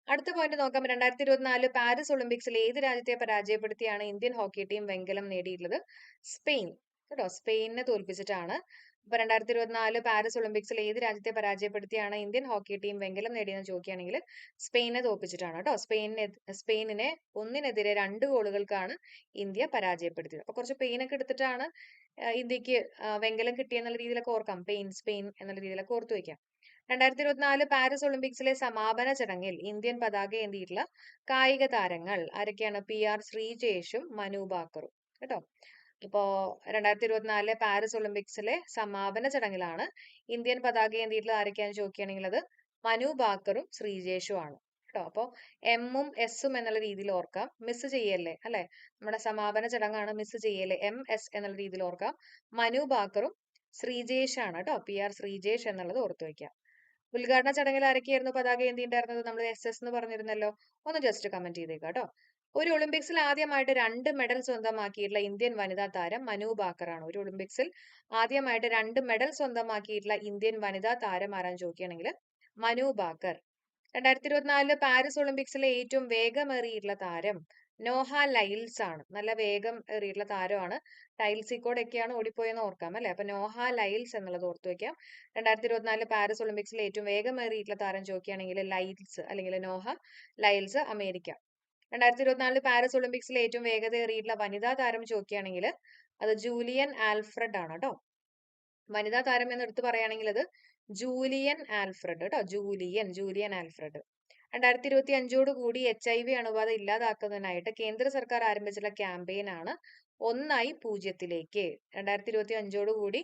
അടുത്ത പോയിന്റ് നോക്കാം. 2024 പാരീസ് ഒളിമ്പിക്സിൽ ഏത് രാജ്യത്തെ പരാജയപ്പെടുത്തിയാണ് ഇന്ത്യൻ ഹോക്കി ടീം വെങ്കലം നേടിയിട്ടുള്ളത്? സ്പെയിൻ കേട്ടോ. സ്പെയിനിനെ തോൽപ്പിച്ചിട്ടാണ്. അപ്പൊ 2024 പാരീസ് ഒളിമ്പിക്സിൽ ഏത് രാജ്യത്തെ പരാജയപ്പെടുത്തിയാണ് ഇന്ത്യൻ ഹോക്കി ടീം വെങ്കലം നേടിയെന്ന് ചോദിക്കുകയാണെങ്കിൽ സ്പെയിനെ തോൽപ്പിച്ചിട്ടാണ് കേട്ടോ. സ്പെയിനിനെ 1-നെതിരെ 2 ഗോളുകൾക്കാണ് ഇന്ത്യ പരാജയപ്പെടുത്തിയത്. അപ്പൊ കുറച്ച് പെയിനൊക്കെ എടുത്തിട്ടാണ് ഇന്ത്യക്ക് വെങ്കലം കിട്ടിയെന്നുള്ള രീതിയിലൊക്കെ ഓർക്കാം. സ്പെയിൻ എന്നുള്ള രീതിയിലൊക്കെ ഓർത്തു വയ്ക്കാം. 2024 പാരീസ് ഒളിമ്പിക്സിലെ സമാപന ചടങ്ങിൽ ഇന്ത്യൻ പതാക ഏന്തിയിട്ടുള്ള കായിക താരങ്ങൾ ആരൊക്കെയാണ്? PR ശ്രീജേഷും മനു ഭാക്കറും കേട്ടോ. ഇപ്പോ 2024 പാരീസ് ഒളിമ്പിക്സിലെ സമാപന ചടങ്ങിലാണ് ഇന്ത്യൻ പതാക ഏന്തിയിട്ടുള്ള ആരൊക്കെയാന്ന് ചോദിക്കുകയാണെങ്കിൽ അത് മനു ഭാക്കറും ശ്രീജേഷും ആണ് കേട്ടോ. അപ്പോ എമ്മും എസും എന്നുള്ള രീതിയിൽ ഓർക്കാം. മിസ് ചെയ്യല്ലേ അല്ലെ, നമ്മുടെ സമാപന ചടങ്ങാണ്, മിസ് ചെയ്യല്ലേ. MS എന്നുള്ള രീതിയിൽ ഓർക്കാം. മനു ഭാക്കറും ശ്രീജേഷ് ആണ് കേട്ടോ. PR ശ്രീജേഷ് എന്നുള്ളത് ഓർത്തു വയ്ക്കാം. ഉദ്ഘാടന ചടങ്ങിൽ ആരൊക്കെയായിരുന്നു പതാക ഏന്തിയിട്ടുണ്ടായിരുന്നത്? നമ്മൾ SS എന്ന് പറഞ്ഞിരുന്നല്ലോ. ഒന്ന് ജസ്റ്റ് കമന്റ് ചെയ്തേക്കാം കേട്ടോ. ഒരു ഒളിമ്പിക്സിൽ ആദ്യമായിട്ട് 2 മെഡൽ സ്വന്തമാക്കിയിട്ടുള്ള ഇന്ത്യൻ വനിതാ താരം മനു ഭാക്കർ ആണ്. ഒരു ഒളിമ്പിക്സിൽ ആദ്യമായിട്ട് 2 മെഡൽ സ്വന്തമാക്കിയിട്ടുള്ള ഇന്ത്യൻ വനിതാ താരം ആരാന്ന് ചോദിക്കുകയാണെങ്കിൽ മനു ഭാക്കർ. 2024 പാരീസ് ഒളിമ്പിക്സിലെ ഏറ്റവും വേഗമേറിയിട്ടുള്ള താരം നോഹ ലൈൽസ് ആണ്. നല്ല വേഗം ഏറിയിട്ടുള്ള താരമാണ്. ടൈൽസിക്കോടൊക്കെയാണ് ഓടിപ്പോയെന്ന് ഓർക്കാം അല്ലെ. അപ്പൊ നോഹ ലൈൽസ് എന്നുള്ളത് ഓർത്തു വെക്കാം. 2024 പാരീസ് ഒളിമ്പിക്സിലെ ഏറ്റവും വേഗമേറിയിട്ടുള്ള താരം ചോദിക്കുകയാണെങ്കിൽ ലൈൽസ് അല്ലെങ്കിൽ നോഹ ലൈൽസ്, അമേരിക്ക. 2024 പാരീസ് ഒളിമ്പിക്സിലെ ഏറ്റവും വേഗതയേറിയിട്ടുള്ള വനിതാ താരം ചോദിക്കുകയാണെങ്കിൽ അത് ജൂലിയൻ ആൽഫ്രഡ് ആണ് കേട്ടോ. വനിതാ താരം എന്ന് എടുത്തു പറയുകയാണെങ്കിൽ അത് ജൂലിയൻ ആൽഫ്രഡ് കേട്ടോ. Julian Alfred. 2025 കൂടി HIV അണുബാധ ഇല്ലാതാക്കുന്നതിനായിട്ട് കേന്ദ്ര സർക്കാർ ആരംഭിച്ചിട്ടുള്ള ക്യാമ്പയിനാണ് 1-0. 2025 കൂടി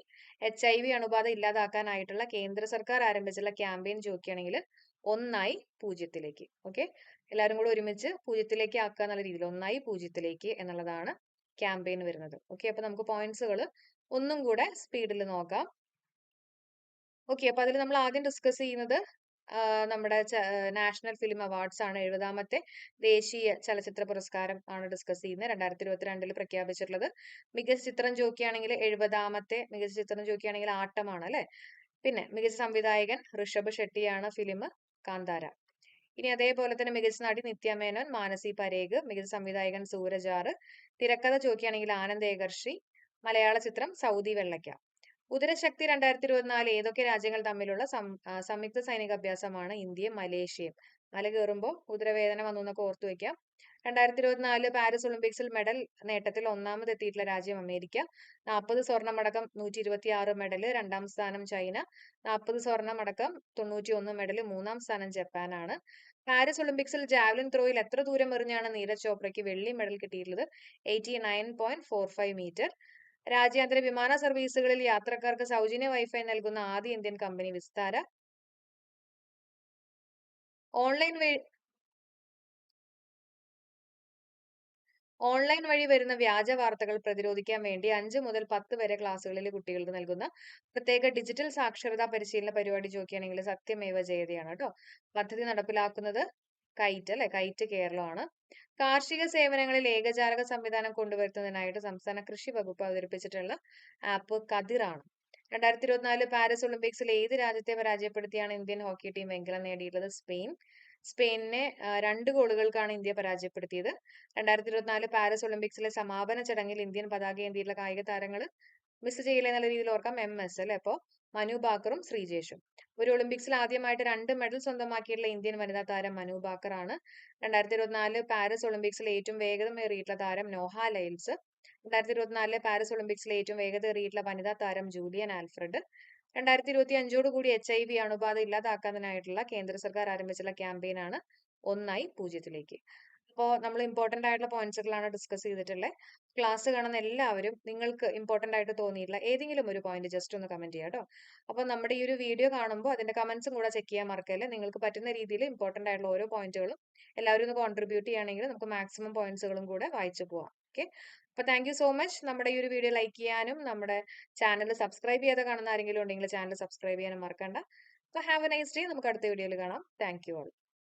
HIV അണുബാധ ഇല്ലാതാക്കാനായിട്ടുള്ള കേന്ദ്ര സർക്കാർ ആരംഭിച്ചിട്ടുള്ള ക്യാമ്പയിൻ ചോദിക്കുകയാണെങ്കിൽ 1-0. ഓക്കെ, എല്ലാവരും കൂടെ ഒരുമിച്ച് 0 ആക്കുക എന്നുള്ള രീതിയിൽ 1-0 എന്നുള്ളതാണ് ക്യാമ്പയിൻ വരുന്നത്. ഓക്കെ, അപ്പൊ നമുക്ക് പോയിന്റ്സുകൾ ഒന്നും കൂടെ സ്പീഡിൽ നോക്കാം. ഓക്കെ, അപ്പൊ അതിൽ നമ്മൾ ആദ്യം ഡിസ്കസ് ചെയ്യുന്നത് നമ്മുടെ നാഷണൽ ഫിലിം അവാർഡ്സ് ആണ്. 70ാമത്തെ ദേശീയ ചലച്ചിത്ര പുരസ്കാരം ആണ് ഡിസ്കസ് ചെയ്യുന്നത്. 2022 പ്രഖ്യാപിച്ചിട്ടുള്ളത്. മികച്ച ചിത്രം ചോദിക്കുകയാണെങ്കിൽ 70ാമത്തെ മികച്ച ചിത്രം ചോദിക്കുകയാണെങ്കിൽ ആട്ടമാണ് അല്ലെ. പിന്നെ മികച്ച സംവിധായകൻ ഋഷഭ് ഷെട്ടിയാണ്, ഫിലിം കാന്താര. ഇനി അതേപോലെ തന്നെ മികച്ച നടി നിത്യ മേനോൻ, മാനസി പരേഖ്. മികച്ച സംവിധായകൻ സൂരജ് ആർ. തിരക്കഥ ചോദിക്കുകയാണെങ്കിൽ ആനന്ദ് ഏകർഷി. മലയാള ചിത്രം സൗദി വെള്ളയ്ക്ക. ഉദരശക്തി 2024 ഏതൊക്കെ രാജ്യങ്ങൾ തമ്മിലുള്ള സംയുക്ത സൈനിക അഭ്യാസമാണ്? ഇന്ത്യയും മലേഷ്യയും. മല കയറുമ്പോൾ ഉദരവേദന വന്നു എന്നൊക്കെ ഓർത്തു വെക്കാം. 2024 പാരീസ് ഒളിമ്പിക്സിൽ മെഡൽ നേട്ടത്തിൽ 1ാമത് എത്തിയിട്ടുള്ള രാജ്യം അമേരിക്ക. 40 സ്വർണ്ണമടക്കം 126 മെഡല്. 2ാം സ്ഥാനം ചൈന. 40 സ്വർണ്ണമടക്കം 91 മെഡല്. 3ാം സ്ഥാനം ജപ്പാനാണ്. പാരീസ് ഒളിമ്പിക്സിൽ ജാവലിൻ ത്രോയിൽ എത്ര ദൂരം എറിഞ്ഞാണ് നീരജ് ചോപ്രയ്ക്ക് വെള്ളി മെഡൽ കിട്ടിയിട്ടുള്ളത്? 89.45 മീറ്റർ. രാജ്യാന്തര വിമാന സർവീസുകളിൽ യാത്രക്കാർക്ക് സൗജന്യ വൈഫൈ നൽകുന്ന ആദ്യ ഇന്ത്യൻ കമ്പനി വിസ്താര. ഓൺലൈൻ വഴി വരുന്ന വ്യാജ വാർത്തകൾ പ്രതിരോധിക്കാൻ വേണ്ടി 5 മുതൽ 10 വരെ ക്ലാസ്സുകളിലെ കുട്ടികൾക്ക് നൽകുന്ന പ്രത്യേക ഡിജിറ്റൽ സാക്ഷരതാ പരിശീലന പരിപാടി ചോദിക്കുകയാണെങ്കിൽ സത്യമേവ ജയതയാണ് കേട്ടോ. പദ്ധതി നടപ്പിലാക്കുന്നത് കൈറ്റ് കേരളമാണ്. കാർഷിക സേവനങ്ങളിൽ ഏകജാലക സംവിധാനം കൊണ്ടുവരുത്തുന്നതിനായിട്ട് സംസ്ഥാന കൃഷി വകുപ്പ് അവതരിപ്പിച്ചിട്ടുള്ള ആപ്പ് കതിറാണ്. 2024 പാരീസ് ഒളിമ്പിക്സിൽ ഏത് രാജ്യത്തെ പരാജയപ്പെടുത്തിയാണ് ഇന്ത്യൻ ഹോക്കി ടീം വെങ്കലം നേടിയിട്ടുള്ളത്? സ്പെയിനിനെ 2 ഗോളുകൾക്കാണ് ഇന്ത്യ പരാജയപ്പെടുത്തിയത്. 2024 പാരീസ് ഒളിമ്പിക്സിലെ സമാപന ചടങ്ങിൽ ഇന്ത്യൻ പതാക ഏന്തിയിട്ടുള്ള കായിക താരങ്ങൾ മിസ് ചെയ്യില്ല എന്നുള്ള രീതിയിൽ ഓർക്കാം MS അല്ലെ. അപ്പോൾ മനു ഭാക്കറും ശ്രീജേഷും. ഒരു ഒളിമ്പിക്സിൽ ആദ്യമായിട്ട് 2 മെഡൽ സ്വന്തമാക്കിയിട്ടുള്ള ഇന്ത്യൻ വനിതാ താരം മനു ഭാക്കർ ആണ്. 2024 പാരീസ് ഒളിമ്പിക്സിൽ ഏറ്റവും വേഗതമേറിയിട്ടുള്ള താരം നോഹ ലൈൽസ്. 2024 പാരീസ് ഒളിമ്പിക്സിൽ ഏറ്റവും വേഗതയേറിയിട്ടുള്ള വനിതാ താരം ജൂലിയൻ ആൽഫ്രഡ്. 2025 കൂടി HIV അണുബാധ ഇല്ലാതാക്കാനായിട്ടുള്ള കേന്ദ്ര സർക്കാർ ആരംഭിച്ചുള്ള ക്യാമ്പയിനാണ് 1-0. അപ്പോൾ നമ്മൾ ഇമ്പോർട്ടന്റ് ആയിട്ടുള്ള പോയിന്റ്സുകളാണ് ഡിസ്കസ് ചെയ്തിട്ടുള്ളത്. ക്ലാസ് കാണുന്ന എല്ലാവരും നിങ്ങൾക്ക് ഇമ്പോർട്ടന്റ് ആയിട്ട് തോന്നിയിട്ടുള്ള ഏതെങ്കിലും ഒരു പോയിന്റ് ജസ്റ്റ് ഒന്ന് കമന്റ് ചെയ്യാം കേട്ടോ. അപ്പോൾ നമ്മുടെ ഈ ഒരു വീഡിയോ കാണുമ്പോൾ അതിന്റെ കമന്റ്സും കൂടെ ചെക്ക് ചെയ്യാൻ മറക്കല്ലേ. നിങ്ങൾക്ക് പറ്റുന്ന രീതിയിൽ ഇമ്പോർട്ടന്റ് ആയിട്ടുള്ള ഓരോ പോയിന്റുകളും എല്ലാവരും ഒന്ന് കോൺട്രിബ്യൂട്ട് ചെയ്യുകയാണെങ്കിൽ നമുക്ക് മാക്സിമം പോയിന്റ്സുകളും കൂടെ വായിച്ചു പോവാം. ഓക്കെ, അപ്പൊ താങ്ക് യു സോ മച്ച്. നമ്മുടെ ഈ ഒരു വീഡിയോ ലൈക്ക് ചെയ്യാനും നമ്മുടെ ചാനൽ സബ്സ്ക്രൈബ് ചെയ്ത് കാണുന്ന ആരെങ്കിലും ഉണ്ടെങ്കിൽ ചാനൽ സബ്സ്ക്രൈബ് ചെയ്യാനും മറക്കണ്ട. അപ്പൊ ഹാവ് എ നൈസ് ഡേ. നമുക്ക് അടുത്ത വീഡിയോയിൽ കാണാം. Thank you all.